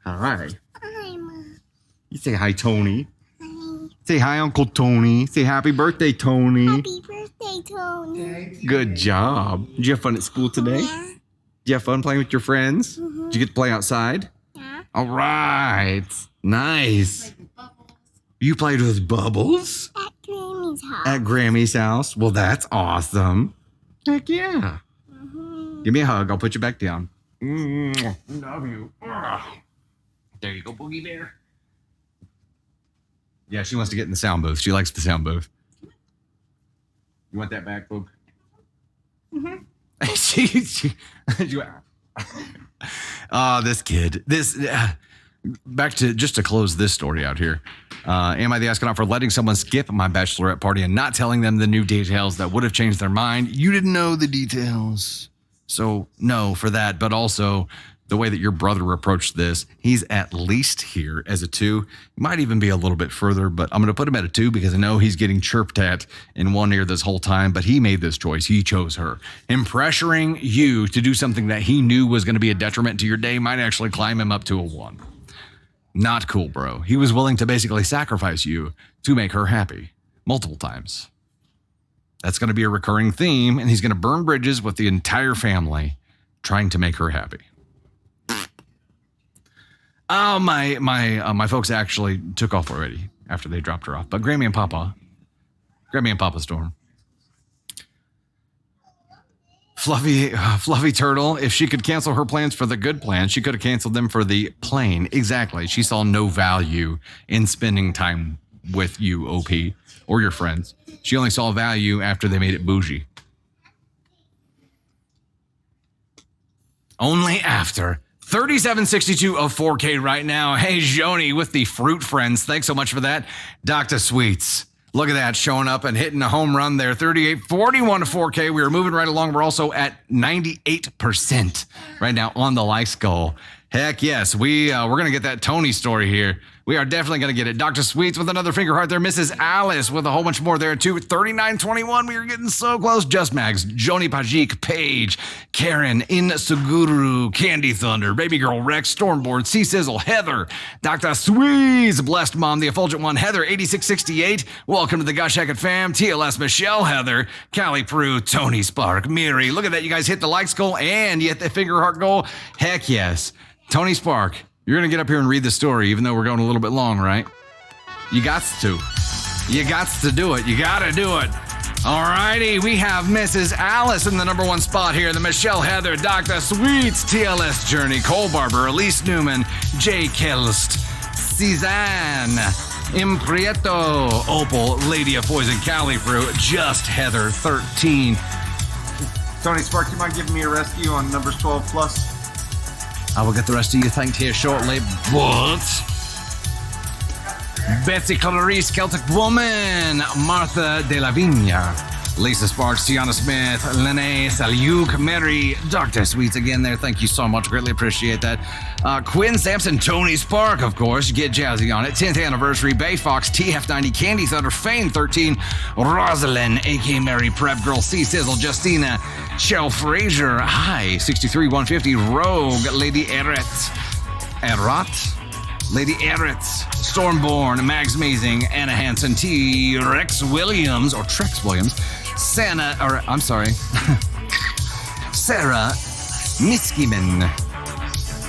Hi. Hi, Mom. You say hi, Tony. Hi. Say hi, Uncle Tony. Say happy birthday, Tony. Happy birthday, Tony. Good job. Did you have fun at school today? Yeah. you have fun playing with your friends? Did you get to play outside? Yeah. All right. Nice. You played with Bubbles? At Grammy's house. At Grammy's house? Well, that's awesome. Heck yeah. Give me a hug. I'll put you back down. Love you. There you go, Boogie Bear. Yeah, she wants to get in the sound booth. She likes the sound booth. You want that back, Boog? This kid. Back to just to close this story out here. Am I the astronaut for letting someone skip my bachelorette party and not telling them the new details that would have changed their mind? You didn't know the details. So no for that, but also the way that your brother approached this, he's at least here as a 2. Might even be a little bit further, but I'm going to put him at a 2 because I know he's getting chirped at in one ear this whole time, but he made this choice. He chose her. Him pressuring you to do something that he knew was going to be a detriment to your day might actually climb him up to a 1. Not cool, bro. He was willing to basically sacrifice you to make her happy multiple times. That's going to be a recurring theme, and he's going to burn bridges with the entire family trying to make her happy. Oh, my folks actually took off already after they dropped her off. But Grammy and Papa Storm. Fluffy Turtle, if she could cancel her plans for the good plan, she could have canceled them for the plain. Exactly. She saw no value in spending time with you, OP, or your friends. She only saw value after they made it bougie. Only after. 3762 of 4K right now. Hey, Joni with the Fruit Friends. Thanks so much for that. Dr. Sweets. Look at that, showing up and hitting a home run there. 3841 to 4K. We are moving right along. We're also at 98% right now on the likes goal. Heck yes, we're going to get that Tony story here. We are definitely going to get it. Dr. Sweets with another finger heart there. Mrs. Alice with a whole bunch more there too. 3921, we are getting so close. Just Mags, Joni Pajik, Paige, Karen, Insuguru, Candy Thunder, Baby Girl Rex, Stormboard, C Sizzle, Heather, Dr. Sweets, Blessed Mom, the Effulgent One, Heather, 8668. Welcome to the Gosh Heck It fam. TLS, Michelle, Heather, Callie Prue, Tony Spark, Miri. Look at that, you guys hit the likes goal and you hit the finger heart goal. Heck yes. Tony Spark, you're going to get up here and read the story, even though we're going a little bit long, right? You gots to. You gots to do it. You got to do it. All righty, we have Mrs. Alice in the number 1 spot here. The Michelle Heather, Dr. Sweets, TLS Journey, Cole Barber, Elise Newman, Jay Kelst, Cezanne, Imprieto, Opal, Lady of Poison, Callie Fruit, Just Heather, 13. Tony Spark, you mind giving me a rescue on numbers 12 plus? I will get the rest of you thanked here shortly, but Betsy Clarice, Celtic Woman, Martha De La Vigna, Lisa Sparks, Tiana Smith, Lene Salyuk, Mary, Dr. Sweets again there. Thank you so much. Greatly appreciate that. Quinn Sampson, Tony Spark, of course. Get jazzy on it. 10th anniversary. Bay Fox, TF90, Candy Thunder, Fane 13, Rosalind, AK Mary, Prep Girl, C Sizzle, Justina, Shell Fraser, Hi, 63 150, Rogue, Lady Erot, Lady Eretz, Stormborn, Mags Mazing, Anna Hansen, T. Rex Williams, or Trex Williams, Sarah Miskiman,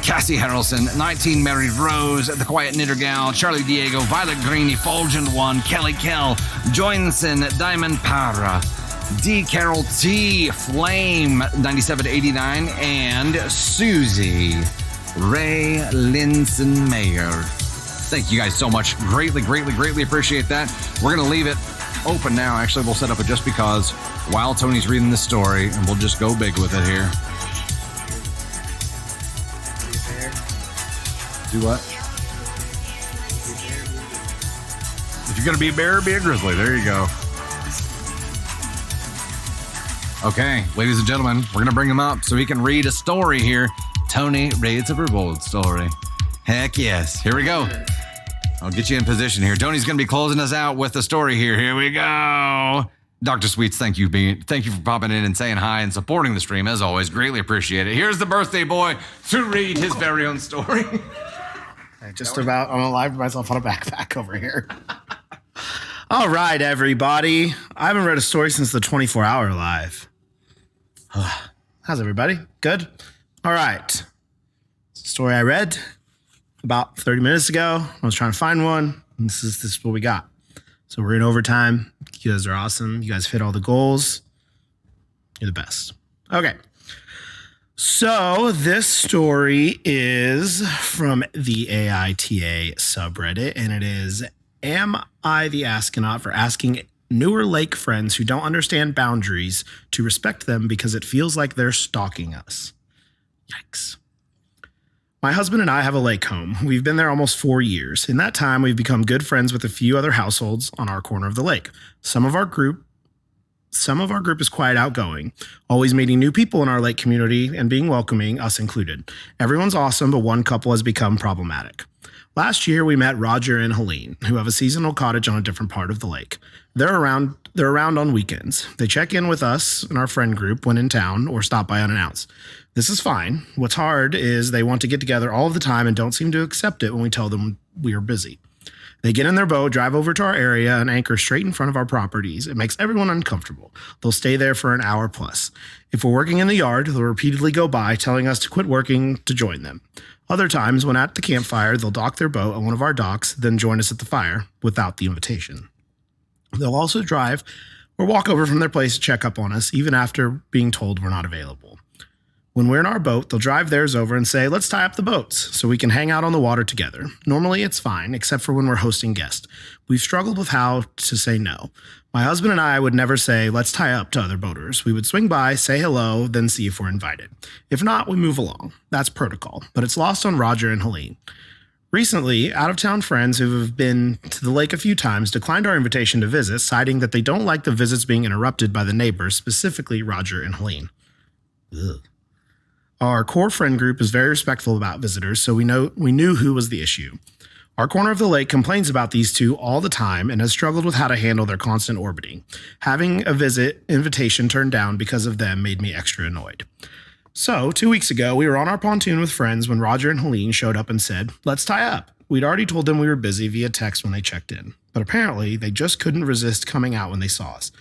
Cassie Harrelson, 19 Married Rose, The Quiet Knitter Gal, Charlie Diego, Violet Green, Effulgent One, Kelly Kell, Joinson, Diamond Para, D. Carol T. Flame, 97 to 89, and Susie Ray Linson Mayer. Thank you guys so much. Greatly appreciate that. We're going to leave it open now. Actually, we'll set up a just because while Tony's reading the story, and we'll just go big with it here. Do what? If you're going to be a bear, be a grizzly. There you go. Okay, ladies and gentlemen, we're going to bring him up so he can read a story here. Tony reads a revolt story. Heck yes. Here we go. I'll get you in position here. Tony's going to be closing us out with the story here. Here we go. Dr. Sweets, thank you for popping in and saying hi and supporting the stream, as always. Greatly appreciate it. Here's the birthday boy to read his very own story. I'm alive myself on a backpack over here. All right, everybody. I haven't read a story since the 24-hour live. How's everybody? Good? All right. Story I read about 30 minutes ago. I was trying to find one. And this is what we got. So we're in overtime. You guys are awesome. You guys hit all the goals. You're the best. Okay. So this story is from the AITA subreddit, and it is, am I the astronaut for asking newer lake friends who don't understand boundaries to respect them because it feels like they're stalking us? Yikes. My husband and I have a lake home. We've been there almost 4 years. In that time, we've become good friends with a few other households on our corner of the lake. Some of our group is quite outgoing, always meeting new people in our lake community and being welcoming, us included. Everyone's awesome, but one couple has become problematic. Last year, we met Roger and Helene, who have a seasonal cottage on a different part of the lake. They're around on weekends. They check in with us and our friend group when in town or stop by unannounced. This is fine. What's hard is they want to get together all of the time and don't seem to accept it when we tell them we are busy. They get in their boat, drive over to our area, and anchor straight in front of our properties. It makes everyone uncomfortable. They'll stay there for an hour plus. If we're working in the yard, they'll repeatedly go by, telling us to quit working to join them. Other times, when at the campfire, they'll dock their boat on one of our docks, then join us at the fire without the invitation. They'll also drive or walk over from their place to check up on us, even after being told we're not available. When we're in our boat, they'll drive theirs over and say, let's tie up the boats so we can hang out on the water together. Normally it's fine, except for when we're hosting guests. We've struggled with how to say no. My husband and I would never say, let's tie up to other boaters. We would swing by, say hello, then see if we're invited. If not, we move along. That's protocol, but it's lost on Roger and Helene. Recently, out-of-town friends who have been to the lake a few times declined our invitation to visit, citing that they don't like the visits being interrupted by the neighbors, specifically Roger and Helene. Ugh. Our core friend group is very respectful about visitors, so we knew who was the issue. Our corner of the lake complains about these two all the time and has struggled with how to handle their constant orbiting. Having a visit invitation turned down because of them made me extra annoyed. So, 2 weeks ago, we were on our pontoon with friends when Roger and Helene showed up and said, let's tie up. We'd already told them we were busy via text when they checked in, but apparently they just couldn't resist coming out when they saw us.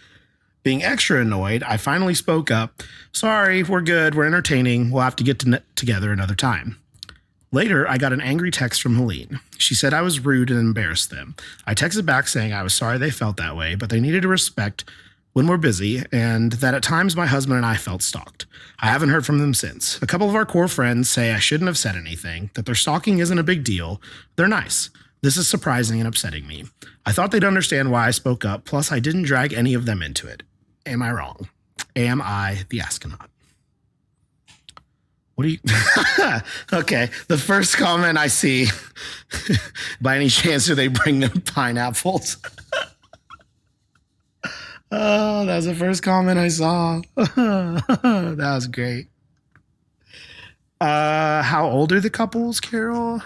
Being extra annoyed, I finally spoke up. Sorry, we're good. We're entertaining. We'll have to get together another time. Later, I got an angry text from Helene. She said I was rude and embarrassed them. I texted back saying I was sorry they felt that way, but they needed to respect when we're busy and that at times my husband and I felt stalked. I haven't heard from them since. A couple of our core friends say I shouldn't have said anything, that their stalking isn't a big deal. They're nice. This is surprising and upsetting me. I thought they'd understand why I spoke up, plus I didn't drag any of them into it. Am I wrong? Am I the astronaut? What do you... Okay, the first comment I see, by any chance do they bring them pineapples? Oh, that was the first comment I saw. That was great. How old are the couples, Carol?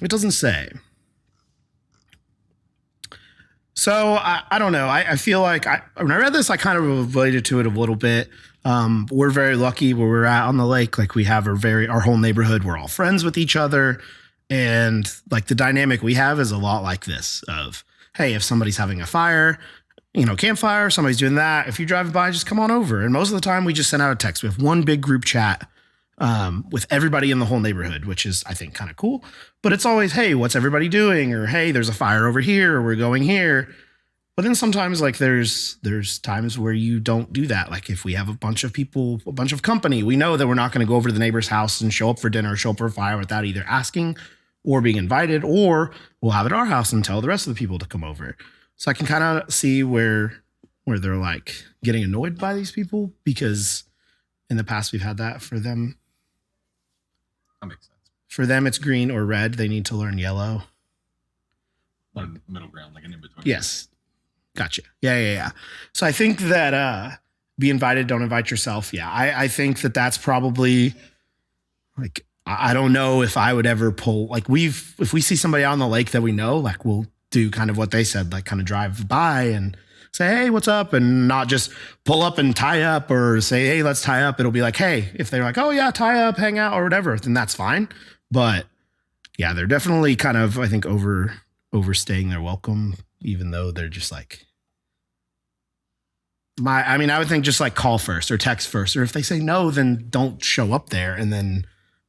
It doesn't say. So I don't know. I feel like when I read this, I kind of related to it a little bit. We're very lucky where we're at on the lake. Like we have our whole neighborhood. We're all friends with each other. And like the dynamic we have is a lot like this of, hey, if somebody's having a fire, campfire, somebody's doing that. If you're driving by, just come on over. And most of the time we just send out a text. We have one big group chat with everybody in the whole neighborhood, which is, I think, kind of cool. But it's always, hey, what's everybody doing? Or, hey, there's a fire over here, or we're going here. But then sometimes like there's times where you don't do that. Like if we have a bunch of people, a bunch of company, we know that we're not going to go over to the neighbor's house and show up for dinner or show up for a fire without either asking or being invited, or we'll have it at our house and tell the rest of the people to come over. So I can kind of see where they're like getting annoyed by these people, because in the past we've had that for them. That makes sense. For them, it's green or red. They need to learn yellow. Like middle ground, like an in between. Yes. Gotcha. Yeah. So I think that be invited, don't invite yourself. Yeah, I think that's probably like, I don't know if I would ever pull, like if we see somebody out on the lake that we know, like we'll do kind of what they said, like kind of drive by and say, hey, what's up? And not just pull up and tie up or say, hey, let's tie up. It'll be like, hey, if they're like, oh yeah, tie up, hang out or whatever, then that's fine. But yeah, they're definitely kind of, I think, overstaying their welcome, even though they're just like I would think just like call first or text first, or if they say no, then don't show up there and then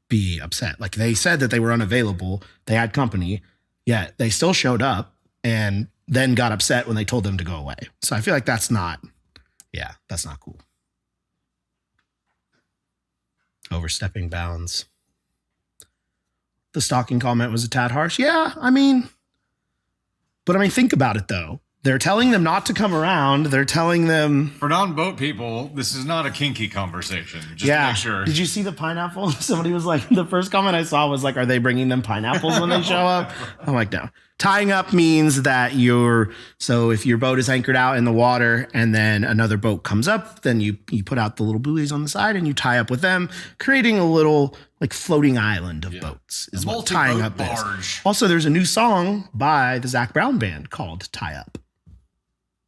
be upset. Like they said that they were unavailable. They had company, yet they still showed up and then got upset when they told them to go away. So I feel like that's not cool. Overstepping bounds. The stalking comment was a tad harsh. Yeah, but think about it though. They're telling them not to come around. They're telling them for non-boat people, this is not a kinky conversation. Just to make sure. Did you see the pineapple? Somebody was like, the first comment I saw was like, are they bringing them pineapples when they show up? I'm like, no. Tying up means that so if your boat is anchored out in the water and then another boat comes up, then you put out the little buoys on the side and you tie up with them, creating a little like floating island of boats is what tying up is. Also, there's a new song by the Zac Brown Band called Tie Up,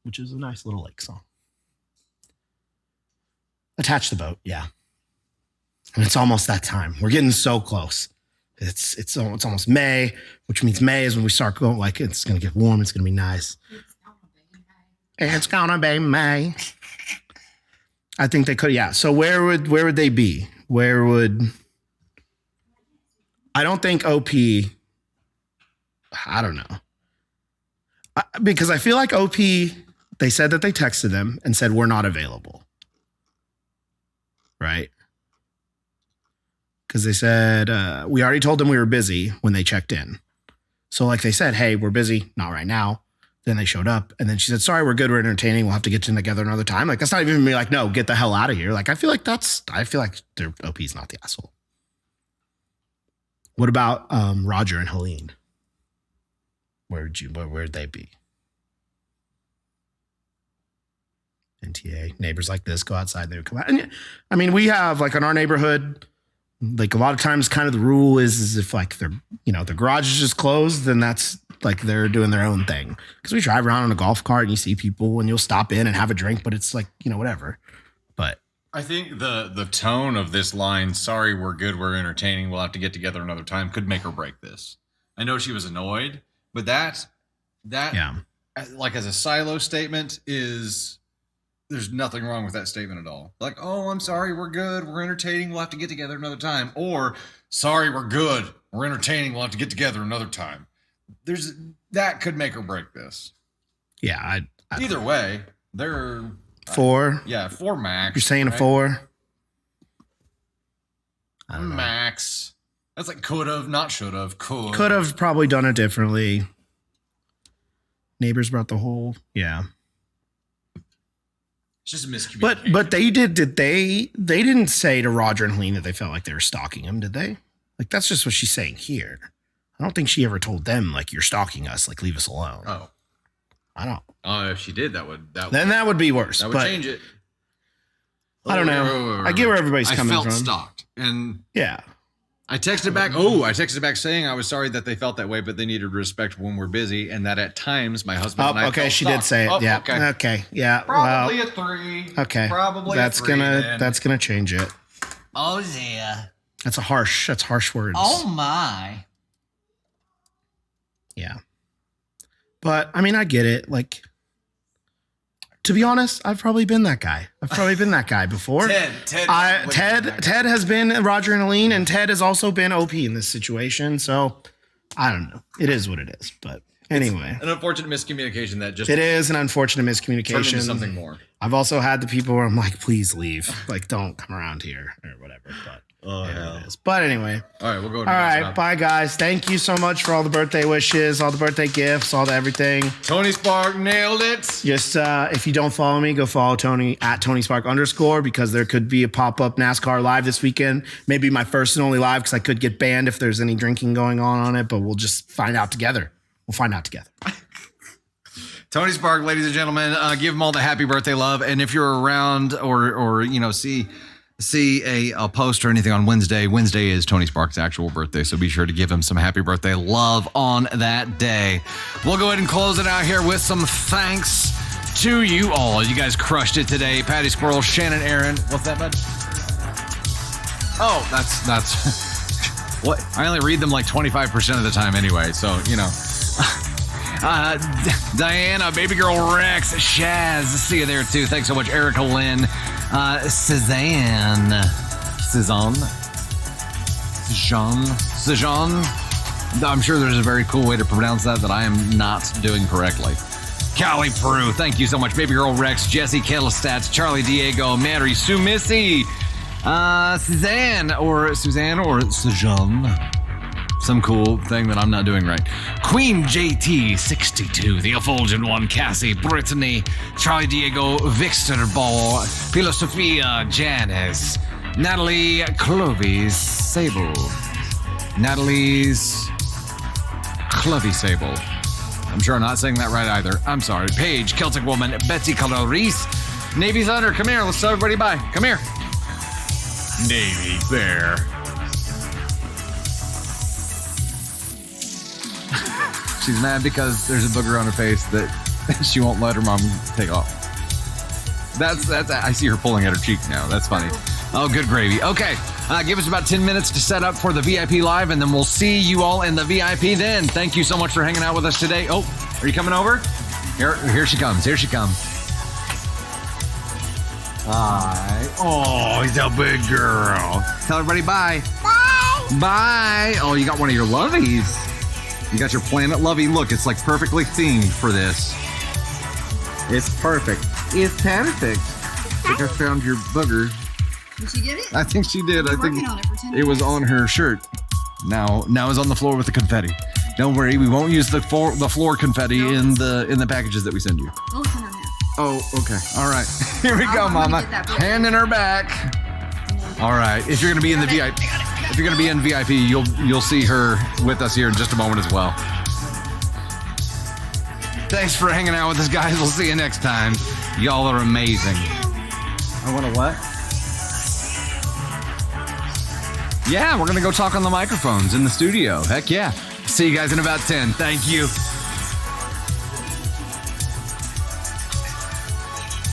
which is a nice little lake song. Attach the boat, yeah. And it's almost that time. We're getting so close. It's almost May, which means May is when we start going, like, it's going to get warm. It's going to be nice. It's going to be May. I think they could, yeah. So where would they be? I don't think OP, I don't know. Because I feel like OP, they said that they texted them and said, we're not available. Right? Because they said, we already told them we were busy when they checked in. So like they said, hey, we're busy, not right now. Then they showed up and then she said, sorry, we're good. We're entertaining. We'll have to get together another time. Like, that's not even me like, no, get the hell out of here. Like, I feel like their OP's not the asshole. What about Roger and Helene? Where'd they be? NTA, neighbors like this go outside, they would come out. And we have like in our neighborhood, like a lot of times kind of the rule is if like they're, the garage is just closed, then that's like they're doing their own thing. Because we drive around in a golf cart and you see people and you'll stop in and have a drink, but it's like, whatever. But I think the tone of this line, sorry, we're good, we're entertaining, we'll have to get together another time, could make or break this. I know she was annoyed, but that like as a silo statement there's nothing wrong with that statement at all. Like, oh, I'm sorry, we're good, we're entertaining, we'll have to get together another time. Or, sorry, we're good, we're entertaining, we'll have to get together another time. That could make or break this. Yeah. Either way, they're 4. Yeah, 4 max. You're saying right? A 4? I don't know. Max. That's like could have, not should have. Could have probably done it differently. Neighbors brought the whole, yeah. It's just a miscommunication. But they didn't say to Roger and Helene that they felt like they were stalking him, did they? Like, that's just what she's saying here. I don't think she ever told them, like, you're stalking us, like, leave us alone. Oh. I don't. Oh, if she did, that would be worse. That would change it. I don't know. I get where everybody's coming from. I felt stalked. And yeah. I texted back saying I was sorry that they felt that way, but they needed respect when we're busy, and that at times my husband and I okay, she did say it. Yeah. Okay. Yeah. Probably a 3. Okay. Probably that's a 3. That's gonna change it. Oh yeah. That's harsh words. Oh my. Yeah. But I get it. Like, to be honest, I've probably been that guy. Before. Ted has been Roger and Helene, and Ted has also been OP in this situation. So I don't know. It is what it is. But anyway, it's an unfortunate miscommunication that just. It is an unfortunate miscommunication. Turned into something more. I've also had the people where I'm like, please leave. Like, don't come around here or whatever. But it is. But anyway. All right, we'll go. All right, bye guys. Thank you so much for all the birthday wishes, all the birthday gifts, all the everything. Tony Spark nailed it. Just if you don't follow me, go follow Tony at @TonySpark_ because there could be a pop-up NASCAR live this weekend. Maybe my first and only live because I could get banned if there's any drinking going on it, but we'll just find out together. Tony Spark, ladies and gentlemen, give him all the happy birthday love. And if you're around or see a post or anything on Wednesday is Tony Spark's actual birthday. So be sure to give him some happy birthday love on that day. We'll go ahead and close it out here with some thanks to you all. You guys crushed it today. Patty Squirrel, Shannon, Aaron. What's that, bud? Oh, that's what? I only read them like 25% of the time anyway. So, Diana, baby girl Rex, Shaz, see you there too. Thanks so much, Erica Lynn, Suzanne, I'm sure there's a very cool way to pronounce that I am not doing correctly. Callie Prue, thank you so much. Baby girl Rex, Jesse Kettlestats, Charlie Diego, Mary Sumissy, Suzanne or Suzanne. Some cool thing that I'm not doing right. Queen JT62, the effulgent one, Cassie, Brittany, Charlie Diego, Victor Ball, Philosophia, Janice, Natalie Clovis Sable. Natalie's Clovey Sable. I'm sure I'm not saying that right either. I'm sorry. Paige, Celtic Woman, Betsy Caloris, Navy Thunder. Come here. Let's tell everybody bye. Come here. Navy Bear. She's mad because there's a booger on her face that she won't let her mom take off. That's. I see her pulling at her cheek now. That's funny. Oh, good gravy. Okay. Give us about 10 minutes to set up for the VIP Live, and then we'll see you all in the VIP then. Thank you so much for hanging out with us today. Oh, are you coming over? Here she comes. Here she comes. Hi. Oh, he's a big girl. Tell everybody bye. Bye. Bye. Oh, you got one of your lovies. You got your Planet Lovey. Look, it's like perfectly themed for this. It's perfect. It's perfect. I think I found your booger. Did she get it? I think she did. I think On it, for 10 it was minutes. on her shirt. Now it's on the floor with the confetti. Don't worry, we won't use the floor confetti in the packages that we send you. We'll send her now. Oh, okay. All right. Here we go, I'm gonna Mama. get that book. Hand in her back. All right. If you're gonna be in the VIP, if you're gonna be in VIP, you'll see her with us here in just a moment as well. Thanks for hanging out with us, guys. We'll see you next time. Y'all are amazing. I want to what? Yeah, we're going to go talk on the microphones in the studio. Heck yeah. See you guys in about 10. Thank you.